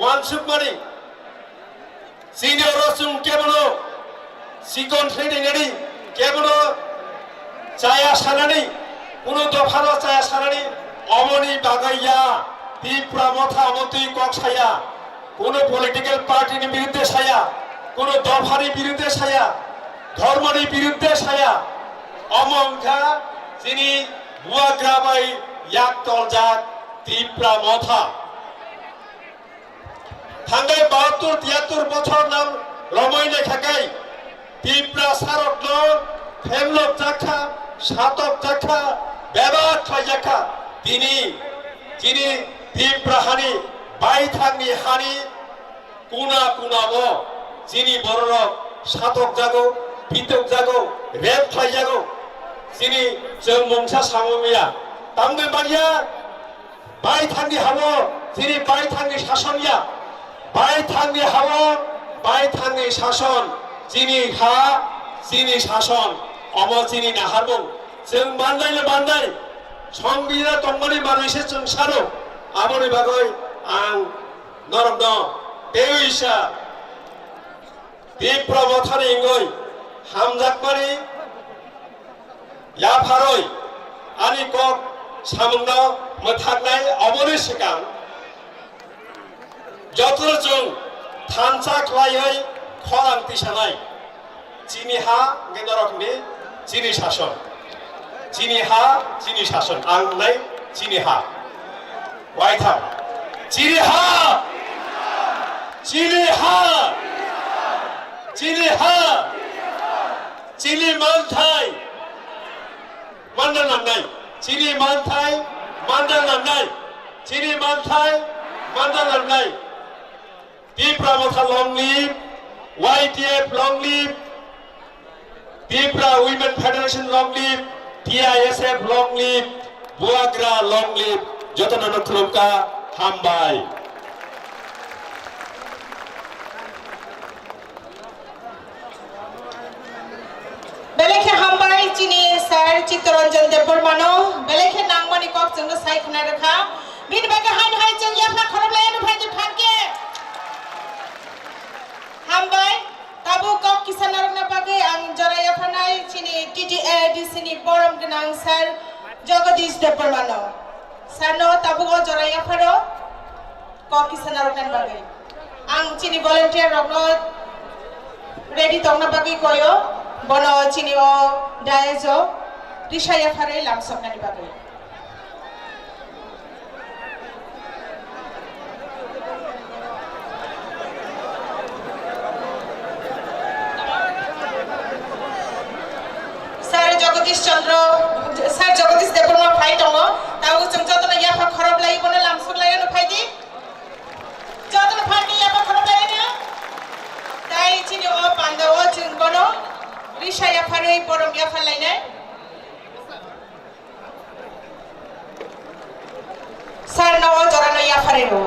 वानसुकमानि Sini orosung kebuno sikon training kebuno caya sanani kuno dofano caya sanani omoni bagaya TIPRA Motha amotui kok saya kuno political party ni biruddhe saya kuno dofani biruddhe saya ধর্মনি বিরুদ্ধে saya omongkha sini buagrabai yak toljak TIPRA Motha थांगाय 72-73 বছর নাম রমইনে খাকাই TIPRA সারকনো ফেমলক জাখা সাতক জাখা বেবাক খাই জাখা তিনি TIPRA হানি বাইথাংনি হানি কুনা কুনাবো যিনি বড়রক সাতক জাগো পিতক জাগো rape খাই জাগো যিনি जों मंसा साममिया तामगै बारिया বাইথাংनि हाबो যিনি বাইথাंनि শাসনিয়া বাইথাংनि हावा বাইথাंनि शासन जिनि हा जिनि शासन अम जिनि नाहारबो जों माननायले माननाय संबिजिरा तंगनि मानुइसे जों सानो आबोनि बागै आं नरमद बेउइसा TIPRA Mothani ingoi hamjakmani yafaroi ani kok samungno mothaknai aboni sikang jotor jong thansa khlaioi khorang tisanai chini ha gedorokni chini shason ang nai chini ha waitham chini ha chini manthai mandal nangnai chini manthai mandal nangnai TIPRA Motha long live YTF long live TIPRA Women Federation long live TISF long live Buagra long live jotono khulumka hambai Belekhe hambai chini sir Chittaranjan Debormano belekhe nangmani kok jengno saikna rakha bin bage hain hai jeng yapna khorab layan bhaji phanke hambai tabu kok kisan rakna bage ang jara yapnai chini TTAD sini borom gnang sir Jagadish Debormano sano tabu go jara yaparo kok kisan rakna bage ang chini volunteer rakno ready tongna bage koyo bono chini o daejo rishaya phare lamsoknani bagai sir Jagadish Deborma phai tongo tau chung jotona yafa kharab lai bono lamsok lai no phai di jotona phai di yafa kharab lai no tai chini o panda o chung bono Rishaya Paroi Borom Yafalaine Sarna Jorano Yafareno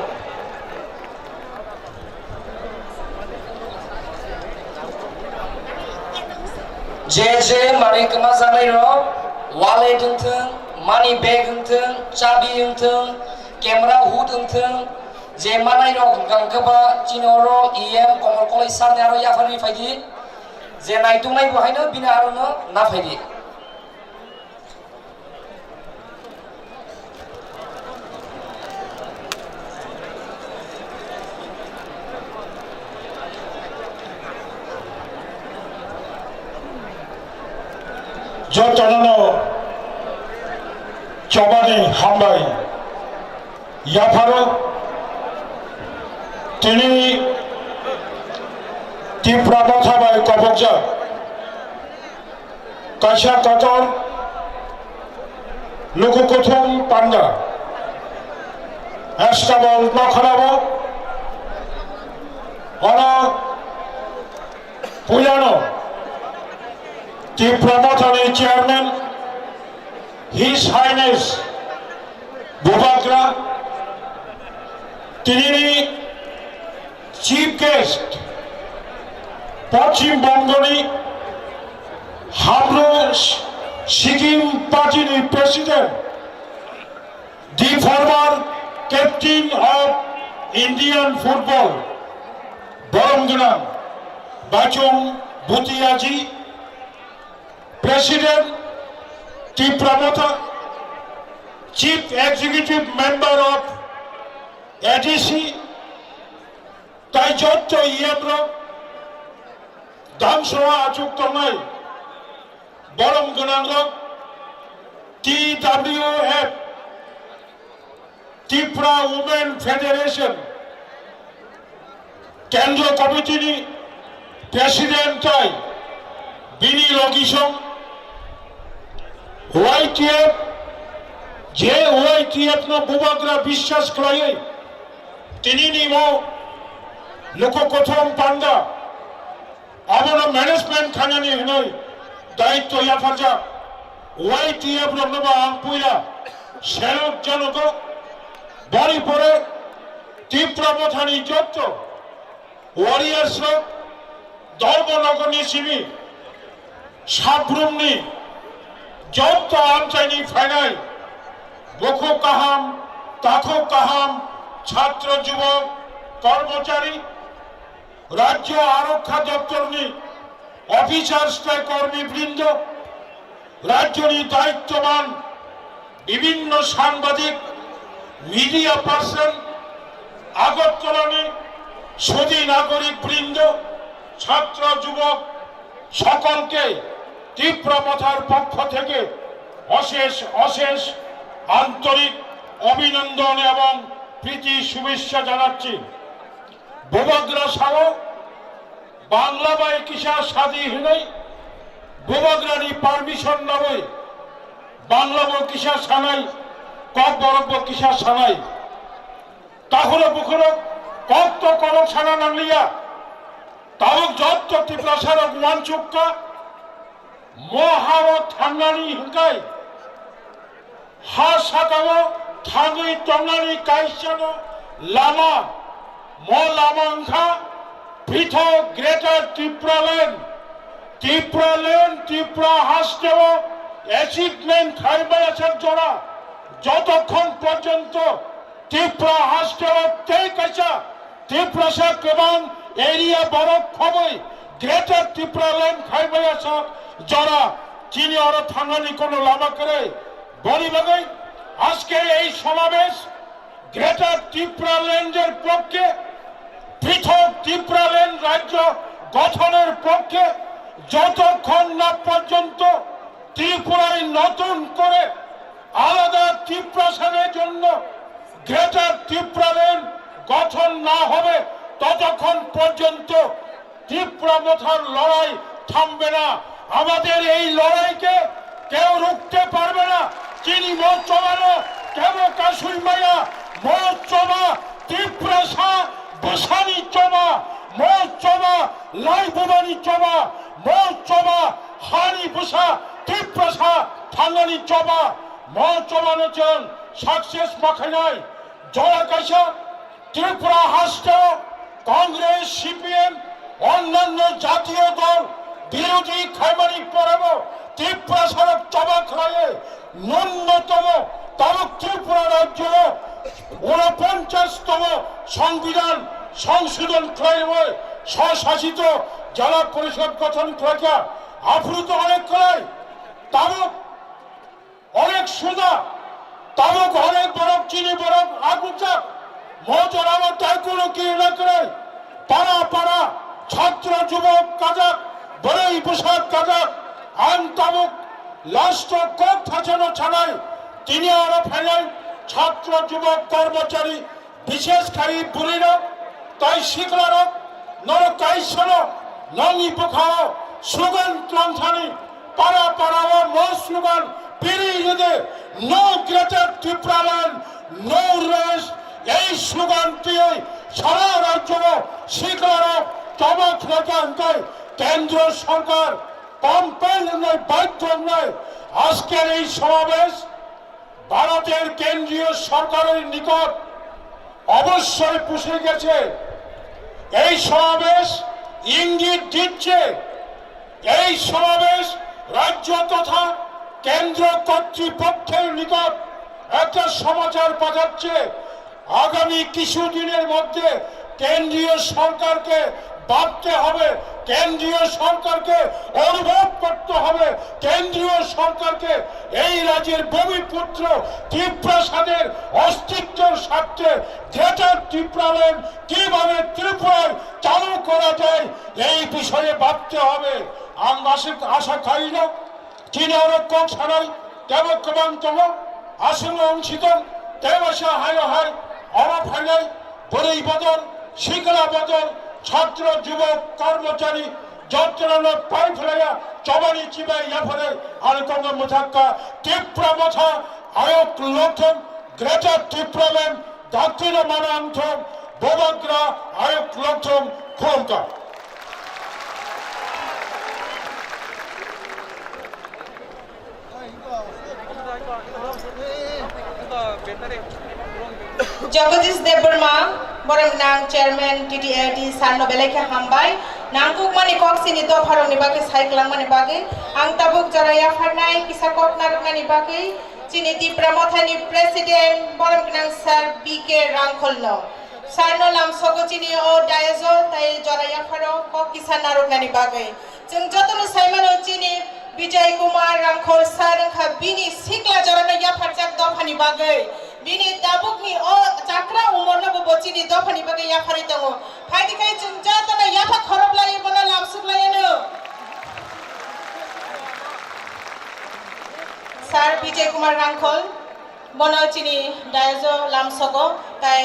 JJ Marikama Zamairo Wallet untung money bag untung chabi untung camera hood untung je manairo gangkaba chinoro EM komol kolai sarnaro yafari faidi je naitung nai bohaino bina arono na faidi jotono chobani hambai yafaro tini TIPRA Motha bai kobokja kaisa kotor luku kuthum panda Astabal makharabo ona pujano TIPRA Motha chairman His Highness Bubagra tini chief guest Pachim Bongoni Hamro Sikkim Party President, the former captain of Indian football, Boromganam Bachong Bhutiaji, President TIPRA Motha, Chief Executive Member of ADC, Taijotto Yemro, Damsoa Achuktomai, Borom Gunango, TWF, TIPRA Women Federation, Kendra Committee, President Tai, Bini Logishon, YTF, JYTF no Bubagra Bishas Klaye, Tinini Mo, Luko Kothom Panda, Abona Management Kanani Hanoi, Daito Yafarja, YTF Rognova Ampuya, Sherok Janoko, Bari Pore, TIPRA Mothani Jotto, Warriors Rock, Dorbo Nogoni Sibi, Shabrumni, যত আমচাইনি ফাইনাই বখো কাহাম তাখো কাহাম ছাত্র যুবক কর্মচারী রাজ্য আরক্ষা দপ্তরনি officer কর্মীবৃন্দ রাজ্যনি দায়িত্ববান বিভিন্ন সাংবাদিক media person আগরতলানি সুধী নাগরিক বৃন্দ ছাত্র যুবক সকলকে ত্রিপুরা মথার পক্ষ থেকে অশেষ অশেষ আন্তরিক অভিনন্দন এবং প্রীতি শুভেচ্ছা জানাচ্ছি। বোবাগ্রা সাহ বাংলা বাই কিসা সাদি হিনই বোবাগ্রানি পারমিশন নবই বাংলা বো কিসা সানাই কক বরক বো কিসা সানাই তাহলে বুকুরো কক তো করক সানা নাংলিয়া তাওক যত ত্রিপুরা সারক ওয়ানচুক্কা মহাও থাঙ্গানি হিংকাই হা সাকাও থাঙ্গি টঙ্গানি কাইসানো লামা ম লামা অংখা পৃথক গ্রেটার ত্রিপুরা লেন ত্রিপুরা হাসতেও অ্যাচিভমেন্ট খাইবায়াসের জোড়া যতক্ষণ পর্যন্ত ত্রিপুরা হাসতেও তেই কাইসা ত্রিপুরা সা কেবল এরিয়া বড় খবই গ্রেটার ত্রিপুরা লেন খাইবায়াসা জোড়া চিনি আর থাঙ্গানি কোনো লামা করে বলি বাগাই আজকের এই সমাবেশ গ্রেটার ত্রিপুরা ল্যান্ডের পক্ষে পৃথক ত্রিপুরা ল্যান্ড রাজ্য গঠনের পক্ষে যতক্ষণ না পর্যন্ত ত্রিপুরায় নতুন করে আলাদা ত্রিপ্রাসাদের জন্য গ্রেটার ত্রিপুরা ল্যান্ড গঠন না হবে ততক্ষণ পর্যন্ত ত্রিপুরা মথার লড়াই থামবে না। আমাদের এই লড়াইকে কেউ রুখতে পারবে না। চিনি মত চমানো কেন কাশুই মাইয়া মত চমা ত্রিপ্রাসা বসানি চমা মত চমা লাই বোমানি চমা মত চমা হানি বসা ত্রিপ্রাসা থাঙ্গানি চমা মত চমানো চন সাকসেস মাখানাই জড়া কাইসা ত্রিপুরা হাসটা কংগ্রেস সিপিএম অন্যান্য জাতীয় দল বিরোধী খাইমানি পড়াবো ত্রিপুরা সড়ক চবাক লাগে ন্যূনতম তারক ত্রিপুরা রাজ্য 49তম সংবিধান সংশোধন করে স্বশাসিত জেলা পরিষদ গঠন করা আফ্রুত অনেক করায় তারক অনেক সুদা তারক অনেক বরফ চিনি বরফ আগুচা মজর আমার তাই কোনো কি না করে পাড়া পাড়া ছাত্র যুবক কাজাক বড়ই পোশাক কাজাক আইন তাবুক লাস্ট কোপ থাচানো ছাড়াই তিনি আরো ফেলেন ছাত্র যুবক কর্মচারী বিশেষ খাই বুড়িরা তাই শিখলার নর কাইসন নঙ্গি পোখাও স্লোগান ত্রাংথানি পাড়া পাড়াও নো স্লোগান পেরিয়ে no greater Tripura land no rest এই স্লোগানটি সারা রাজ্য শিখলার চমক লেখা কেন্দ্র সরকার কম্পেল নয় বাধ্য নয়। আজকের এই সমাবেশ ভারতের কেন্দ্রীয় সরকারের নিকট অবশ্যই পুষে গেছে। এই সমাবেশ ইঙ্গিত দিচ্ছে এই সমাবেশ রাজ্য তথা কেন্দ্র কর্তৃপক্ষের নিকট একটা সমাচার পাঠাচ্ছে আগামী কিছুদিনের মধ্যে কেন্দ্রীয় সরকারকে ভাবতে হবে, কেন্দ্রীয় সরকারকে অনুভব করতে হবে, কেন্দ্রীয় সরকারকে এই রাজ্যের ভূমিপুত্র ত্রিপ্রাসাদের অস্তিত্বের স্বার্থে গ্রেটার ত্রিপুরা ল্যান্ড কিভাবে ত্রিপুরায় চালু করা যায় এই বিষয়ে ভাবতে হবে। আমরা আশা খাই না চীনে কক সারাই কেব কবান্তম আসন্ন অংশিত তেবাসা হায় হায় অভাব হাইলাই বলেই বদল শিখলা বদল ছাত্র যুবক কর্মচারী যন্ত্রণা পাই ফেলাইয়া চবানি চিবাই ইয়াফলে আলকঙ্গ মুথাক্কা ত্রিপুরা মথা আয়োগ লক্ষম গ্রেটার ত্রিপুরা ল্যান্ড দাক্ষিণ মানান্থম বোবাগ্রা আয়োগ লক্ষম খুলকা। Jagadish Debarma, Borang Nang Chairman TTLT Sarno Belekha Hambai, nangkuk mani kok sini do pharong ni bage saiklang mani bage ang tabuk jaraya pharnai kisa kok narok ni bage chini TIPRA Motha ni president borom gnang sir BK Rangkholno sarno lam sogo chini o dayazo tai jaraya pharo kok kisa narok ni bage jeng jotono saimano chini Vijay Kumar Rangkhol sir kha bini sikla jarana ya pharjak do phani bage bini tabuk ni o chakra umorna bo chini do phani bage ya phari tango phaidi kai jeng jotono ya pha khorop lai bona lam suk lai no sir Vijay Kumar Rangkhol bono chini dayazo lam sogo tai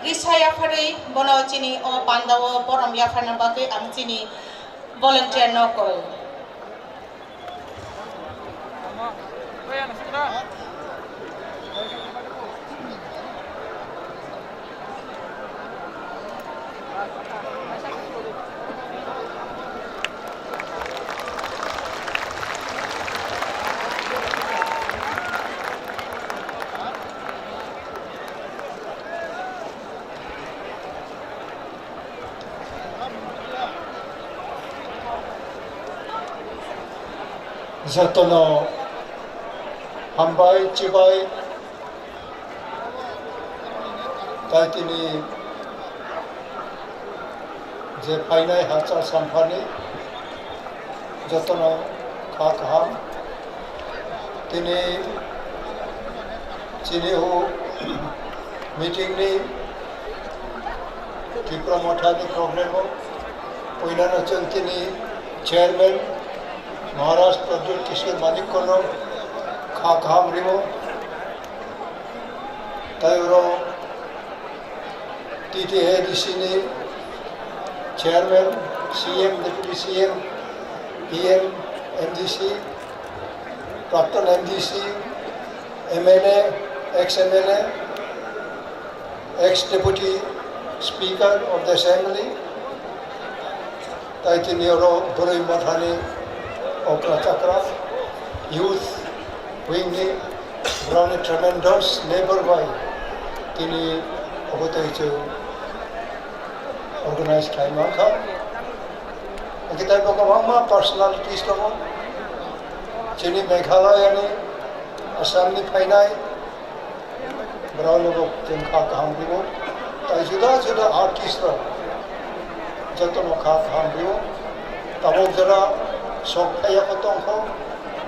risaya phari bono chini o pandawo borom ya phana bage ang chini volunteer no kol Jatono hambai chibai kaitini je painai hachar samphani jatono kham tini chini ho meeting ni TIPRA Motha ni program ho poilana chantini chairman Maharashtra Pradyut Kishore Manik Kono Kham Rivo Tayuro TTADC Chairman CM Deputy CM PM MDC Praktan MDC MLA ex-MLA ex-Deputy Speaker of the Assembly Taitinioro Buroi Mathani Okra Chakra, youth wing ni grown a tremendous labor by tini ogotai chu organized time ka kita bagaimana personalities logo chini Meghalaya ni Assam ni phainai brown logo tinka kaham dibo tai juda juda artist ro jotono kaham dibo tabok jara sok kaya kotong ko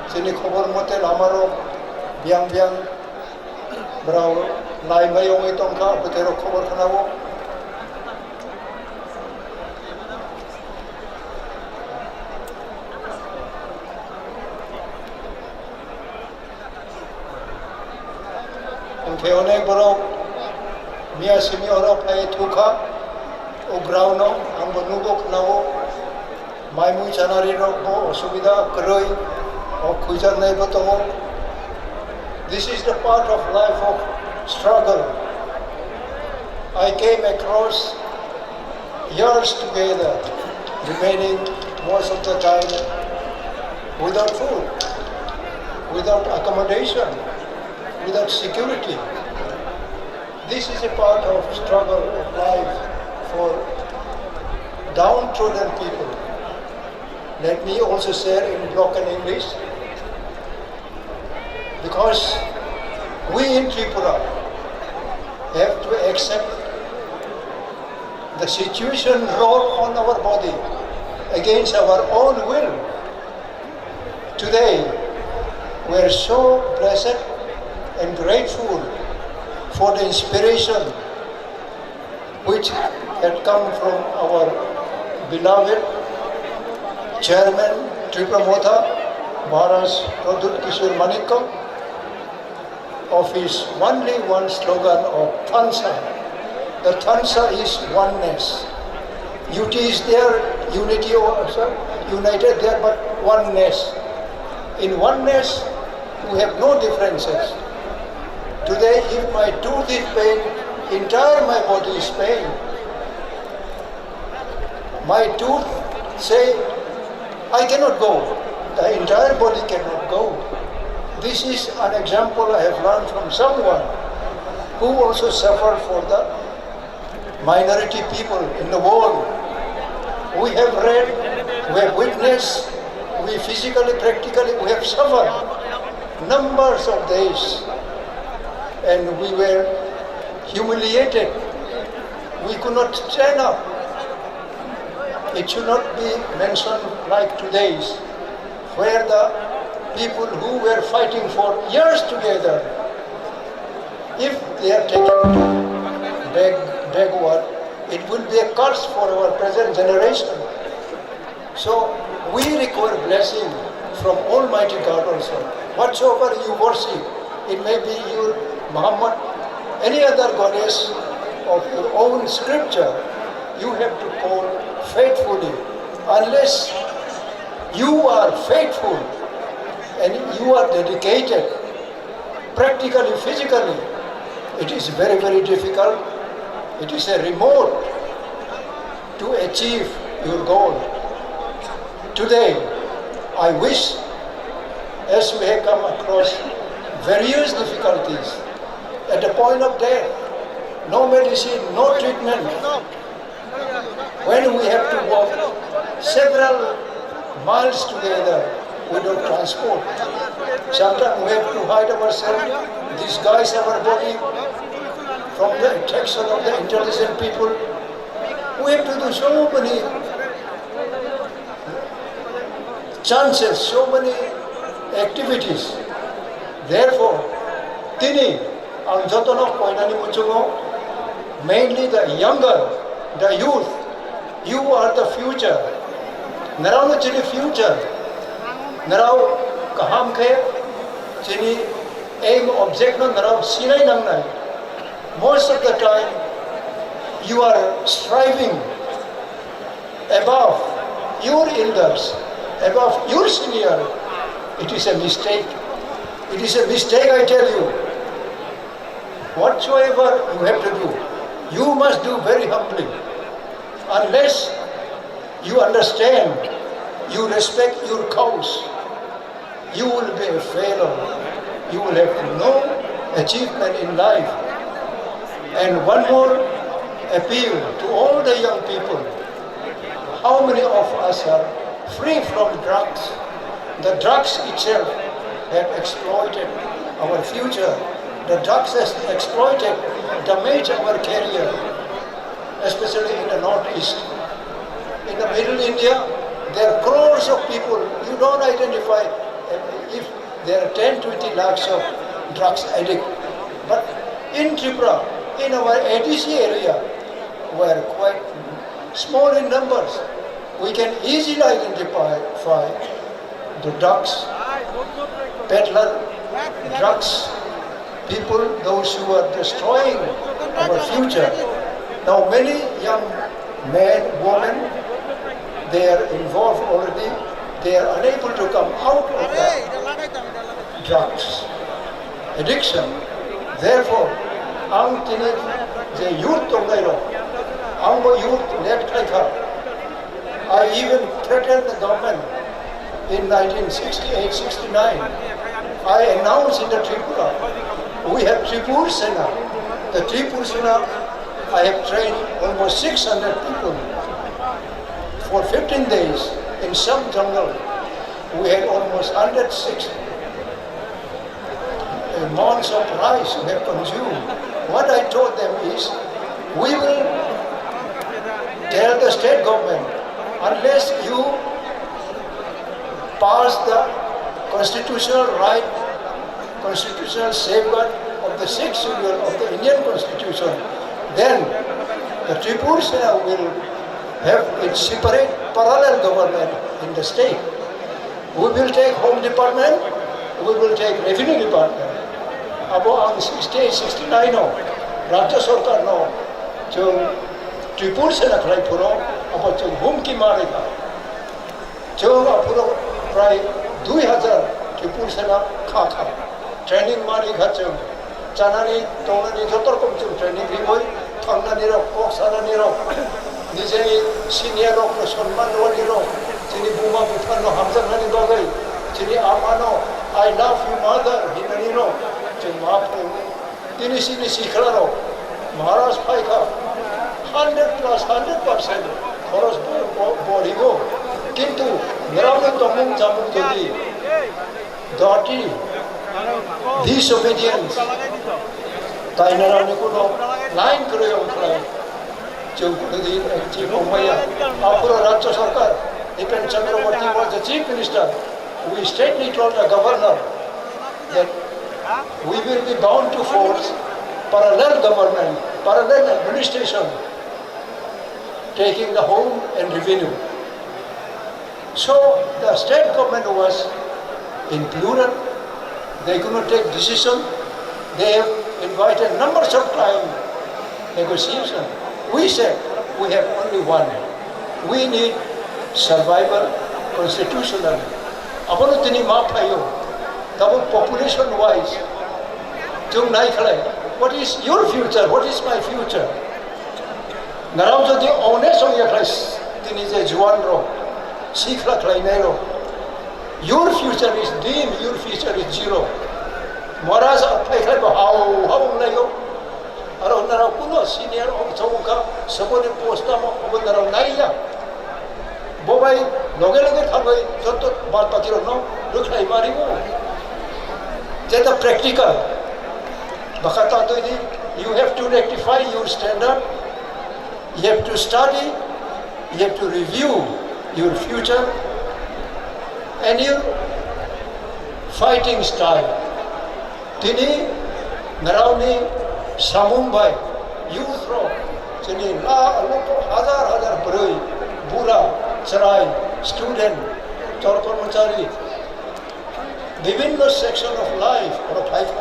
sini khobor motel amaro biang brau lai mayong itong ka butero khobor kanawo Angke onek borok mia simi orok lai thuka o brauno ang bonubok nawo Maimu chanari rokbo osubida kroi o khujar nai batongo. This is the part of life of struggle. I came across years together, remaining most of the time without food, without accommodation, without security. This is a part of struggle of life for downtrodden people. Let me also share in broken English, because we in Tripura have to accept the situation roll on our body against our own will. Today, we are so blessed and grateful for the inspiration which had come from our beloved Chairman TIPRA Motha, Maharashtra Pradyut Kishore Manik of his only one slogan of Thansa. The Thansa is oneness. Unity is there, unity also, united there, but oneness. In oneness, we have no differences. Today, if my tooth is pain, entire my body is pain. My tooth say, I cannot go. The entire body cannot go. This is an example I have learned from someone who also suffered for the minority people in the world. we have read, we have witnessed, we physically, practically, we have suffered numbers of days, and we were humiliated. We could not stand up. It should not be mentioned like today's, where the people who were fighting for years together, if they are taken to backward, it will be a curse for our present generation. So we require blessing from Almighty God also. Whatsoever you worship, it may be your Muhammad, any other goddess of your own scripture, you have to call faithfully. Unless you are faithful and you are dedicated, practically, physically, it is very, very difficult. It is a remote to achieve your goal. Today, I wish, as we have come across various difficulties, at the point of death, no medicine, no treatment, when we have to walk several miles together without transport, sometimes we have to hide ourselves, disguise our body from the attraction of the intelligent people. We have to do so many chances, so many activities. Therefore, tini ang jotono koinani muchungo, mainly the younger, the youth, you are the future. Narao no chini future. Narao kaham khe chini aim object no narao sinai nang nai. Most of the time, you are striving above your elders, above your senior. It is a mistake. It is a mistake, I tell you. Whatsoever you have to do, you must do very humbly. Unless you understand, you respect your cause, you will be a failure. You will have no achievement in life. And one more appeal to all the young people. How many of us are free from drugs? The drugs itself have exploited our future. The drugs has exploited, damaged our career, especially in the northeast. In the middle India, there are crores of people. You don't identify if there are 10-20 lakhs of drugs addict. But in TIPRA, in our ADC area, we are quite small in numbers. We can easily identify the drugs, peddler, drugs, people, those who are destroying our future. Now many young men, women, they are involved already. They are unable to come out of the drugs addiction. Therefore, ang tini je youth tongayro, ang bo youth left khaika. I even threatened the government in 1968-69. I announced in the Tripura, we have Tripur Sena. The Tripur Sena, I have trained almost 600 people for 15 days in some jungle. We had almost 106 months of rice we have consumed. What I told them is, we will tell the state government, unless you pass the constitutional right, constitutional safeguard of the 6th schedule of the Indian Constitution, then the Tripura Sena will have its separate parallel government in the state. We will take Home Department, we will take Revenue Department. Abo ang 68-69 no, Rajya Sarkar no, yung Tripura Sena kray puro, abo yung humki mari ka. Yung apuro kray 2,000 Tripura Sena kaka. Training mari ka yung chanani, tonani, jotor kom yung training rimoy, tangnani ro, koksarani ro, নিজেই সিনিয়রক সম্মান দেওয়ানিরও যিনি বোমা বিফানো হামজানি দগাই যিনি আমানো I love you mother হিনানিরও যে মা তিনি সিনি শিখলারও মহারাজ ফাইখা 100+100% খরচ বঢ়িব কিন্তু মেৰাউনে তমুং জামুং যদি dirty disobedience তাই মেরাউনে কোনো লাইন করে উঠলাই চৌকুদিন একটি বোম্বাইয়া আপুর রাজ্য সরকার Nipen Chakraborty was the chief minister. We straightly told the governor that we will be bound to force parallel government, parallel administration, taking the home and revenue. So the state government was in plural. They could not take decision. They have invited numbers of time negotiation. We said we have only one. We need survival constitutionally. Apano tini maaf hayo. Tabo population wise. Jung nai khalai. What is your future? What is my future? Ngarao jodi honest hoye khalai tini je juan ro. Sikhla khalai nai ro. Your future is dim. Your future is zero. Maharaj apai khalai how layo. Aro narao kuno senior officer sabone posta mo narao nai ya. Bobai loge thabai joto bal pakiro no lukhai maribo. That practical. Bakata toidi you have to rectify your standard. You have to study. You have to review your future and your fighting style. Tini narauni samumbai youth ro tini la hazar broi bura Sarai, student, Torkormachari, বিভিন্ন section of life or life.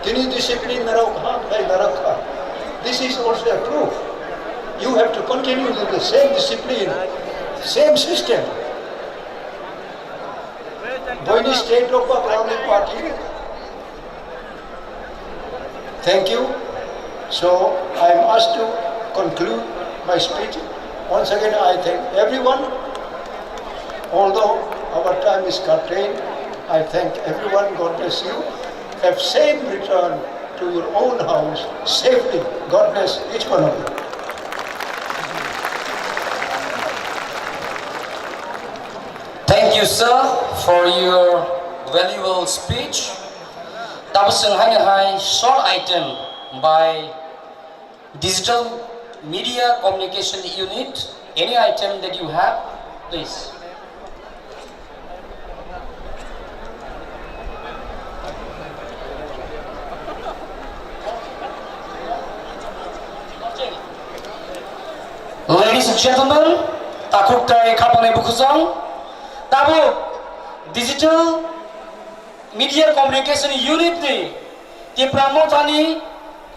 Tini discipline narakha. This is also a proof. You have to continue with the same discipline, same system. Boini state of the Browning party. Thank you. So I am asked to conclude my speech. Once again, I thank everyone. Although our time is curtailed, I thank everyone. God bless you. Have safe return to your own house safely. God bless each one of you. Thank you, sir, for your valuable speech. Tabasang hai short item by Digital Media Communication Unit. Any item that you have, please. Ladies and gentlemen, takuk tay kapane bukuzang. Tabu Digital Media Communication Unit ni TIPRA Motha ni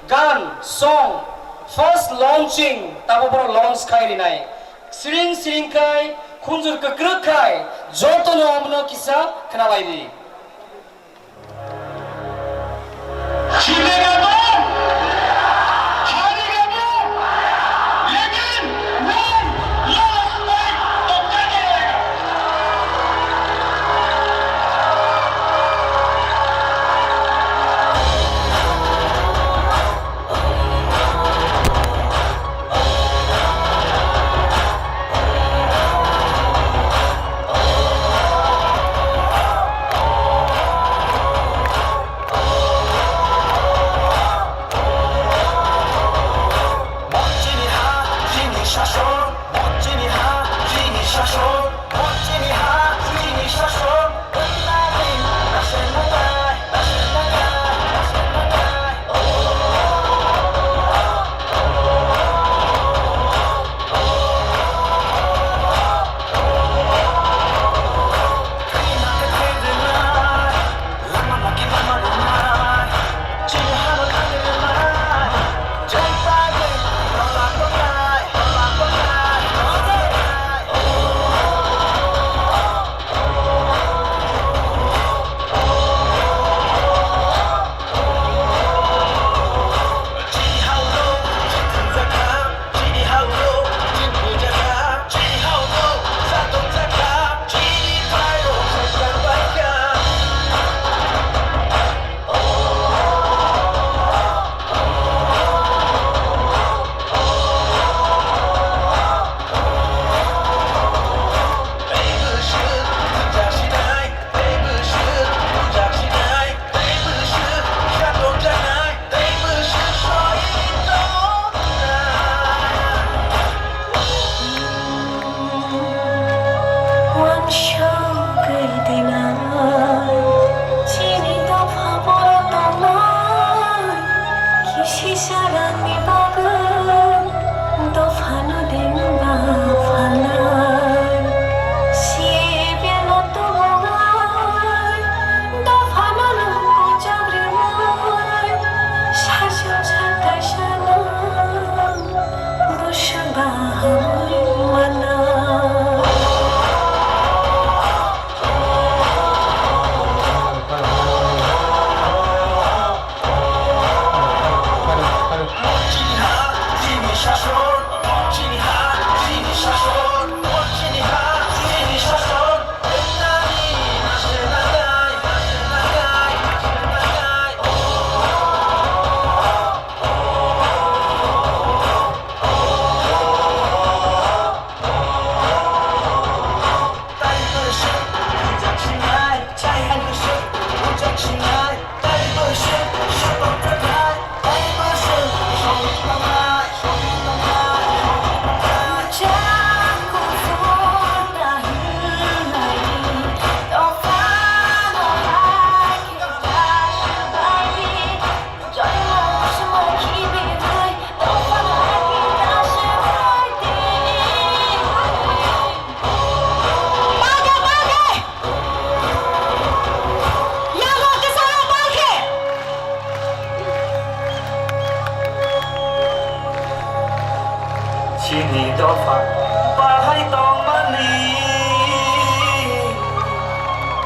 gan song first launching tabo boro launch khai rinai siring kai khunjur kakruk khai joto no amno kisa khnalai di chibega to harega to lekin one last fight to kare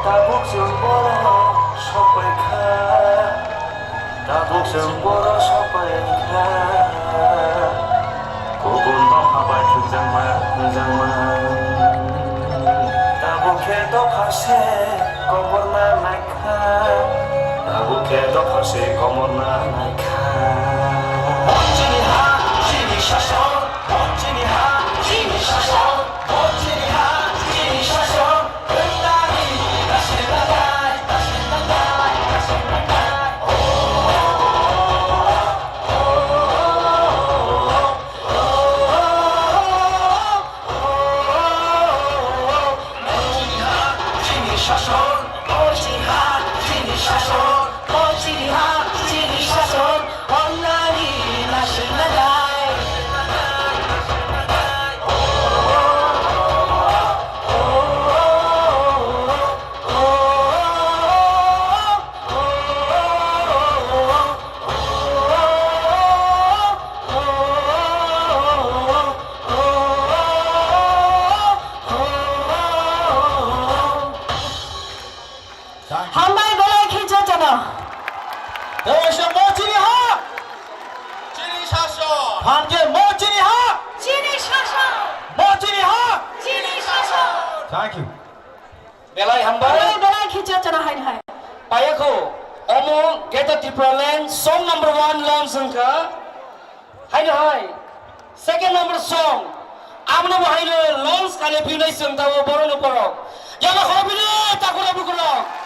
Tabukjung boro sopaikha Tabukjung boro sopaikha Kubun dong habai tunjangma Tabukhe dokhase komorna naikha Tabukhe dokhase komorna naikha Jini ha jini shashon Jini ha jini shashon Jini ha jini shashon Thank you. Belai hambai. Belai khicha chana hai hai. Payako. Omo get a TIPRA land. Song number 1 launch sangka. Hai hai. Second number song. Amna bahai le launch kali pinai sangka wo boron uporo. Yang nak kau pilih tak kau bukulah.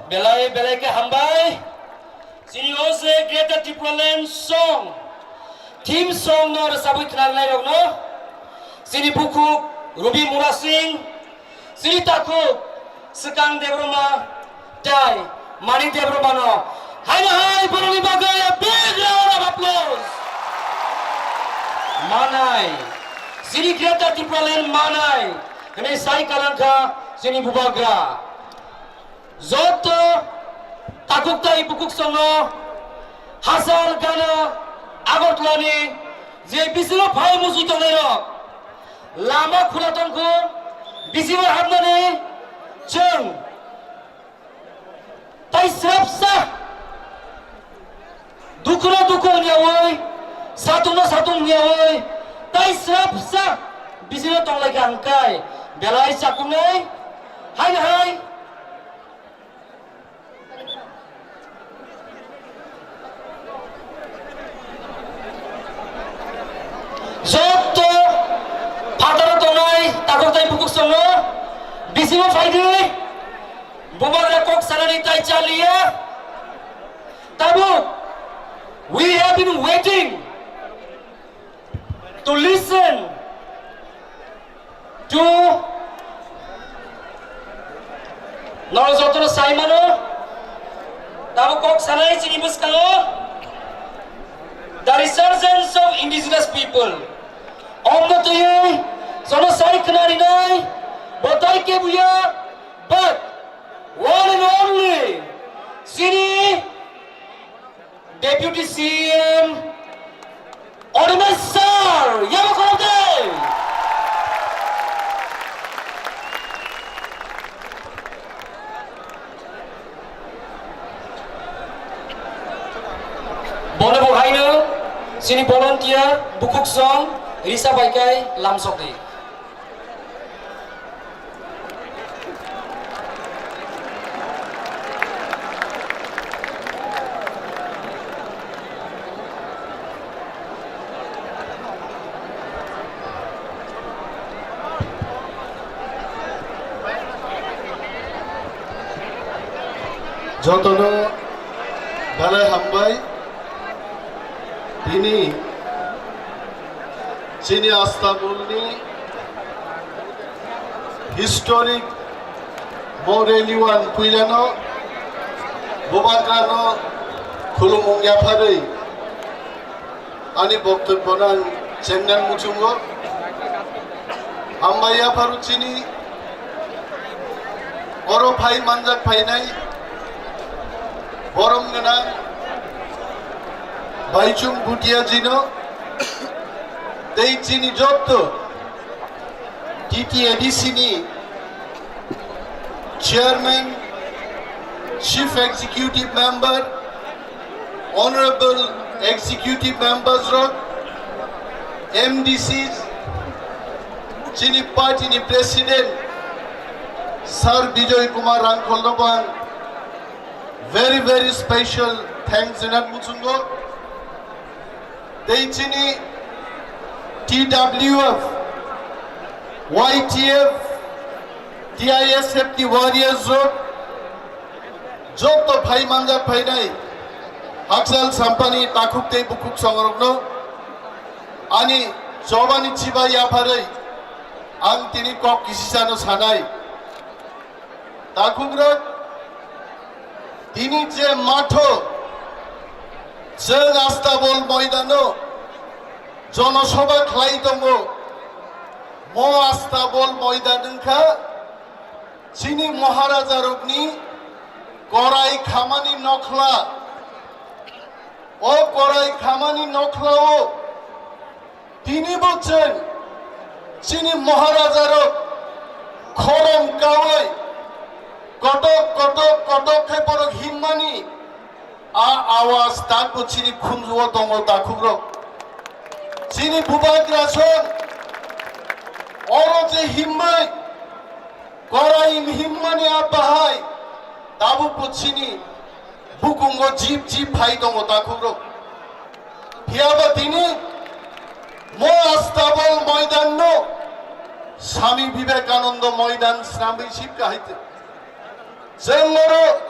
belai ke hambai sini ose Greater Tripura Land song theme song no sabui knal nai rok no sini buku Ruby Mura Singh sini taku Sekang Debroma dai Maning Debroma no hai boroni bagai a big round of applause manai sini Greater Tripura Land manai kene sai kalangka sini bubagra Zoto takukta ibukuk songo hasal gana agotlani je bisilo phai musu tonero lama khulatonko bisilo hamnani cheng tai srapsa dukuno nyawoi satung nyawoi tai srapsa bisilo tonglai angkai belai sakunai hai Zoto fatara tonai takotai bukuk songo bisimo faidi bubagra kok sanani tai chalia tabu we have been waiting to listen to nol zoto saimano tabu kok sanai chini buskango the resurgence of indigenous people Omno to you, sono sai kanari nai, botai ke buya, but one and only, Sini, Deputy CM, Ordinance Sir, Yamakote. Bono bohaino, Sini volunteer, bukuk song, Risa Baikai Lamsokti. Jotono Balai Hambai Dini Sini Astabulni historic Moreliwan Kuilano Bobagrano Kulumung Yapari Ani Bokter Bonan Chengan Muchungo Ambaya Paruchini Oro Pai Manjak Painai Borom Ganang Baichung Butia Jino Dei Chini Jotto TTAD Sini Chairman Chief Executive Member Honorable Executive Members Rock MDCs Chini Party President Sir Bijoy Kumar Rangkoldoban very special thanks Enat Muchungo Dei Chini TWF YTF TISF the Warriors Road Joto Bhai Manjak Bhai Nai Haksal Sampani Takukte Bukuk Sangrogno Ani Jobani Chiba Yaparai Ang Tini Kok Kisisano Sanai Takugrok Tini Je Matho Jeng Astabal Moidano Jonoshoba Klaitongo Mo Astabal Moidanunka Chini Maharaja Rukni Korai Khamani Nokla O Korai Khamani Nokla O Tini Bochen Chini Maharaja Ruk Khorom Kawai Kotok Keporok Himmani Awas Taku Chini Khunzuo Dongo Takugrok Chini Bubagrason Oro Je Himmai Koraim Himmani Abahai Tabu Puchini Bukungo Jeep Hai Dongo Takugrok Hiaba Tini Mo Astabal Moidan No Swami Vivekananda Moidan Snambi Ship Kahite Zengoro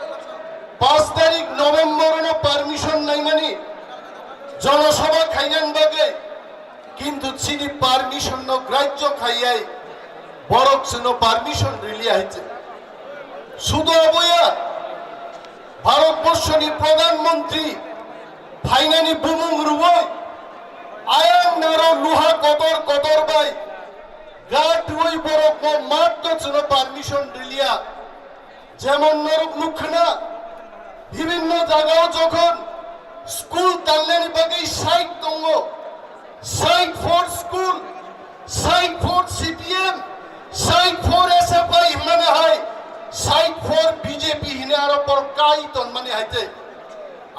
5 তারিখ November permission নাই মানে জনসভা খাইনান বাগে কিন্তু চিনি permission গ্রাহ্য খাইয়াই বরক চিনো permission রিলিয়া হয়েছে শুধু অবয়া ভারতবর্ষের প্রধানমন্ত্রী ফাইনানি বুমুং রুবই আয়াং নারো লুহা কদর কদর বাই গাট রুই বরক মাত্র চিনো পারমিশন রিলিয়া যেমন নরক নুখনা বিভিন্ন জায়গাও যখন স্কুল তাল্লেন বাকি সাইট দङ side for school side for CPM side for SFI মানে হয় সাইট ফর বিজেপি হিনে আর পর কাইতন মানে হাইতে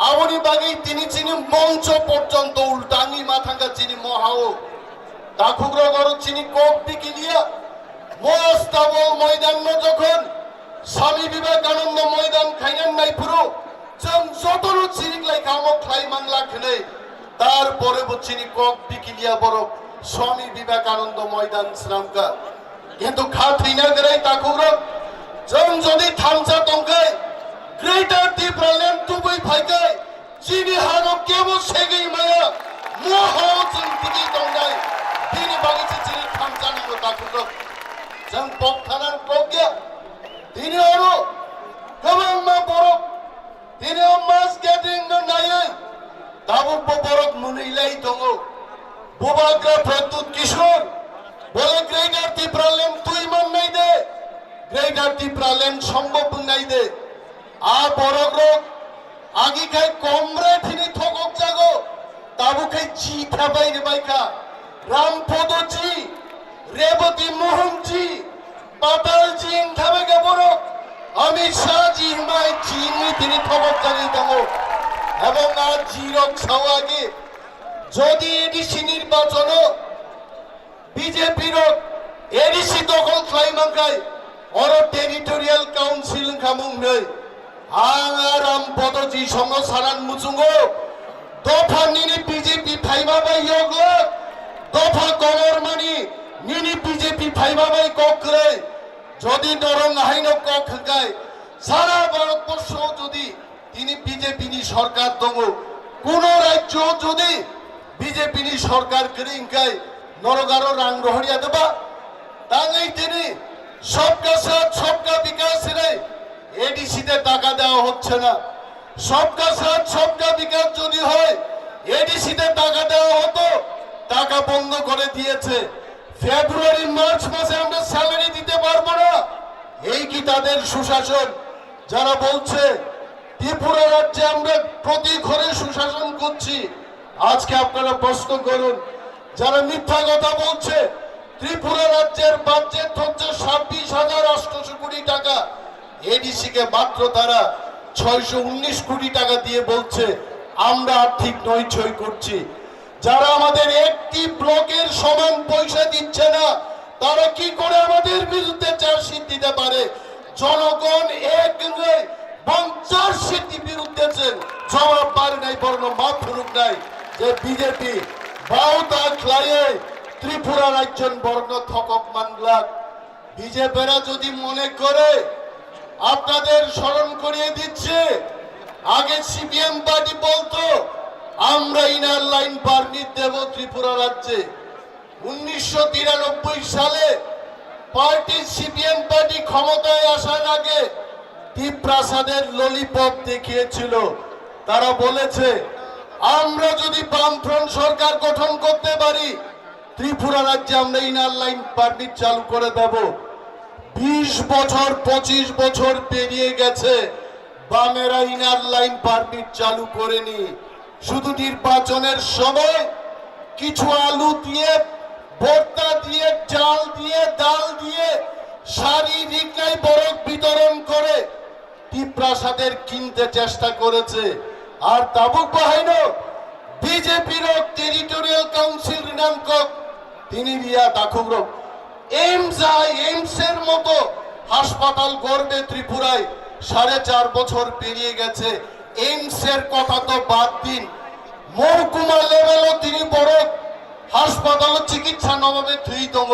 আবনি বাকি তিনি চিনি মঞ্চ পর্যন্ত উল্টাঙ্গি মাথাঙ্গা চিনি মহাও দাখুগ্র গর চিনি কোক বিকিলিয়া মোস্তাবল ময়দান যখন স্বামী বিবেকানন্দ ময়দান খাইনান নাই পুরো जों যতন চিনিকলাই কামো খাই মাংলা খেলে তারপরে চিনি কক বিকিলিয়া বড় স্বামী বিবেকানন্দ ময়দান শ্রামকা কিন্তু খাথিনা গরাই তাকুর जों যদি থামসা তংকাই গ্রেটার ত্রিপুরা ল্যান্ড তুবই ফাইকাই চিনি হানো কেবল সেগেই মায়া মোহ जों তিকি তংগাই তিনি বাগিছে চিনি থামসা নাগো তাকুর जों পক্ষানান প্রজ্ঞা তিনি আরো গোবাং মা বড় তিনি মাস গেটিং নাইয়াই দাবুক বরক মুনিলাই দङ বুবাগ্রা প্রদ্যুৎ কিশোর বলে গ্রেটার ত্রিপুরা ল্যান্ড তুই মান নাই দে গ্রেটার ত্রিপুরা ল্যান্ড সম্ভব নাই দে আ বরক রক আগি খাই কমরেড হিনি থকক জাগো দাবুক খাই জি থাবাই রে বাইকা রামপদ জি রেবতী মোহন জি পাতাল জি থাবে গে বরক অমিত শাহ জি হিমাই চিনি তিনি খবর জানিয়ে দেব এবং আর জিরক সাওয়াগে যদি এডিসি নির্বাচন বিজেপির এডিসি দখল খাইমাঙ্কাই অর টেরিটোরিয়াল কাউন্সিল খামুং নেই আরাম পদজি সঙ্গ সারান মুচুঙ্গ দফা নিনি বিজেপি ফাইবা বাই ইয়গল দফা কমর মানি নিনি বিজেপি ফাইবা বাই ককরে যদি নরং আইন খায় সারা ভারতবর্ষ যদি তিনি বিজেপি সরকার দङ কোন রাজ্য যদি বিজেপি সরকার করিংকাই নরগারো রাং রহড়িয়া দেবা তাই তিনি সবকা সাথ সবকা বিকাশ রে এডিসিতে টাকা দেওয়া হচ্ছে না সবকা সাথ সবকা বিকাশ যদি হয় এডিসিতে টাকা দেওয়া হতো টাকা বন্ধ করে দিয়েছে ফেব্রুয়ারি মার্চ মাসে আমরা স্যালারি দিতে পারবো না এই কি তাদের সুশাসন যারা বলছে ত্রিপুরা রাজ্যে আমরা প্রতি ঘরে সুশাসন করছি আজকে আপনারা প্রশ্ন করুন যারা মিথ্যা কথা বলছে ত্রিপুরা রাজ্যের বাজেট হচ্ছে 26,800 কোটি টাকা এডিসি কে মাত্র তারা 619 কোটি টাকা দিয়ে বলছে আমরা আর্থিক নৈছই করছি যারা আমাদের একটি ব্লকের সমান পয়সা দিচ্ছে না তারা কি করে আমাদের বিরুদ্ধে চার্জশিট দিতে পারে জনগণ এক চার্জশিট বিরুদ্ধে জবাব পারে নাই বর্ণ মাপ ফুরুক নাই যে বিজেপি বাউতা খ্লায়ে ত্রিপুরা রাজ্য বর্ণ থকক মানলা বিজেপিরা যদি মনে করে আপনাদের স্মরণ করিয়ে দিচ্ছে আগে সিপিএম পার্টি বলতো আমরা ইনার লাইন পারমিট দেব ত্রিপুরা রাজ্যে 1993 সালে পার্টি সিপিএম পার্টি ক্ষমতায় আসার আগে টিপ্রাসাদের ললিপপ দেখিয়েছিল তারা বলেছে আমরা যদি বামফ্রন্ট সরকার গঠন করতে পারি ত্রিপুরা রাজ্যে আমরা ইনার লাইন পারমিট চালু করে দেব 20 বছর 25 বছর পেরিয়ে গেছে বামেরা ইনার লাইন পারমিট চালু করেনি শুধু নির্বাচনের সময় কিছু আলু দিয়ে ভর্তা দিয়ে চাল দিয়ে ডাল দিয়ে শারীরিক নাই বরফ বিতরণ করে টিপ্রাসাদের কিনতে চেষ্টা করেছে আর তাবুক বাহিন বিজেপির টেরিটোরিয়াল কাউন্সিল নামকক তিনি রিয়া দাখুগ্র এইমসের মতো হাসপাতাল গড়বে ত্রিপুরায় 4.5 বছর পেরিয়ে গেছে এইমসের কথা তো বাদ দিন মহকুমা লেভেলও তিনি বড় হাসপাতাল চিকিৎসা নবাবে থুই দङ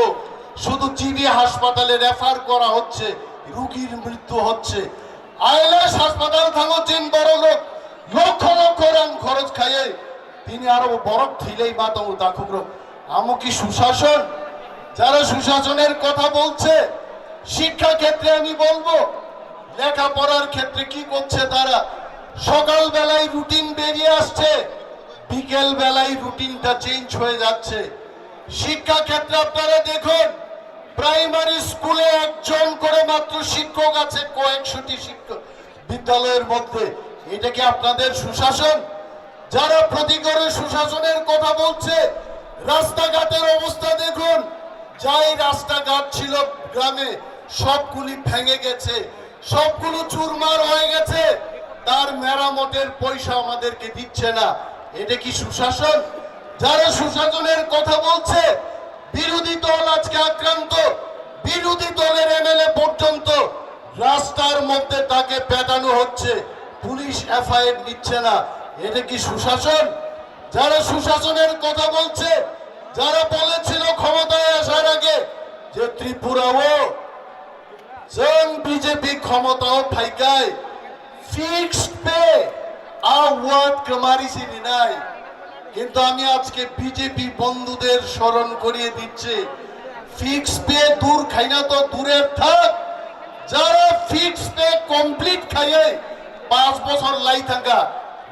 শুধু জিবি হাসপাতালে রেফার করা হচ্ছে রোগীর মৃত্যু হচ্ছে আইলেস হাসপাতাল থাঙ্গো চিন বড় লোক লক্ষ লক্ষ রাং খরচ খাইয়ে তিনি আরো বরফ থিলেই মা তঙ্গু তাকুগ্রো আমু কি সুশাসন যারা সুশাসনের কথা বলছে শিক্ষা ক্ষেত্রে আমি বলবো লেখাপড়ার ক্ষেত্রে কি করছে তারা সকাল বেলায় রুটিন বেরিয়ে আসছে বিকেল বেলায় রুটিনটা চেঞ্জ হয়ে যাচ্ছে শিক্ষা ক্ষেত্রে আপনারা দেখুন প্রাইমারি স্কুলে একজন করে মাত্র শিক্ষক আছে কয়েকশোটি শিক্ষক বিদ্যালয়ের মধ্যে এটা কি আপনাদের সুশাসন যারা প্রতিকরে সুশাসনের কথা বলছে রাস্তাঘাটের অবস্থা দেখুন যাই রাস্তাঘাট ছিল গ্রামে সবগুলি ভেঙে গেছে সবগুলো চুরমার হয়ে গেছে তার মেরামতের পয়সা আমাদেরকে দিচ্ছে না এটা কি সুশাসন যারা সুশাসনের কথা বলছে বিরোধী দল আজকে আক্রান্ত বিরোধী দলের এমএলএ পর্যন্ত রাস্তার মধ্যে তাকে পেটানো হচ্ছে পুলিশ এফআইআর নিচ্ছে না এটা কি সুশাসন যারা সুশাসনের কথা বলছে যারা বলেছিল ক্ষমতায় আসার আগে যে ত্রিপুরাও जों बीजेपी क्षमताओं फाइकाय फिक्स्ड पे आवाज कमारी सिनी नाई কিন্তু আমি আজকে বিজেপি বন্ধুদের স্মরণ করিয়ে দিচ্ছি ফিক্স পে দূর খাইনা তো দূরের থাক যারা ফিক্স পে কমপ্লিট খাইয়ে 5 বছর লাই থাকা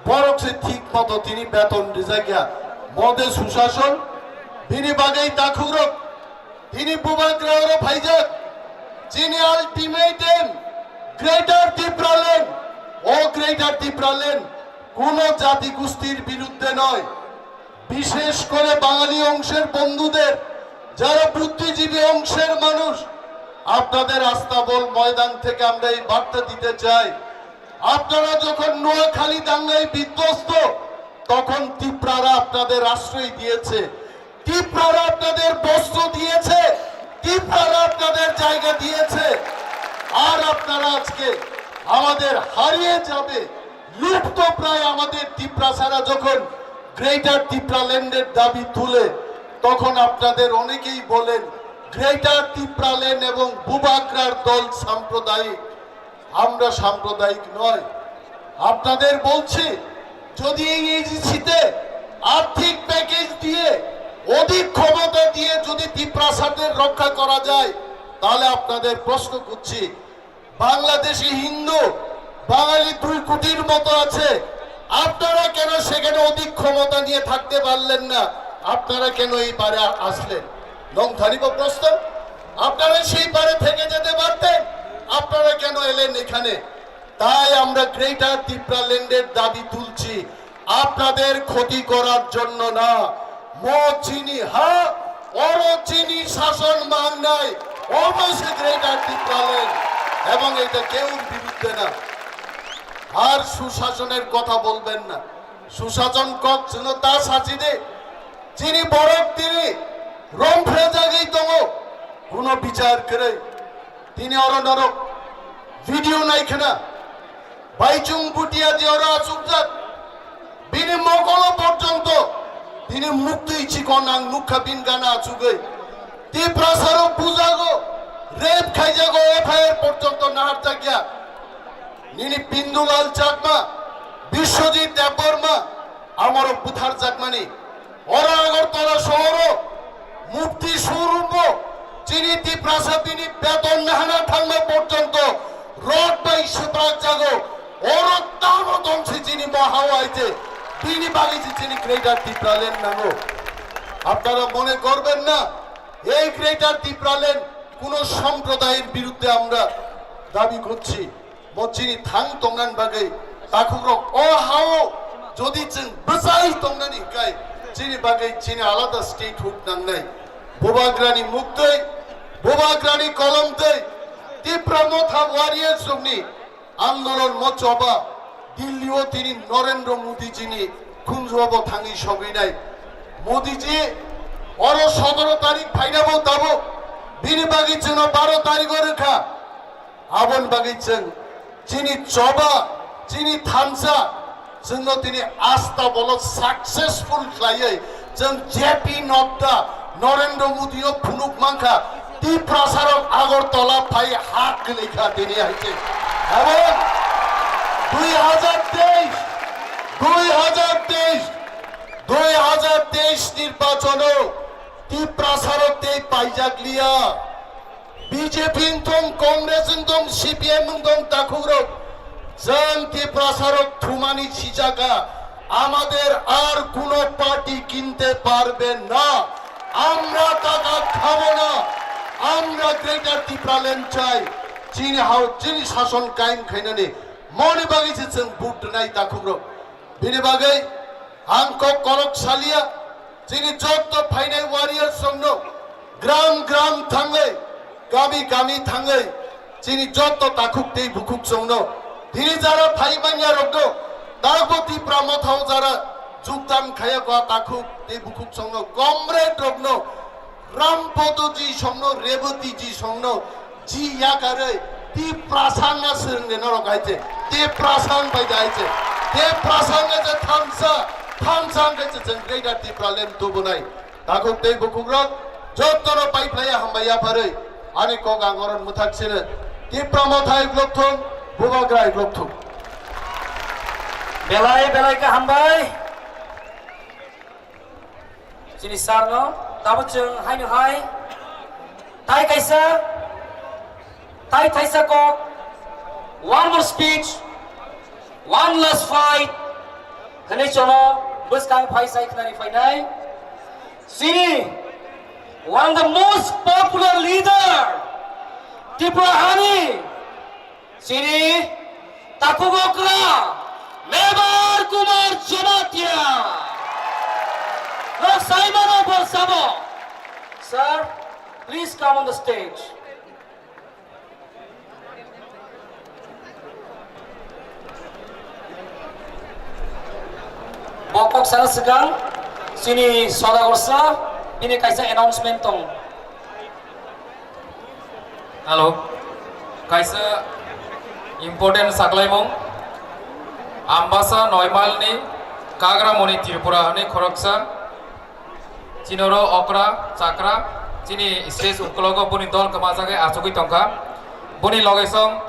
বরকসে ঠিক মতো তিনি বেতন দিজাগিয়া মদে সুশাসন তিনি বাগাই তাখুরক তিনি বুবাগ্রাওর ভাইজাক যিনি আলটিমেটেন গ্রেটার টিপ্রালেন ও গ্রেটার টিপ্রালেন কোন জাতি গোষ্ঠীর বিরুদ্ধে নয় বিশেষ করে বাঙালি অংশের বন্ধুদের যারা বুদ্ধিজীবী অংশের মানুষ আপনাদের আস্তাবল ময়দান থেকে আমরা এই বার্তা দিতে চাই আপনারা যখন নোয়াখালী দাঙ্গায় বিধ্বস্ত তখন টিপ্রারা আপনাদের আশ্রয় দিয়েছে টিপ্রারা আপনাদের বস্ত্র দিয়েছে টিপ্রারা আপনাদের জায়গা দিয়েছে আর আপনারা আজকে আমাদের হারিয়ে যাবে লুপ্ত প্রায় আমাদের টিপ্রা ছাড়া যখন গ্রেটার টিপ্রাল্যান্ডের দাবি তুলে তখন আপনাদের অনেকেই বলেন গ্রেটার টিপ্রাল্যান্ড এবং বুবাগ্রার দল সাম্প্রদায়িক আমরা সাম্প্রদায়িক নয় আপনাদের বলছি যদি এই এজেন্সিতে আর্থিক প্যাকেজ দিয়ে অধিক ক্ষমতা দিয়ে যদি টিপ্রাসাদের রক্ষা করা যায় তাহলে আপনাদের প্রশ্ন করছি বাংলাদেশি হিন্দু বাঙালি 2 কোটির মতো আছে আপনারা কেন সেখানে অধিক ক্ষমতা নিয়ে থাকতে পারলেন না আপনারা কেন এই পারে আসলেন লংথানিব প্রশ্ন আপনারা সেই পারে থেকে যেতে পারতেন আপনারা কেন এলেন এখানে তাই আমরা গ্রেটার টিপ্রাল্যান্ডের দাবি তুলছি আপনাদের ক্ষতি করার জন্য না চিনি হা চিনি শাসন মান নাই অবশ্যই গ্রেটার টিপ্রাল্যান্ড এবং এটা কেউ বিরুদ্ধে না আর সুশাসনের কথা বলবেন না সুশাসন কক ছিল তা সাচিদে যিনি বরফ তিনি রম্ফে জাগেই তঙ্গ কোন বিচার করে তিনি অরনরক ভিডিও নাই খেনা বাইচুং বুটিয়া যে ওরা আসুক যাক বিনি মকল পর্যন্ত তিনি মুক্তি চিকনাং মুখা বিন গানা আছুগে তীব্রাসারও বুঝাগো রেপ খাই যাগো এফআইআর পর্যন্ত নাহার জাগিয়া নিনি বিন্দুলাল চাকমা বিশ্বজিৎ দেববর্মা আমার বুথার চাকমানি ওরা আগরতলা শহর মুক্তি স্বরূপ চিনি তীব্রাসা তিনি বেতন নাহানা থাকলে পর্যন্ত রড বাই সুপার জাগো ওর তামতংশে চিনি মহাওয়াইতে তিনি বাগিয়েছে চিনি গ্রেটার টিপ্রাল্যান্ড নামো আপনারা মনে করবেন না এই গ্রেটার টিপ্রাল্যান্ড কোন সম্প্রদায়ের বিরুদ্ধে আমরা দাবি করছি মচিনি থাং তংনান বাগে তাকুরক ও হাও যদি চিন বসাই তংনানি কাই চিনি বাগে চিনি আলাদা স্টেট হুক নাংনাই বুবাগ্রানি মুক্তই বুবাগ্রানি কলমতে তীব্রা মথা ওয়ারিয়ার সঙ্গে আন্দোলন মচবা দিল্লিও তিনি নরেন্দ্র মোদী যিনি খুঁজব থাঙ্গি সবই নাই মোদীজি ওর 17 তারিখ ফাইনাবো দাবো বিনি বাগিয়েছেন 12 তারিখ রেখা আবন বাগিয়েছেন যিনি চবা যিনি থানসা जों তিনি আস্থা বল সাকসেসফুল খাইয়ে जों জেপি নড্ডা নরেন্দ্র মোদীও ফুনুক মাংখা টি প্রসারক আগরতলা ফাই হাত লেখা তিনি আইছে এবং 2023 নির্বাচন ত্রিপুরা সারতে পাইজাগলিয়া বিজেপি দং কংগ্রেস দং সিপিএম দং তাকুরো जों ত্রিপুরা সারক থুমানি সিজাগা আমাদের আর কোন পার্টি কিনতে পারবে না আমরা টাকা খাবো না আমরা গ্রেটার ত্রিপুরা ল্যান্ড চাই চিনি শাসন কায়েম খাইনানি মনে বাগিছে जों বুট নাই তাকুরো বিনে বাগै आंखौ करक सालिया जोंनि जत फाइनाय वारियर संनो ग्राम ग्राम थाङै गामि गामि थाङै जोंनि जत ताखुक दै बुकुक संनो दिनै जारा फाइमानिया रगदो दागो ত্রিপুরা मथाव जारा जुगदान खायाको ताखुक दै बुकुक संनो कमरेड रगनो रामपदजी संनो रेवतीजी संनो जी याकारै ত্রিপুরা सांगा सोंने नरगायते ত্রিপুরা सां बायदायते ত্রিপুরা सांगा जे थांसा थांसां गैसे जों ग्रेटार ত্রিপুরা ল্যান্ড दुबुनाय ताखुक दै बुकुग्रक जत्तनो पाइफ्लाया हामबाया फारै आनि कगांगरन मुथाकसिनो ত্রিপুরা मथा इग्लकथुम बुबाग्रा इग्लकथुम बेलाय बेलाय का हामबाय जिनि सारनो दाबो जों हायनो हाय ताइ काइसा ताइ थाइसा को one more speech one last fight hनै चनो बुस्कां फाइसाय खनानि फाइनाय सिनि one of the most popular leader Tripura Hani Sini Takugokra Mebar Kumar Jomatia Lord Simon Obolsabo Sir, please come on the stage. Bokok sana segang sini soda gorsa ini kaisa announcement tong. Hello, kaisa important saklaimong ambasa noimal ni kagra moni Tripura ni khoroksa Cinoro okra chakra chini stage ukologo buni dol kamajaga achugui tongka buni logesong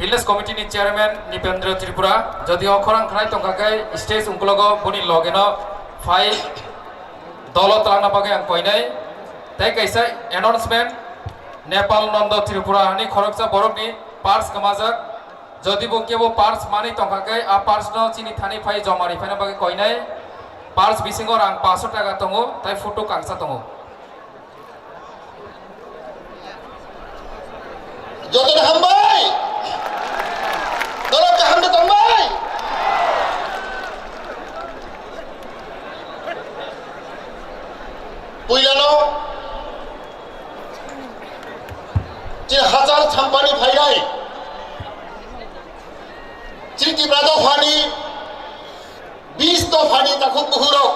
village committee ni chairman Nipendra Tripura jodi okhorang khrai tongka kai stage ukologo buni logeno fai dolo talana bagai ang koinai tai kaisa announcement Nepal Nanda Tripura ni khoroksa borok ni pars kamajak jodi bo kebo pars mani tongka kai a pars no chini thani fai jomari fai na bagai koinai pars bisingo rang 500 টাকা tongo tai photo kangsa tongo jodoh hambai dolok hamde tongbai puilano je hajar champani phainai chiti brado phani 20 to phani takuk buhurok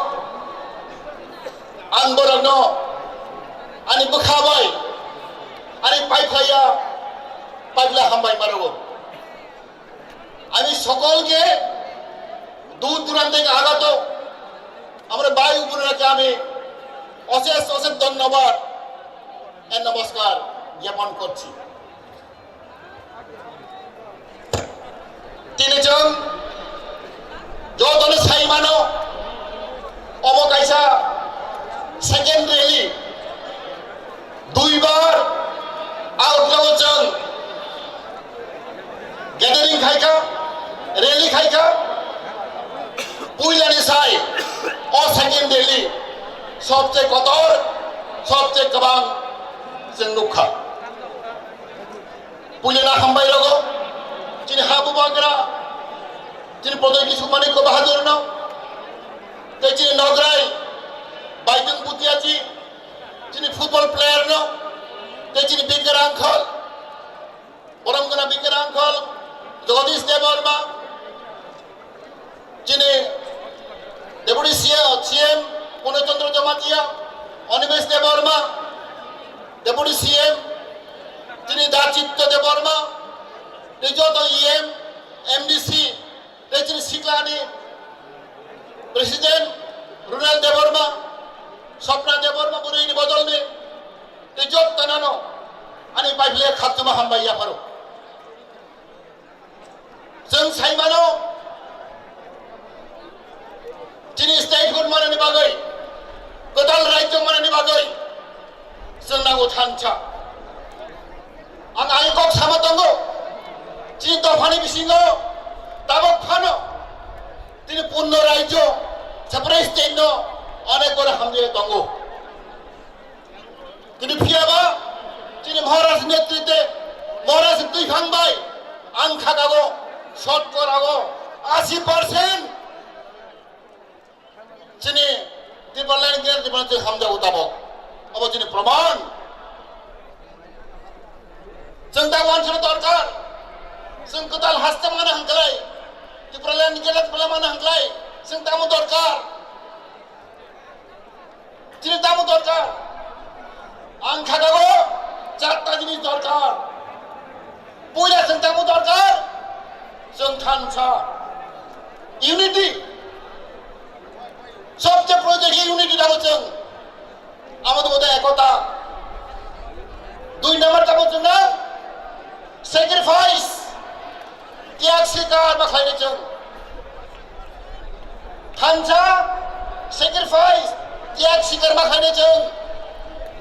anborogno ani bukhabai ani paipaya পাগলা হামবাই মারব আমি সকলকে দূর দূরান্ত থেকে আগত আমরা ভাই বোনেরাকে আমি অশেষ অশেষ ধন্যবাদ এর নমস্কার জ্ঞাপন করছি তিনজন যতনে সাইমানো অবকাইসা সেকেন্ড রেলি দুইবার আউটলাওচন গ্যাদারিং খাইকা রেলি খাইকা পুইলানি সাই ও সেকেন্ড রেলি সবচেয়ে কতর সবচেয়ে গবাং जों नुखा पुइलाना हामबाय रगो जिनि हाबु बाग्रा जिनि पदोय सुमानि को बाहादुर न ते जिनि नगराय बाइदुं बुतियाजी जिनि फुटबल प्लेयार न ते जिनि बिगर आंखल परमगना बिगर आंखल जगदीश देवर्मा जिनि डेपुटी सीएम पूर्णचंद्र जमातिया अनिमेश देवर्मा डेपुटी सीएम जिनि दाचित्य देवर्मा रिजत ईएम एमडीसी जिनि सिक्लानी प्रेसिडेंट रुनाल देवर्मा स्वप्ना देवर्मा बुरैनि बदलनि रिजत तनानो अनि बाइफले खातुमा हामबाया फारो जों साइमानो दिनै स्टेटहुड मानानि बागै गोदान रायजो मानानि बागै जों नांगौ थांचा आं आइकक सामा दङ दिनै दफानि बिसिङाव दाबो फानो दिनै पूर्ण रायजो सेपारेट स्टेट अनेक बड़ हामले दङ दिनै फियाबा दिनै महाराज नेतृत्वे महाराज दुइखांबाय आं खागागो शतकरागो 80% दिनै दिपालायनि गेजेर दिपाल जों हामजागो दाबो अब दिनै प्रमाण जों दा वानसनो दरकार जों गोदान हास्ते मानो हांख्लाय दिपालायनि गेजेर दिपाल मानो हांख्लाय जों दामो दरकार दिनै दामो दरकार आं खागागो 4टा जिनिस दरकार पयला जों दामो दरकार जों थानसा इउनिटी सबचेয়ে প্রয়োজন ইউনিটি দাবো जों আমাদের মধ্যে একতা 2 নাম্বার দাবো जों না স্যাক্রিফাইস ত্যাগ স্বীকার বাখাইনে जों थानसा स्याक्रिफाइस ত্যাগ স্বীকার বাখাইने जों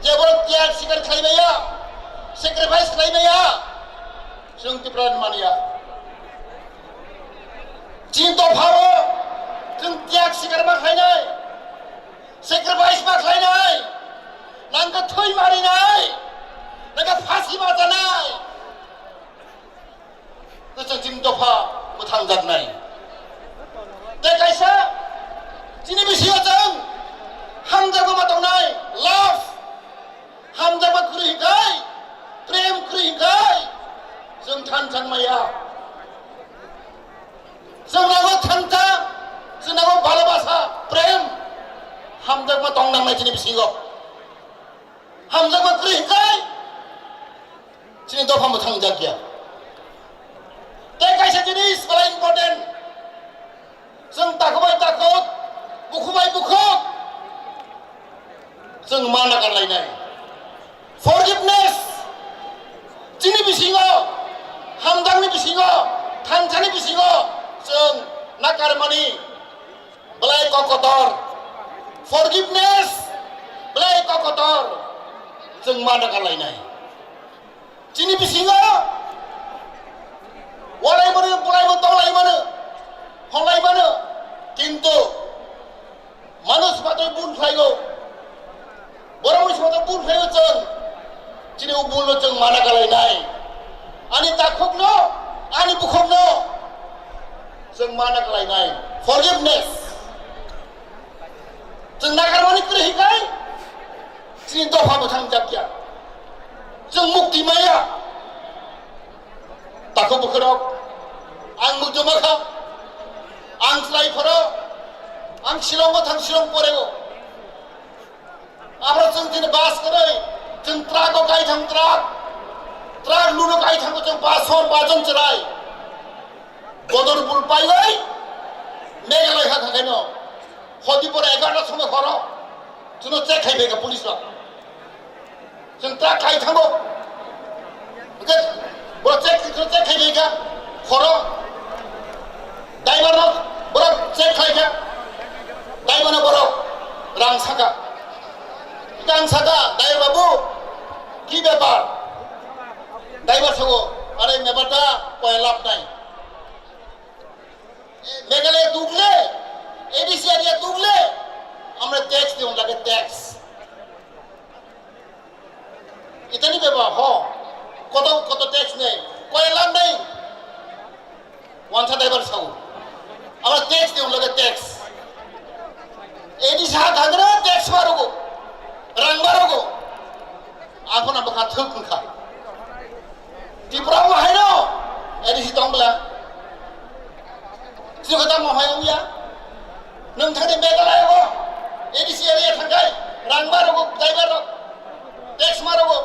जेबो ত্যাग स्वीकार खालामनाया स्याक्रिफाइस खालामनाया जों तिप्रानि मानिया जिन दफाबो जों ত্যাগ स्वीकार खालामनाय स्याक्रिफाइस खालामनाय नांगौ थै मारिनाय नांगौ फासि माजानाय जों जिन दफा मोथां जानाय दा कायसा दिनै बिसियाव जों हामजागो मादावनाय लाभ हामजाबा खुरिहिंखाय प्रेम खुरिहिंखाय जों थानसां माया जों नांगौ थानसा जों नांगौ भालोबासा प्रेम हामजाबा दंनांनाय दिनै बिसिङाव हामजाबा खुरिहिंखाय दिनै दफा मोथां जागिया दा कायसा जिनिस बाला इम्पर्टेन्ट जों दाखोबाय दाखोब बुखुबाय बुखुब जों मा नागारलायनाय forgiveness दिनै बिसिङाव हामदांनि बिसिङाव थानसानि बिसिङाव जों नागारमानि बेलाय ककतर forgiveness बेलाय ककतर जों मा नागारलायनाय दिनै बिसिङाव वालायमानो बुलायमानो दंलायमानो हंलायमानो किन्तु मानुस मात्र बुंफ्लायगौ बर' मानसि मात्र बुंफ्लायगौ जों दिनै उबुलनो जों माना गालायनाय आंनि दाखबनो आंनि बुखबनो जों माना गालायनाय forgiveness जों नागारमानि खुरिहिंखाय दिनै दफा मोथां जागिया जों मुक्ति माया दाखो बोखोराव आं मुजमाखा आं स्लाइफोराव आं शिलंआव थां शिलं परेगो আমরা जों दिनै बास करै जों ट्राकआव गाय थां ट्राक लुनो गाय थांगो जों 5 जन चराय बदरपुर पाइबाय मेघालय हाखाखायनो हदिपर 11टा समय हराव जों चेक खायबायगा पुलिसआ जों ट्राक गाय थांगो बड़ चेक खायबायगा हराव ड्राइभारनो बड़ चेक खायगा ड्राइभारनो बड़ रां साका गां साका ड्राइभार बाबू কি ব্যাপার ড্রাইভার সহ আরে ব্যাপারটা কয় লাভ নাই মেঘালয়ে ডুবলে এডিসি এরিয়া ডুবলে আমরা ট্যাক্স দিও লাগে ট্যাক্স ইতানি ব্যাপার হ কত ট্যাক্স নেই কয় লাভ নাই ওয়ানসা ড্রাইভার সহ আমরা ট্যাক্স দিও লাগে ট্যাক্স এডিসি হাত হাগরে tax Margo Rang Margo aku nak berkata kengkak TIPRA mahai no edisi tongbelah siapa kata mahai ya nung thang di Meghalaya ko edisi area thangkai rang baru ko driver tax maru ko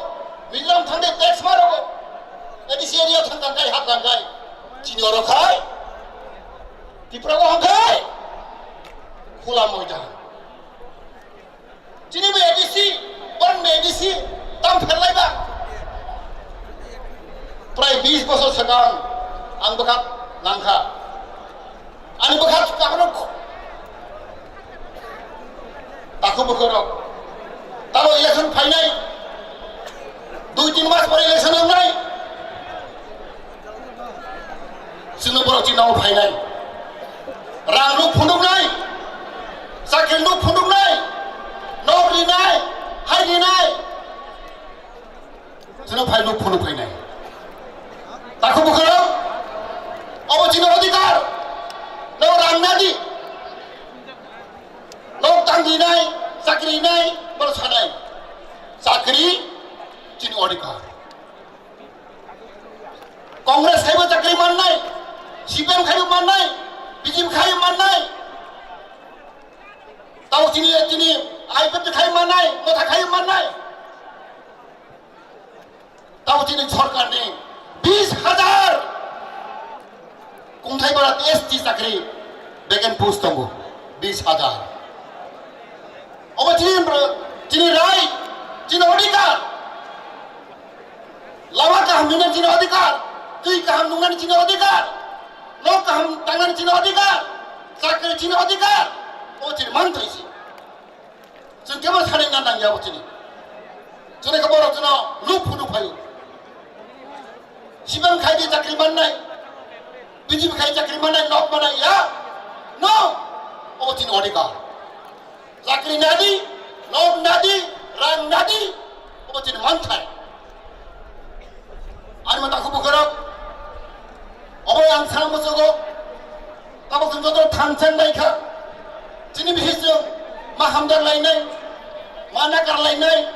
William thang di tax maru ko edisi area thangkai hak thangkai chini orang kai TIPRA ko hangkai khula moida chini be edisi ban be edisi tam ferlayba प्राय 20 बोसोर सिगां आं बेखा Langka. Ani bekat kamarok. Aku bekerok. Kalau election final, 2-3 mas pore election yang naik. Sino borok Cina final. Rang lu phunduk naik. Sakil lu phunduk naik. Nobri naik. Hai naik. Sino final lu phunduk naik. Aku bekerok. Apa Cina adhikar? Lo rang nadi. Lo tanggi naik. Sakri naik. Bersanai. Sakri Cina adhikar. Kongres kaya sakri man naik. CPM kaya man naik. BJP kaya man naik. Tahu Cina IPP kaya man naik. Motha kaya man naik. Tahu Cina सरकार ने 20,000 कुंठाई बड़ा ST चाकरी बेगन post तंगो 20,000 अब Cina राय Cina अधिकार lawa kaham nungan Cina अधिकार kui kaham nungan Cina अधिकार lo kaham tangan Cina अधिकार चाकरी Cina अधिकार o Cina mantu isi Cina kemana saling nandang ya o Cina Cina keborok Cina lup hudup hayu CPM kaya dia cakri mana BJP kaya cakri mana nok mana ya no o Cina adhikar cakri nadi nok nadi rang nadi o Cina mantai ani mata aku bukerok apa yang salah musuhku kamu kenapa tangcang naikah Cina bihisung mahamdar lainnya manakar lainnya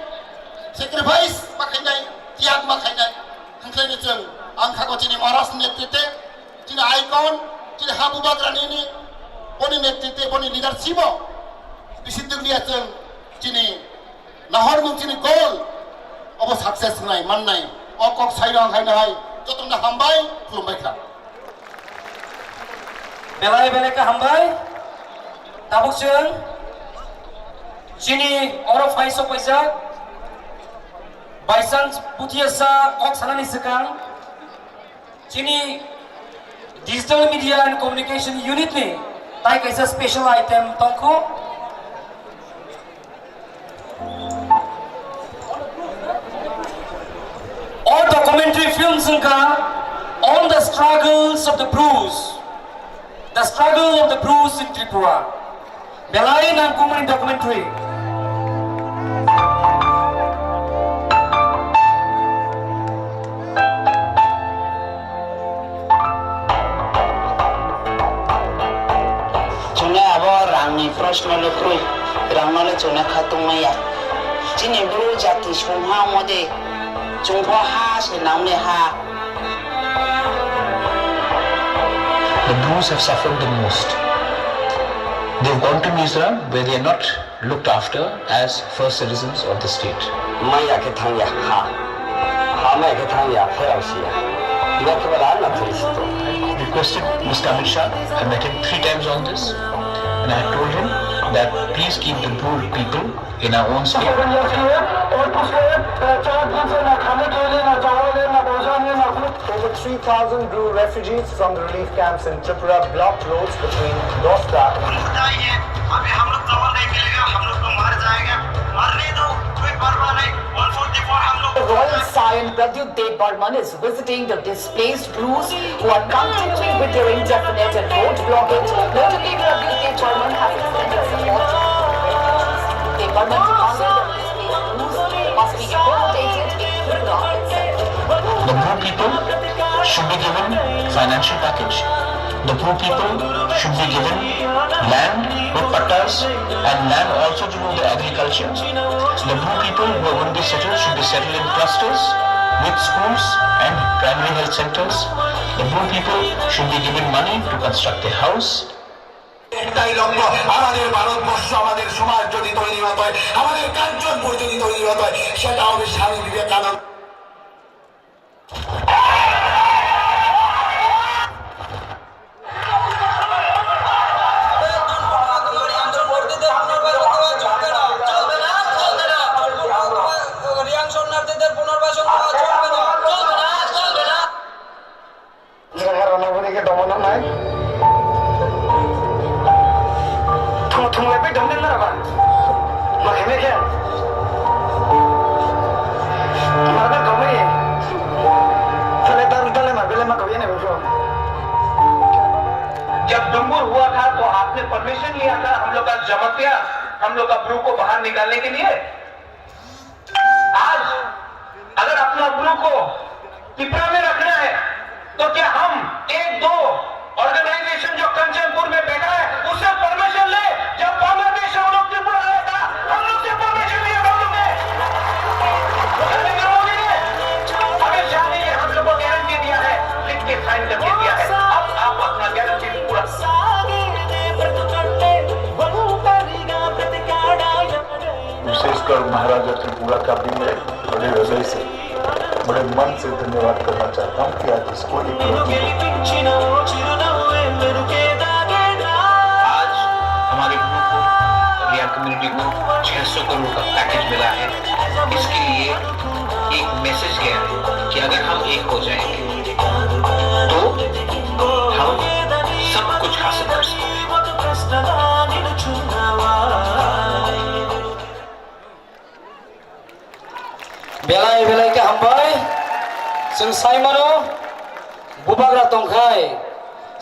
sacrifice makanya tiap makanya hangkainya ceng angka kau Cina maras netete Cina icon Cina habu bagran ini poni netete poni leadership bisitu dia ceng Cina nahor mung Cina goal apa success nai man nai okok sairang hai nai jotong dah hambai belum baik lah belai ke hambai tabuk ceng Cina orang faiso paisa Baisan putiasa ok sanani sekang Cini digital media and communication unit ni tai kaisa special item tongko all documentary films ka on the struggles of the Bruce in Tripura belai nang kumani documentary प्रश्न लोक्रो रामनाले चोना खातुंगया चिनि ब्रु जाति सोहा मोदे चोंफा हा से नामने हा The Brus have suffered the most. They've gone to Mizoram where they are not looked after as first citizens of the state. Maya ke thangya ha maya ke thangya pherasia ya ke bala na thristo I requested Mr. Amit Shah. I met him 3 times on this. And I told him that please keep the poor people in our own state. Over 3,000 Bru refugees from the relief camps in Tripura blocked roads between Dosta The Royal Scion Pradyut Dev Burman is visiting the displaced Brus who are continuing with their indefinite and road blockage. Notably, Pradyut Dev Burman has extended support to Dev Burman demanded that displaced Brus must be accommodated in Tripura itself. The poor people should be given financial package. The poor people should be given land with pattas and land also to do the agriculture. The poor people who are going to be settled should be settled in clusters with schools and primary health centers. The poor people should be given money to construct a house. একটাই লক্ষ্য আমাদের ভারতবর্ষ আমাদের সমাজ যদি তৈরি হতে হয় আমাদের কাঞ্চনপুর যদি তৈরি হতে হয় সেটা হবে স্বামী বিবেকানন্দ দমন है थुम लेपे डमने ना रहा मखे में क्या मारना कमी है तले मार बेले मार कभी नहीं बोलो जब डुम्बुर हुआ था तो आपने परमिशन लिया था हम लोग का जमतिया हम लोग का ब्रू को बाहर निकालने के लिए। आज अगर अपना ब्रू को टिपरा में रखना है तो क्या हम एक दो ऑर्गेनाइजेशन जो कंचनपुर में बैठा है उससे परमिशन ले? जब बांग्लादेश हम लोग त्रिपुरा आया था हम लोग से परमिशन लिया हम लोग ने नरेंद्र मोदी ने अमित शाह ने हम लोग को गारंटी दिया है, लिख के साइन करके दिया है। अब आप अपना गारंटी पूरा विशेषकर महाराजा त्रिपुरा का भी मैं बड़े हृदय से बड़े मन से धन्यवाद करना चाहता हूँ कि आज इसको एक आज हमारे ग्रुप को रिया कम्युनिटी को 600 करोड़ का पैकेज मिला है। इसके लिए एक मैसेज गया है कि अगर हम एक हो जाएंगे तो हम सब कुछ हासिल कर सकते हैं। बेलाय बेलाय के हामबाय जों साइमानो बुबाग्रा दंखाय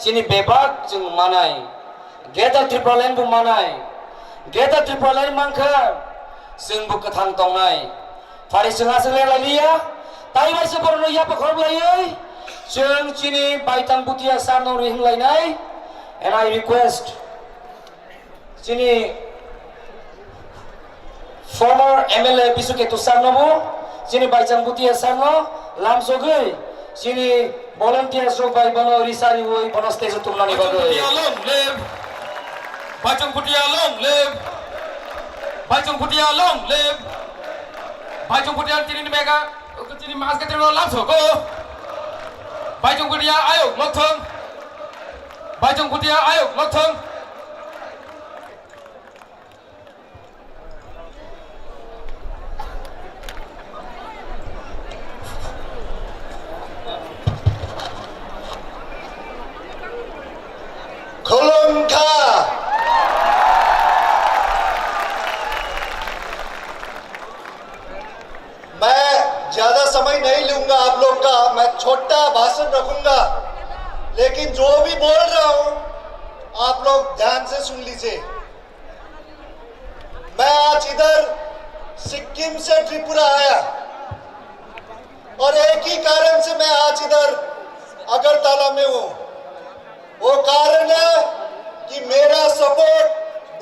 सिनि बेबाग जों मानाय गेदा त्रिपुरालाइन बु मानाय गेदा त्रिपुरालाइन मानखा जों बु कथां दंनाय फारि जोंहा जों लेलायलिया ताइ बायसे बरनो या बखरलायै जों सिनि बायतां बुतिया सारनो रिंलायनाय and I request सिनि former MLA Bisuketu Sarnobu sini baicang butia sarno lam sogai sini volunteer so bai bano risari woi bano stage tumnani bagai Bajang Putia long live Bajang Putia long live Bajang Putia tini mega tini mas ke tini lam sogo Bajang Putia ayo lokthong Bajang Putia ayo lokthong खोलंका मैं ज्यादा समय नहीं लूंगा आप लोग का, मैं छोटा भाषण रखूंगा, लेकिन जो भी बोल रहा हूं आप लोग ध्यान से सुन लीजिए। मैं आज इधर सिक्किम से त्रिपुरा आया और एक ही कारण से मैं आज इधर अगरतला में हूं। वो कारण है कि मेरा सपोर्ट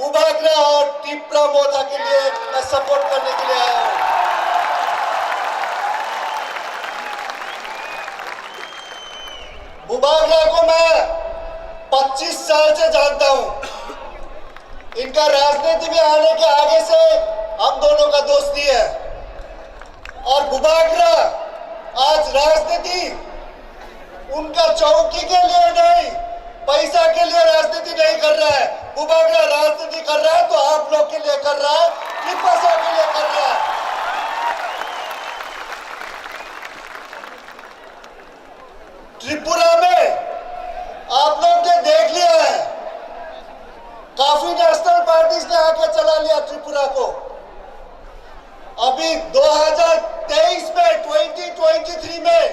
बुबाग्रा और टिपरा मोथा के लिए मैं सपोर्ट करने के लिए आया हूं। बुबाग्रा को मैं 25 साल से जानता हूं। इनका राजनीति में आने के आगे से हम दोनों का दोस्ती है और बुबाग्रा आज राजनीति उनका चौकी के लिए नहीं, पैसा के लिए राजनीति नहीं कर रहा है। बुबाग्रा राजनीति कर रहा है तो आप लोग के लिए कर रहा है, त्रिपुरा के लिए कर रहा है। त्रिपुरा में आप लोग ने देख लिया है, काफी नेशनल पार्टीज ने आके चला लिया त्रिपुरा को। अभी 2023 में 2023 में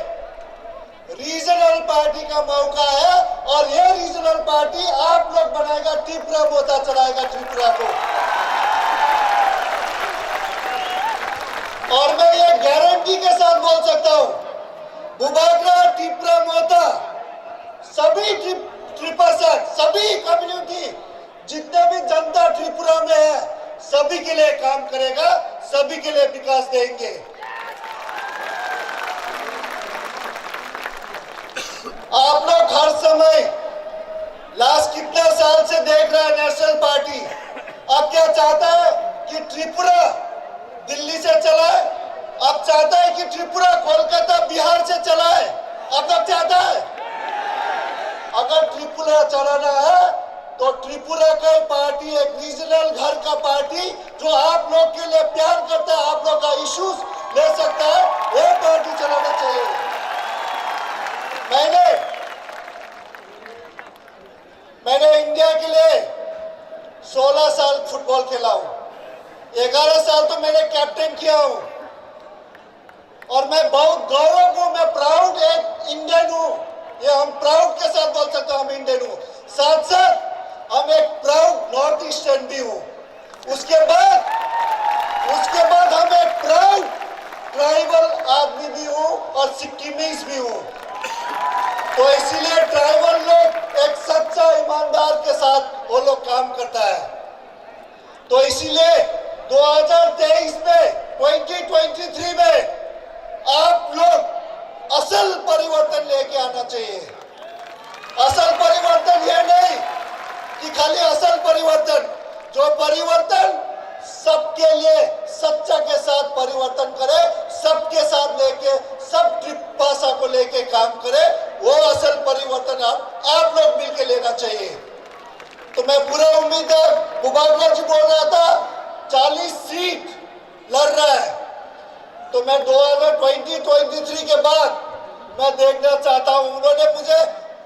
रीजनल पार्टी का मौका है और ये रीजनल पार्टी आप लोग बनाएगा, टिपरा मोथा चलाएगा त्रिपुरा को। और मैं ये गारंटी के साथ बोल सकता हूं, बुबाग्रा टिपरा मोथा सभी त्रिपासक सभी कम्युनिटी जितने भी जनता त्रिपुरा में है सभी के लिए काम करेगा, सभी के लिए विकास देंगे। आप लोग हर समय लास्ट कितना साल से देख रहे हैं नेशनल पार्टी अब क्या चाहता है कि त्रिपुरा दिल्ली से चलाए, अब चाहता है कि त्रिपुरा कोलकाता बिहार से चलाए, अब तक चाहता है। अगर त्रिपुरा चलाना है तो त्रिपुरा का पार्टी एक रीजनल घर का पार्टी जो आप लोग के लिए प्यार करता है, आप लोग का इश्यूज ले सकता है, वो पार्टी चलाना चाहिए। मैंने इंडिया के लिए 16 साल फुटबॉल खेला हूँ, 11 साल तो मैंने कैप्टन किया हूँ और मैं बहुत गौरव हूँ, मैं प्राउड एक इंडियन हूँ। ये हम प्राउड के साथ बोल सकते हैं हम इंडियन हूँ। साथ साथ हम एक प्राउड नॉर्थ ईस्टर्न भी हूँ। उसके बाद हम एक प्राउड ट्राइबल आदमी भी हूँ और सिक्किमीज भी हूँ। तो इसीलिए ट्राइबल लोग एक सच्चा ईमानदार के साथ वो लोग काम करता है। तो इसीलिए 2023 में 2023 में आप लोग असल परिवर्तन लेके आना चाहिए। असल परिवर्तन ये नहीं कि खाली असल परिवर्तन, जो परिवर्तन सबके लिए सच्चा के साथ परिवर्तन करे, सबके साथ लेके सब भाषा को लेके काम करे, वो असल परिवर्तन आप लोग मिलके लेना चाहिए। तो मैं पूरा उम्मीद है, मुबागला जी बोल रहा था 40 सीट लड़ रहा है, तो मैं 2023 के बाद मैं देखना चाहता हूं। उन्होंने मुझे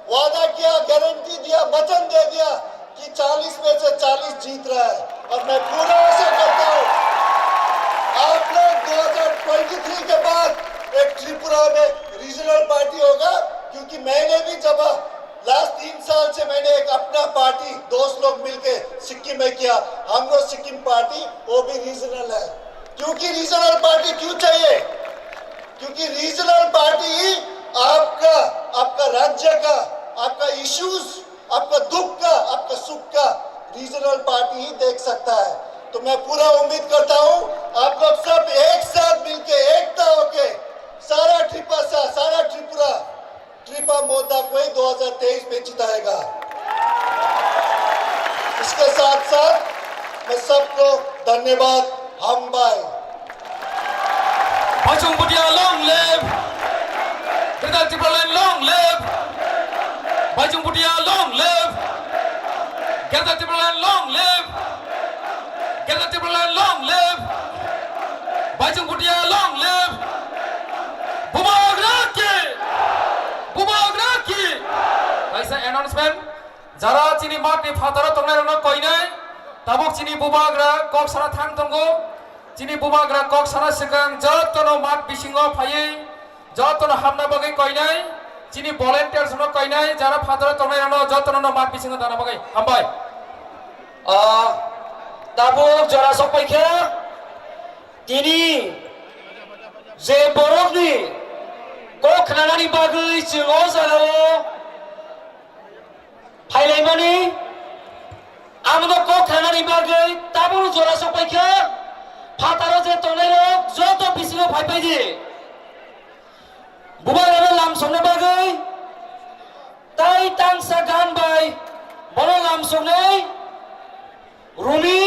वादा किया, गारंटी दिया, वचन दे दिया कि 40 में से 40 जीत रहा है और मैं पूरा आशा करता हूं आप लोग 2023 के बाद एक त्रिपुरा में रीजनल पार्टी होगा, क्योंकि मैंने भी जब लास्ट 3 साल से मैंने एक अपना पार्टी दोस्त लोग मिलके सिक्किम में किया, हम लोग सिक्किम पार्टी वो भी रीजनल है। क्योंकि रीजनल पार्टी क्यों चाहिए? क्योंकि रीजनल पार्टी ही आपका राज्य का, आपका इश्यूज, आपका दुख का, आपका सुख का रीजनल पार्टी ही देख सकता है। तो मैं पूरा उम्मीद करता हूं आप लोग सब एक साथ मिलके एकता होके सारा ट्रिपा मोदा को ही 2023 में जिताएगा। इसके साथ साथ मैं सबको धन्यवाद। हम bye Bajung Budia long live, Kita Timberland long live, Bajung Budia long live, Kita Timberland long live, Kita Timberland long live, Bajung Budia long live, Bubagraki. Kaisa announcement, Jara Chini Mark ni Fatara Tongarano Koine, Tabok Chini Bubagra, Kok Sara Thang Tongo. Chini bubagra kok sana segang jotono mat bisingo phaye jotono hamna bagai koinai chini volunteers no koinai jara phadara tonai no jotono no mat bisingo dana bagai hambai tabu jara sopai khe tini je borokni kok khanani bagai chingo jalao phailai amno kok khanani bagai tabu jara sopai khe Fataro je tonero joto bisingo phaipai di bubaga lam somne bagai tai tangsa gan bai boro lam somne rumi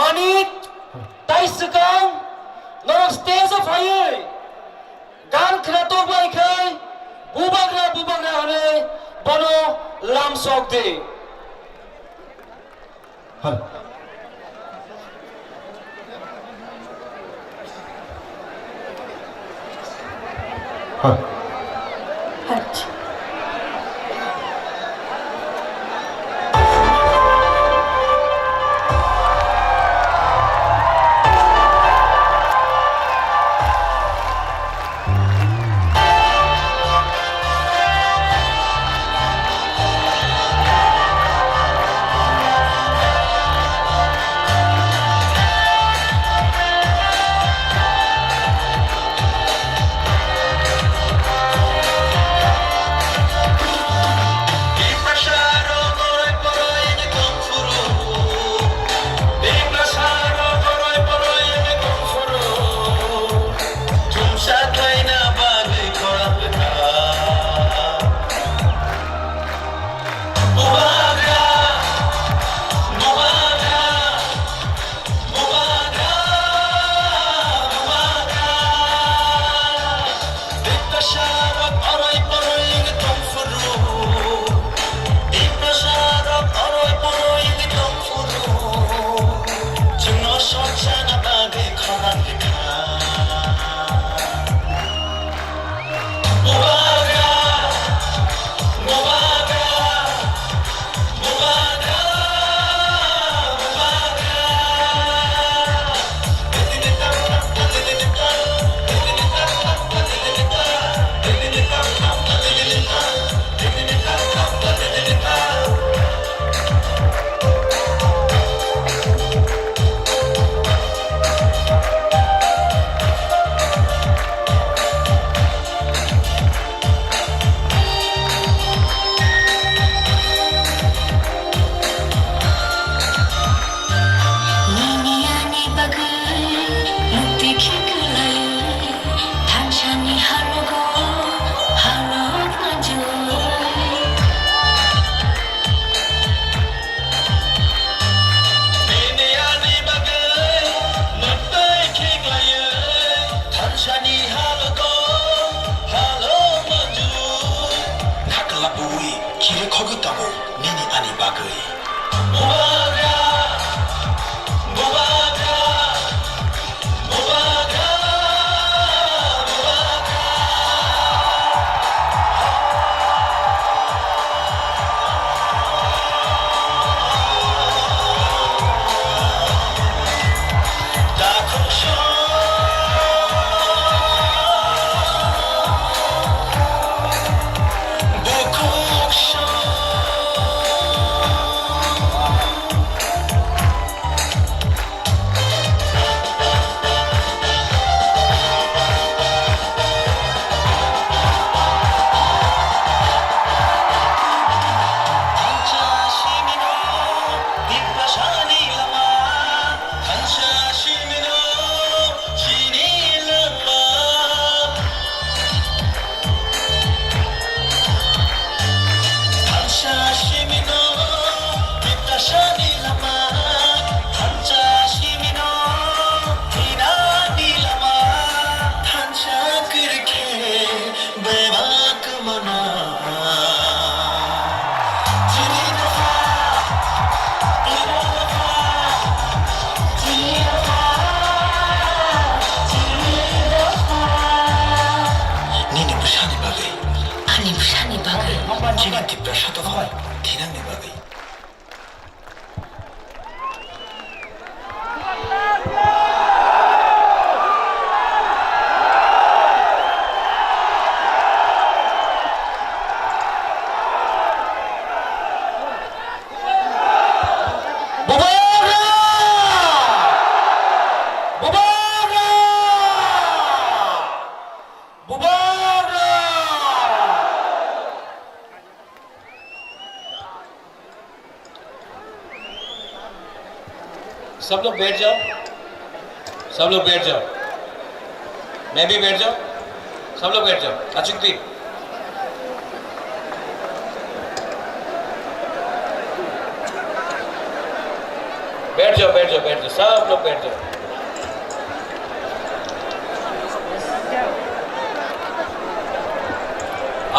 manit tai sekang norok stage of haye gan khnato bai khai bubagra hane bono lam sok de खगु तमो निनी आनी बागै Chini TIPRA shatofa tirangni bagai सब लोग बैठ जाओ, सब लोग बैठ जाओ, मैं भी बैठ जाओ, सब लोग बैठ जाओ। अचुक्ति बैठ जाओ, बैठ जाओ, बैठ जाओ, सब लोग बैठ जाओ।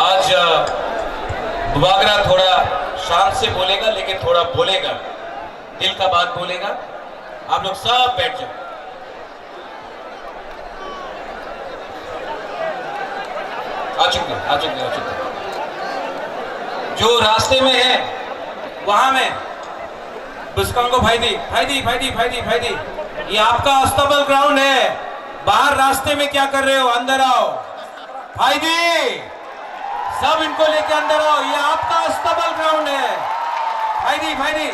आज बुबागरा थोड़ा शांत से बोलेगा, लेकिन थोड़ा बोलेगा, दिल का बात बोलेगा। आप लोग सब बैठ जाओ। आ चुके, आ चुके, आ चुके। जो रास्ते में है वहां में बुस्कांगो भाईदी, भाईदी, भाईदी, भाईदी, भाईदी, ये आपका अस्तबल ग्राउंड है। बाहर रास्ते में क्या कर रहे हो? अंदर आओ भाईदी, सब इनको लेके अंदर आओ। ये आपका अस्तबल ग्राउंड है भाईदी, भाईदी।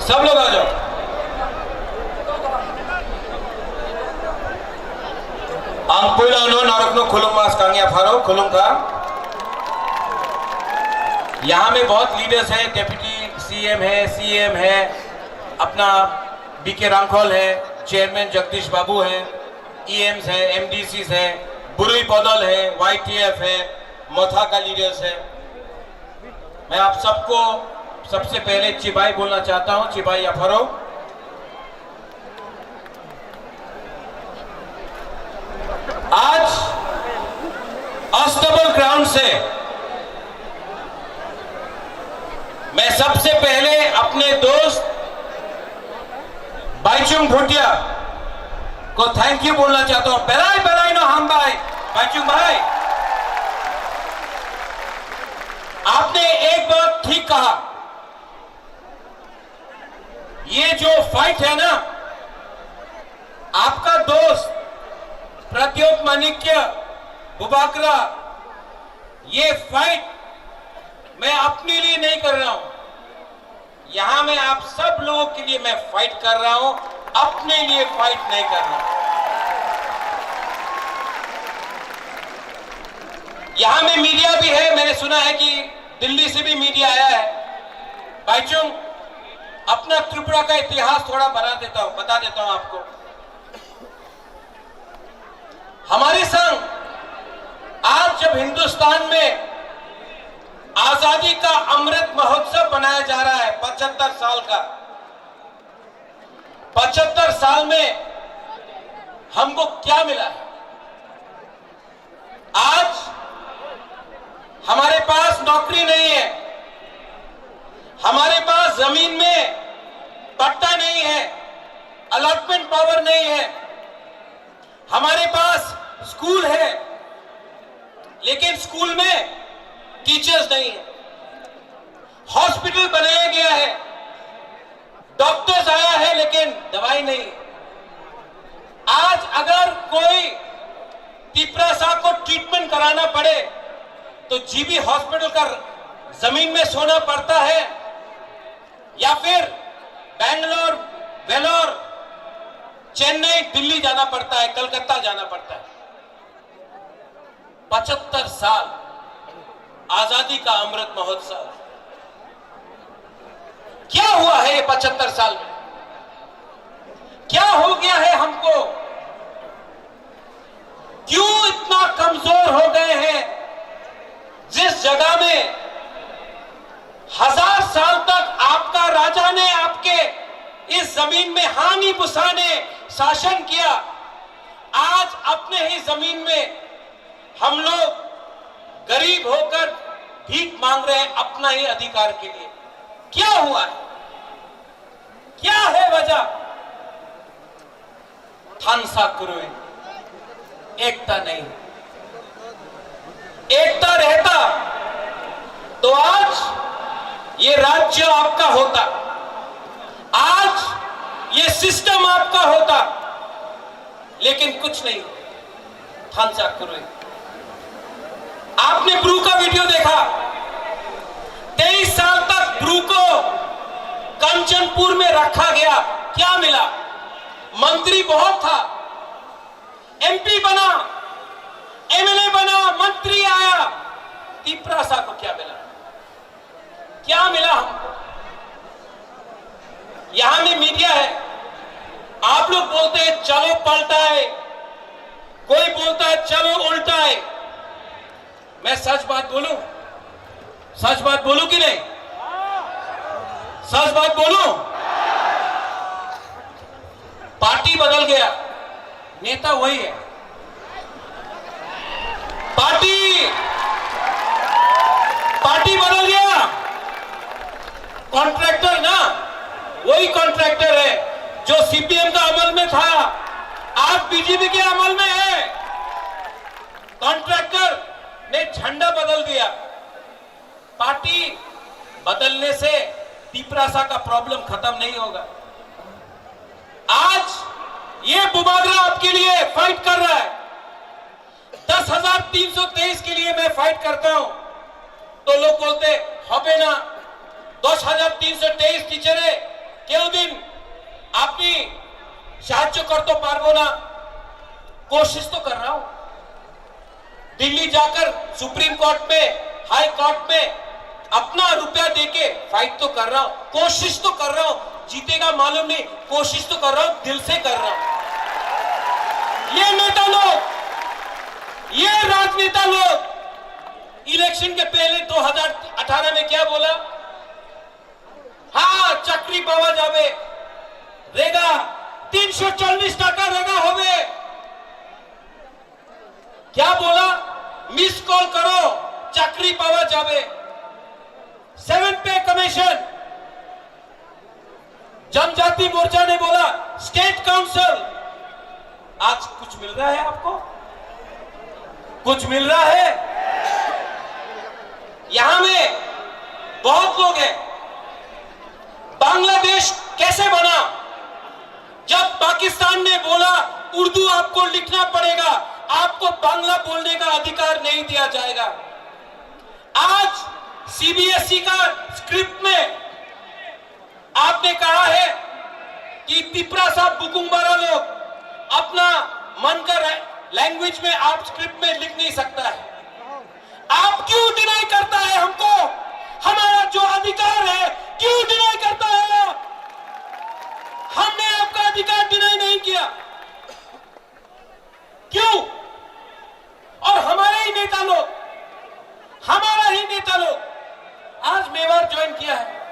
सब लोग आ जाओ। ang pulau नारक नो खुलुम मास कांगिया फारो खुलुम का। यहाँ में बहुत लीडर्स हैं, डेप्यूटी सीएम है, सीएम है, अपना बीके रांखोल है, चेयरमैन जगदीश बाबू है, ईएम्स है, एमडीसीस है, बुरुई पौदल है, वाईटीएफ है, मोथा का लीडर्स है। मैं आप सबको सबसे पहले चिबाई बोलना चाहता हूं, चिबाई अफरो। आज अस्ताबल ग्राउंड से मैं सबसे पहले अपने दोस्त बाईचुंग भूटिया को थैंक यू बोलना चाहता हूं। बेलाई बेलाई नो हम भाई बाईचुंग भाई, आपने एक बात ठीक कहा। ये जो फाइट है ना, आपका दोस्त प्रद्योत माणिक्य बुबागरा, ये फाइट मैं अपने लिए नहीं कर रहा हूं। यहां मैं आप सब लोगों के लिए मैं फाइट कर रहा हूं, अपने लिए फाइट नहीं कर रहा। यहां में मीडिया भी है, मैंने सुना है कि दिल्ली से भी मीडिया आया है। बाईचुंग, अपना त्रिपुरा का इतिहास थोड़ा बता देता हूं आपको। हमारे संग आज जब हिंदुस्तान में आजादी का अमृत महोत्सव मनाया जा रहा है 75 साल का, 75 साल में हमको क्या मिला है? आज हमारे पास नौकरी नहीं है, हमारे पास जमीन में पट्टा नहीं है, अलॉटमेंट पावर नहीं है, हमारे पास स्कूल है लेकिन स्कूल में टीचर्स नहीं है, हॉस्पिटल बनाया गया है, डॉक्टर्स आया है लेकिन दवाई नहीं। आज अगर कोई तिपरा साहब को ट्रीटमेंट कराना पड़े तो जीबी हॉस्पिटल का जमीन में सोना पड़ता है या फिर बेंगलोर, वेलोर, चेन्नई, दिल्ली जाना पड़ता है, कलकत्ता जाना पड़ता है। 75 साल आजादी का अमृत महोत्सव, क्या हुआ है ये 75 साल में? क्या हो गया है हमको? क्यों इतना कमजोर हो गए हैं? जिस जगह में 1000 साल तक आपका राजा ने आपके इस जमीन में हानि बुसा ने शासन किया, आज अपने ही जमीन में हम लोग गरीब होकर भीख मांग रहे हैं अपना ही अधिकार के लिए। क्या हुआ है? क्या है वजह? थानसा करोए, एकता नहीं। एकता रहता तो आज ये राज्य आपका होता, आज ये सिस्टम आपका होता, लेकिन कुछ नहीं। थानसा करोए, आपने ब्रू का वीडियो देखा, 23 साल तक ब्रू को कंचनपुर में रखा गया। क्या मिला? मंत्री बहुत था, एमपी बना, एमएलए बना, मंत्री आया, तिपरा साहब को क्या मिला? क्या मिला हमको? यहां में मीडिया है, आप लोग बोलते हैं चलो पलटा है, कोई बोलता है चलो उल्टा है। मैं सच बात बोलूं? सच बात बोलूं कि नहीं? सच बात बोलूं? पार्टी बदल गया, नेता वही है। पार्टी बदल गया, कॉन्ट्रैक्टर ना वही कॉन्ट्रैक्टर है जो सीपीएम का अमल में था, आज बीजेपी के अमल में है। कॉन्ट्रैक्टर ने झंडा बदल दिया। पार्टी बदलने से तिपरासा का प्रॉब्लम खत्म नहीं होगा। आज ये बुबागरा आपके लिए फाइट कर रहा है, 10,323 के लिए मैं फाइट करता हूं तो लोग बोलते হবে না, 10,323 टीचरे क्यों दिन आपकी সাহায্য करते पारबो ना। कोशिश तो कर रहा हूं, दिल्ली जाकर सुप्रीम कोर्ट में, हाई कोर्ट में अपना रुपया देके फाइट तो कर रहा हूं, कोशिश तो कर रहा हूं। जीतेगा मालूम नहीं, कोशिश तो कर रहा हूं, दिल से कर रहा हूं। ये नेता लोग, ये राजनेता लोग इलेक्शन के पहले 2018 में क्या बोला? हाँ चाकरी पावा जावे, रेगा 340 टाका रेगा होवे। क्या बोला? मिस कॉल करो चाकरी पावा जावे, 7 पे कमीशन। जनजाति मोर्चा ने बोला स्टेट काउंसिल। आज कुछ मिल रहा है आपको? कुछ मिल रहा है? यहां में बहुत लोग हैं। बांग्लादेश कैसे बना? जब पाकिस्तान ने बोला उर्दू आपको लिखना पड़ेगा, आपको बांग्ला बोलने का अधिकार नहीं दिया जाएगा। आज सीबीएसई का स्क्रिप्ट में आपने कहा है कि तिपरा साहब बुकुंबारा लोग अपना मन का लैंग्वेज में आप स्क्रिप्ट में लिख नहीं सकता है। आप क्यों डिनाई करता है हमको? हमारा जो अधिकार है क्यों डिनाई करता है? हमने आपका अधिकार डिनाई नहीं किया, क्यों? और हमारे ही नेता लोग, हमारा ही नेता लोग आज मेवाड़ ज्वाइन किया है।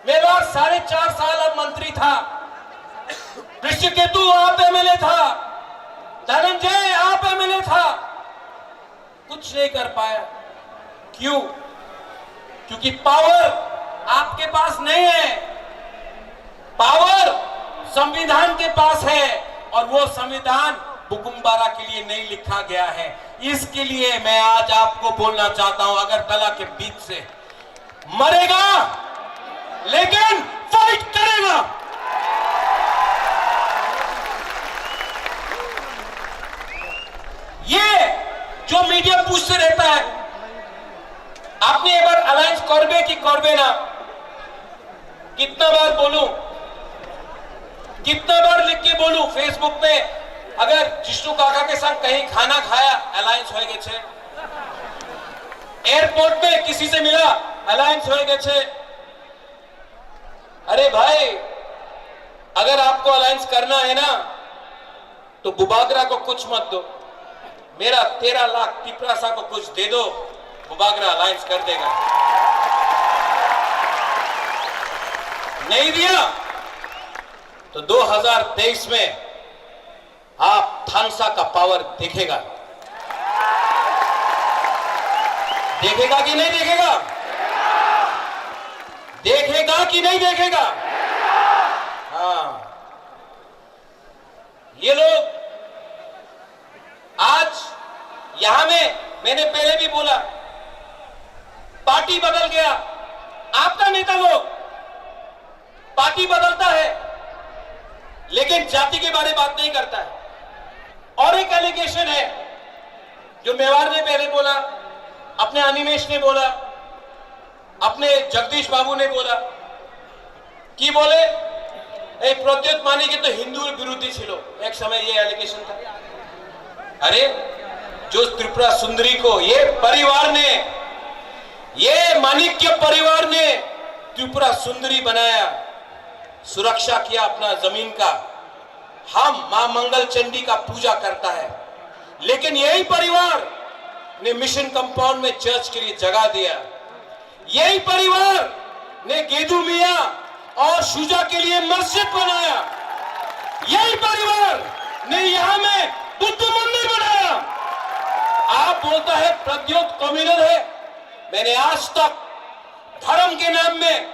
मेवाड़ 4.5 साल अब मंत्री था, ऋषिकेतु आप एमएलए था, धनंजय आप एमएलए था, कुछ नहीं कर पाया। क्यों? क्योंकि पावर आपके पास नहीं है, पावर संविधान के पास है, और वो संविधान बुकुम्बारा के लिए नहीं लिखा गया है। इसके लिए मैं आज आपको बोलना चाहता हूं, अगर तला के बीच से मरेगा लेकिन फाइट करेगा। ये जो मीडिया पूछते रहता है, आपने एक बार अलायंस करबे कि करबे ना, कितना बार बोलूं, कितना बार लिख के बोलूं फेसबुक पे, अगर जिष्णु काका के साथ कहीं खाना खाया अलायंस हो गए, एयरपोर्ट पे किसी से मिला अलायंस हो गए। अरे भाई, अगर आपको अलायंस करना है ना तो बुबागरा को कुछ मत दो, मेरा 13 लाख तिपरासा को कुछ दे दो, बुबागरा अलायंस कर देगा। नहीं दिया तो 2023 में आप थानसा का पावर देखेगा। देखेगा कि नहीं देखेगा? देखेगा कि नहीं देखेगा? हाँ, ये लोग आज यहां में, मैंने पहले भी बोला, पार्टी बदल गया, आपका नेता लोग पार्टी बदलता है लेकिन जाति के बारे में बात नहीं करता है। और एक एलिगेशन है जो मेवाड़ ने पहले बोला, अपने अनिमेश ने बोला, अपने जगदीश बाबू ने बोला कि बोले प्रद्युत मानी के तो हिंदू विरोधी छिलो, एक समय ये एलिगेशन था। अरे जो त्रिपुरा सुंदरी को ये परिवार ने, ये माणिक्य परिवार ने त्रिपुरा सुंदरी बनाया, सुरक्षा किया अपना जमीन का, हम मां मंगल चंडी का पूजा करता है, लेकिन यही परिवार ने मिशन कंपाउंड में चर्च के लिए जगह दिया, यही परिवार ने गेदू मिया और शुजा के लिए मस्जिद बनाया, यही परिवार ने यहां में बुद्ध मंदिर बनाया। आप बोलता है प्रद्योत कम्युनल है, मैंने आज तक धर्म के नाम में,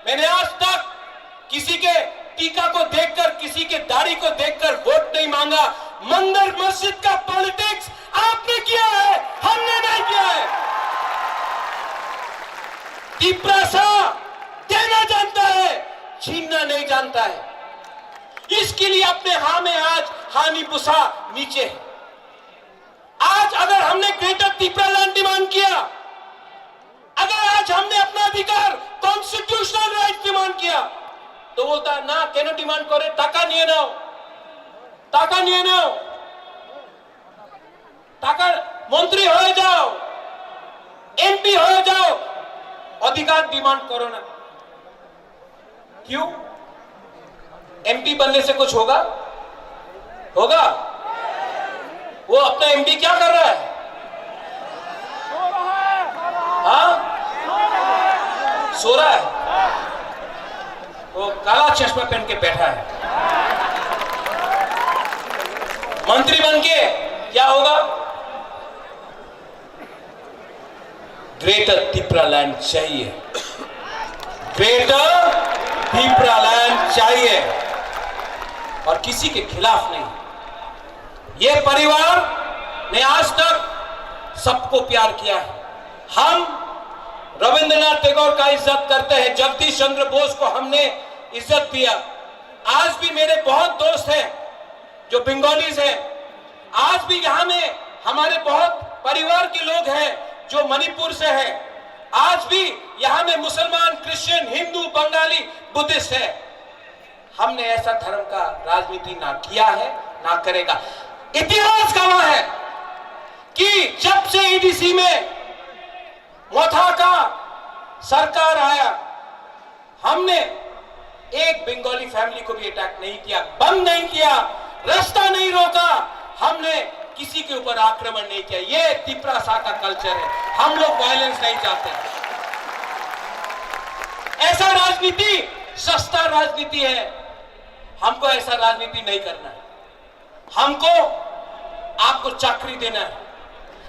मैंने आज तक किसी के टीका को देखकर, किसी के दाढ़ी को देखकर वोट नहीं मांगा। मंदिर मस्जिद का पॉलिटिक्स आपने किया है, हमने नहीं किया है। तिपरासा देना जानता है, छीनना नहीं जानता है। इसके लिए अपने हां में आज हानि पुसा नीचे है। आज अगर हमने ग्रेटर तिपरा लैंड डिमांड किया, अगर आज हमने अपना अधिकार कॉन्स्टिट्यूशनल राइट डिमांड किया, तो बोलता है ना केन डिमांड करे, टाका निये नाओ, टाका निये नाओ, टाका मंत्री हो जाओ, एमपी हो जाओ, अधिकार डिमांड करो ना। क्यों? एमपी बनने से कुछ होगा? होगा? वो अपना एमपी क्या कर रहा है? हाँ? सो रहा है। वो काला चश्मा पहन के बैठा है। मंत्री बन के क्या होगा? ग्रेटर तिपरा लैंड चाहिए, ग्रेटर तिपरा लैंड चाहिए, और किसी के खिलाफ नहीं। ये परिवार ने आज तक सबको प्यार किया है। हम रविंद्रनाथ टैगोर का इज्जत करते हैं, जगदीश चंद्र बोस को हमने इज्जत दिया। आज भी मेरे बहुत दोस्त हैं जो बंगालीज हैं, आज भी यहाँ में हमारे बहुत परिवार के लोग हैं जो मणिपुर से हैं, आज भी यहाँ में मुसलमान, क्रिश्चियन, हिंदू, बंगाली, बुद्धिस्ट है। हमने ऐसा धर्म का राजनीति ना किया है, ना करेगा। इतिहास गवाह है कि जब से ईडीसी में मोथा का सरकार आया, हमने एक बंगाली फैमिली को भी अटैक नहीं किया, बंद नहीं किया, रास्ता नहीं रोका, हमने किसी के ऊपर आक्रमण नहीं किया। ये तिपरासा का कल्चर है, हम लोग वायलेंस नहीं चाहते। ऐसा राजनीति सस्ता राजनीति है, हमको ऐसा राजनीति नहीं करना है। हमको आपको चाकरी देना है,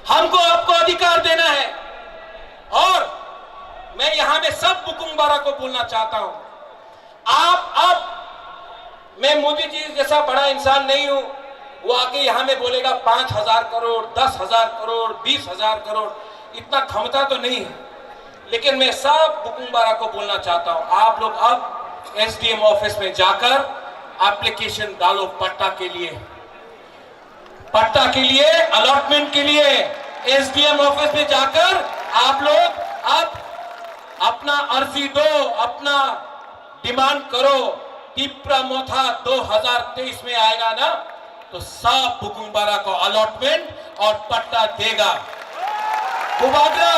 हमको आपको अधिकार देना है। और मैं यहां में सब बुकुंबारा को बोलना चाहता हूं, आप अब, मैं मोदी जी जैसा बड़ा इंसान नहीं हूं, वो आके यहां में बोलेगा 5,000 करोड़, 10,000 करोड़, 20,000 करोड़, इतना क्षमता तो नहीं है। लेकिन मैं सब बुकुंबारा को बोलना चाहता हूं, आप लोग अब एसडीएम ऑफिस में जाकर एप्लीकेशन डालो पट्टा के लिए, अलॉटमेंट के लिए। एसडीएम ऑफिस में जाकर आप लोग अब अपना अर्जी दो, अपना डिमांड करो। तिप्रा मोथा 2023 में आएगा ना, तो सब बुकुंबारा को अलॉटमेंट और पट्टा देगा। बुबागरा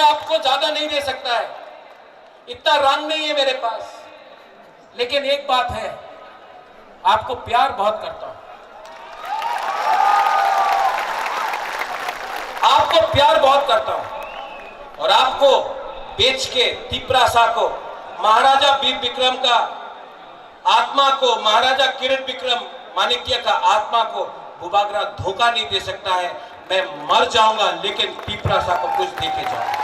आपको ज्यादा नहीं दे सकता है, इतना रंग नहीं है मेरे पास, लेकिन एक बात है, आपको प्यार बहुत करता हूं, आपको प्यार बहुत करता हूं। और आपको बेच के तिप्रा सा को, महाराजा वीर विक्रम का आत्मा को, महाराजा किरण विक्रम माणिक्य का आत्मा को बुबागरा धोखा नहीं दे सकता है। मैं मर जाऊंगा लेकिन तिप्रा सा को कुछ दे के जाऊंगा।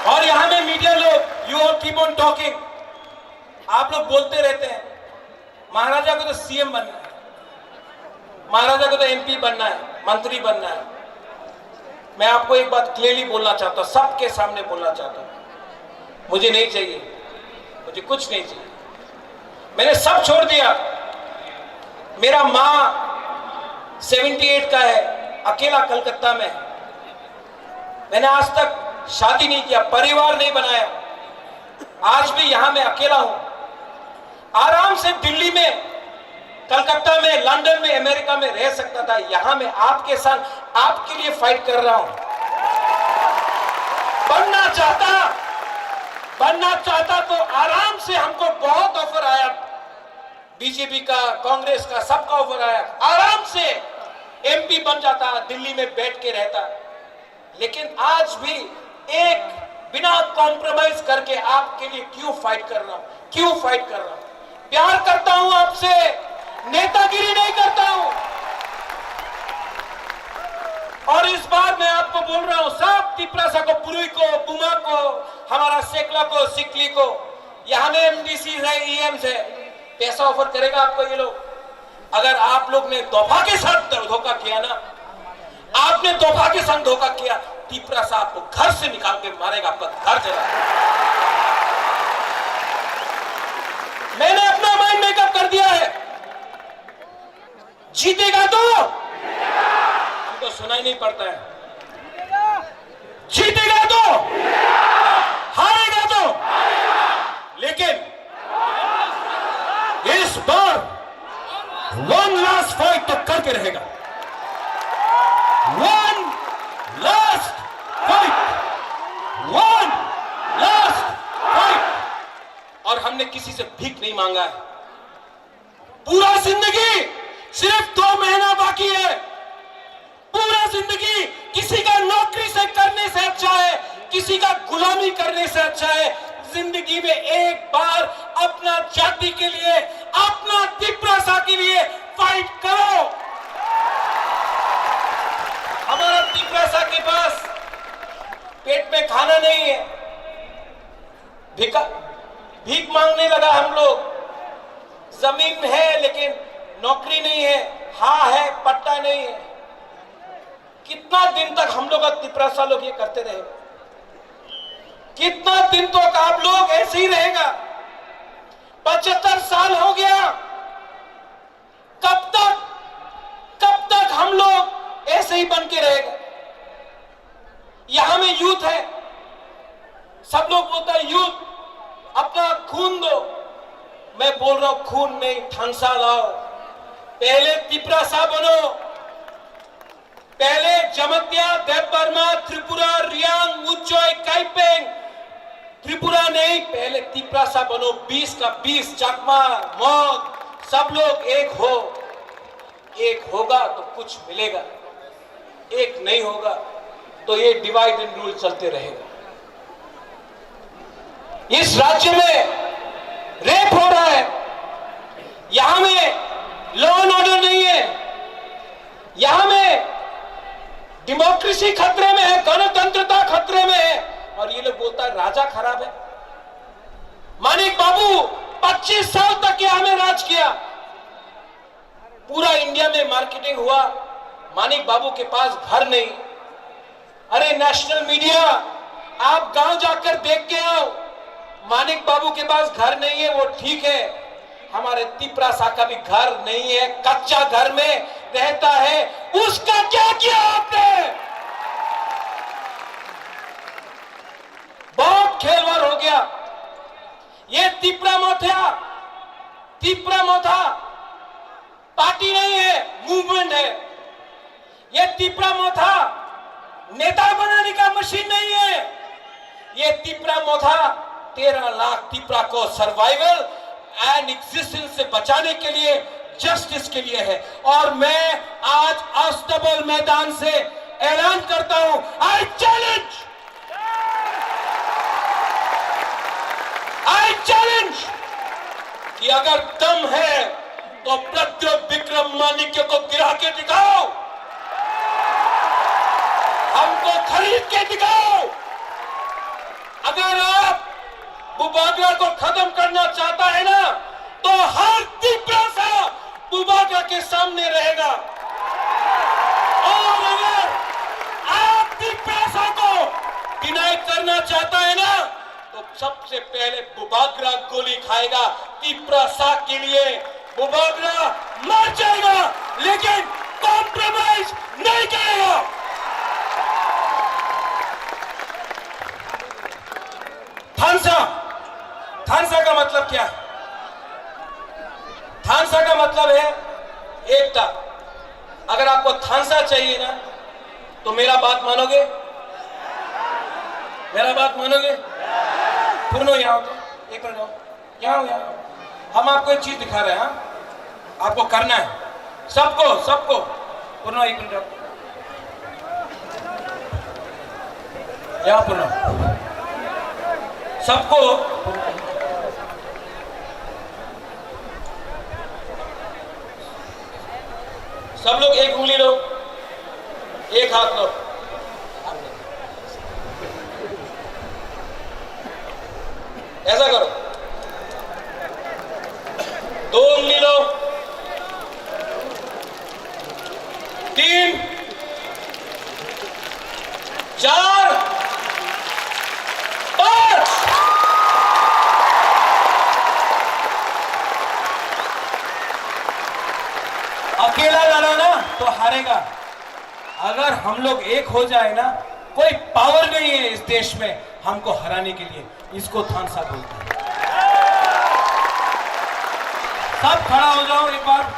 और यहां में मीडिया लोग, you all keep on talking, आप लोग बोलते रहते हैं महाराजा को तो सीएम बनना है, महाराजा को तो एमपी बनना है, मंत्री बनना है। मैं आपको एक बात क्लियरली बोलना चाहता हूं, सबके सामने बोलना चाहता हूं, मुझे नहीं चाहिए, मुझे कुछ नहीं चाहिए, मैंने सब छोड़ दिया। मेरा माँ 78 का है, अकेला कलकत्ता में है, मैंने आज तक शादी नहीं किया, परिवार नहीं बनाया, आज भी यहां मैं अकेला हूं। आराम से दिल्ली में, कलकत्ता में, लंदन में, अमेरिका में रह सकता था, यहां मैं आपके साथ आपके लिए फाइट कर रहा हूं। बनना चाहता तो आराम से, हमको बहुत ऑफर आया, बीजेपी का, कांग्रेस का, सबका ऑफर आया, आराम से एमपी बन जाता, दिल्ली में बैठ के रहता। लेकिन आज भी एक बिना कॉम्प्रोमाइज करके आपके लिए क्यों फाइट कर रहा हूं, प्यार करता हूं आपसे, नेतागिरी नहीं करता हूं। और इस बार मैं आपको बोल रहा हूं, सब तिप्रासा को, पुरुई को, बुमा को, हमारा सेकला को, सिकली को, यहां में एमडीसी है, ईएम है, पैसा ऑफर करेगा आपको ये लोग। अगर आप लोग ने तोहफा के साथ धोखा किया ना, आपने तोहफा के साथ धोखा किया, तिप्रासा आपको घर से निकाल के मारेगा, आपका घर जला। मैंने अपना माइंड मेकअप कर दिया है, जीतेगा तो हमको सुनाई नहीं पड़ता है, जीतेगा तो, हारेगा तो, लेकिन इस बार वन लास्ट फाइट तो करके रहेगा, वन लास्ट फाइट। और हमने किसी से भीख नहीं मांगा है, पूरा जिंदगी, सिर्फ 2 महीना बाकी है, पूरा जिंदगी किसी का नौकरी से करने से अच्छा है, किसी का गुलामी करने से अच्छा है। जिंदगी में एक बार अपना जाति के लिए, अपना तिप्रासा के लिए फाइट करो। हमारा तिप्रासा के पास पेट में खाना नहीं है, भीख मांगने लगा हम लोग, जमीन है लेकिन नौकरी नहीं है, हाँ है पट्टा नहीं है। कितना दिन तक हम लोग तिप्रासा लोग ये करते रहे, कितना दिन तक आप लोग ऐसे ही रहेगा? 75 साल हो गया, कब तक हम लोग ऐसे ही बन के रहेगा? यहां में यूथ है, सब लोग बोलता है यूथ अपना खून दो, मैं बोल रहा हूं खून नहीं, ठंसा लाओ। पहले तिप्रासा बनो, पहले जमत्या, देवबर्मा, त्रिपुरा, रियांग, उच्चोय, काइपेंग, त्रिपुरा नहीं, पहले तिप्रासा बनो। 20 का 20, चकमा, मौत, सब लोग एक हो। एक होगा तो कुछ मिलेगा, एक नहीं होगा तो ये डिवाइड एंड रूल चलते रहेगा। इस राज्य में डेमोक्रेसी खतरे में है, गणतंत्रता खतरे में है, और ये लोग बोलता है राजा खराब है। मानिक बाबू 25 साल तक यहाँ में राज किया, पूरा इंडिया में मार्केटिंग हुआ, मानिक बाबू के पास घर नहीं। अरे नेशनल मीडिया, आप गांव जाकर देख के आओ, मानिक बाबू के पास घर नहीं है वो ठीक है, हमारे तिपरा सा का भी घर नहीं है, कच्चा घर में रहता है, उसका क्या किया आपने? बहुत खेलवाड़ हो गया। ये तिपरा मोथा पार्टी नहीं है, मूवमेंट है। ये तिपरा मोथा नेता बनाने का मशीन नहीं है। ये तिपरा मोथा 13 लाख तिपरा को सर्वाइवल एंड एग्जिस्टेंस से बचाने के लिए, जस्टिस के लिए है। और मैं आज अस्तबल मैदान से ऐलान करता हूं, आई चैलेंज कि अगर दम है तो प्रद्योत विक्रम मानिक्य को गिरा के दिखाओ, हमको खरीद के दिखाओ। अगर आप बुबागरा को खत्म करना चाहता है ना, तो हर तिपरा सा बुबागरा के सामने रहेगा। और अगर आप तिपरा सा को डिनाई करना चाहता है ना, तो सबसे पहले बुबागरा गोली खाएगा। तिपरा सा के लिए बुबागरा मर जाएगा, लेकिन कॉम्प्रोमाइज नहीं करेगा। थानसा का मतलब क्या है? थानसा का मतलब है एकता। अगर आपको थानसा चाहिए ना, तो मेरा बात मानोगे? मेरा बात मानोगे? पूर्ण यहाँ तो एक मिनट आओ, यहाँ हम आपको एक चीज दिखा रहे हैं। आपको करना है, सबको पूर्ण एक मिनट यहाँ पूर्ण सबको सब लोग एक उंगली लो, एक हाथ लो। ऐसा करो, 2 उंगली लो, 3, 4, 5। अकेला लड़ा ना तो हारेगा। अगर हम लोग एक हो जाए ना, कोई पावर नहीं है इस देश में हमको हराने के लिए। इसको थानसा बोलते हैं। सब खड़ा हो जाओ एक बार।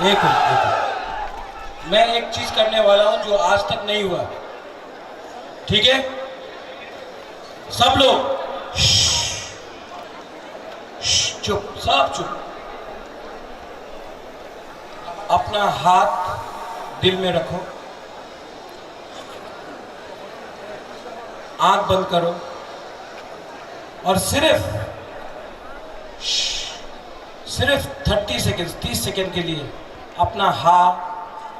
एक मैं एक चीज करने वाला हूं जो आज तक नहीं हुआ, ठीक है? सब लोग चुप, सब चुप। अपना हाथ दिल में रखो, आंख बंद करो और सिर्फ 30 सेकेंड 30 सेकेंड के लिए अपना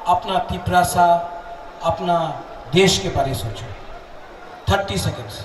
अपना तिपरा सा, अपना देश के बारे में सोचो। 30 सेकेंड्स।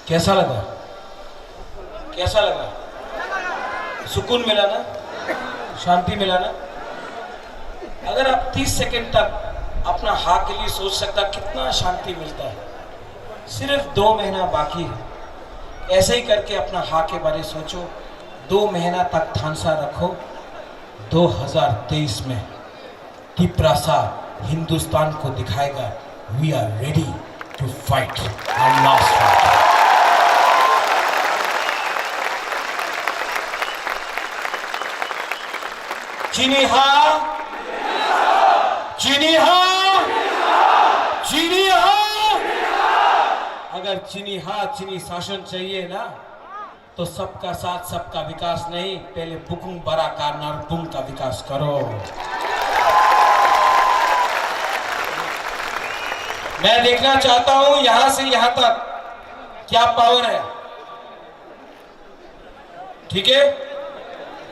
कैसा लगा? कैसा लगा? सुकून मिला ना? शांति मिला ना? अगर आप 30 सेकंड तक अपना हाँ के लिए सोच सकता, कितना शांति मिलता है। सिर्फ 2 महीना बाकी है। ऐसे ही करके अपना हाँ के बारे में सोचो। 2 महीना तक थानसा रखो। 2023 में तिपरा सा हिंदुस्तान को दिखाएगा we are ready to fight our last fight. चीनी हाँ, चीनी हाँ, चीनी हाँ। अगर चीनी हाँ चीनी शासन चाहिए ना तो सबका साथ सबका विकास नहीं, पहले बुकुंग बड़ा का नरपुंग का विकास करो। मैं देखना चाहता हूं यहां से यहां तक क्या पावर है, ठीक है?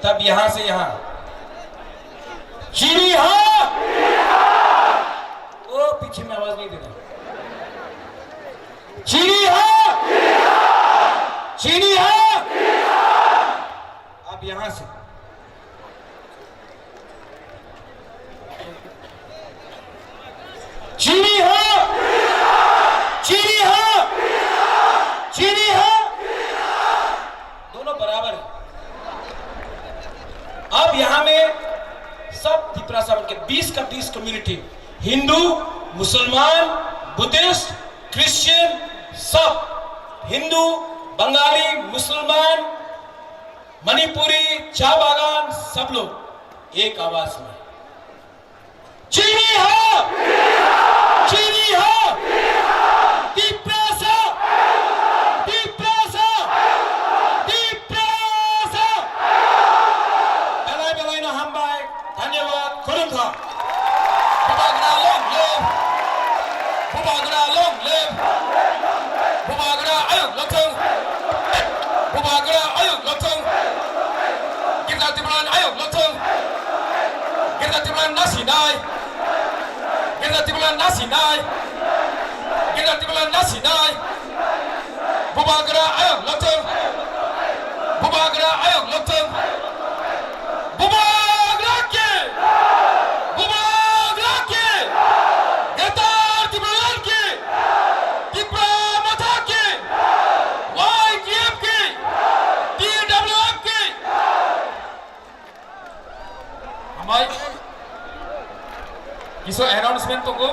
तब यहां से यहां चीनी हाँ, ओ पीछे में आवाज नहीं देना। चीनी हाँ, चीनी हाँ। अब यहां से चीनी हाँ, चीनी हाँ, चीनी हाँ, दोनों बराबर है। अब यहां में सब त्रिपुरा सब के 20 का 20 कम्युनिटी, हिंदू, मुसलमान, बुद्धिस्ट, क्रिश्चियन, सब हिंदू, बंगाली, मुसलमान, मणिपुरी, चा बागान, सब लोग एक आवाज में चीनी हाँ, चीनी हाँ, त्रिपुरा सा, त्रिपुरा सा, त्रिपुरा सा। बेलाई ना हम भाई, धन्यवाद, खुलम था। बुबागड़ा long live, बुबागड़ा long live, बुबागड़ा आयोग लक्षण, बुबागड़ा आयोग लक्षण, गिरजा त्रिपुरा आयोग लक्षण, गिरजा त्रिपुरा नासी नाय, गिरजा त्रिपुरा नासी नाय, गिरजा त्रिपुरा नासी नाय, बुबागड़ा आयोग लक्षण, बुबागड़ा आयोग लक्षण, बुबागड़ा के, बुबागड़ा के, गेतार त्रिपुरा के, त्रिपुरा मथा के, YTF के, TWF के। हमारे किसो अनाउंसमेंट तो को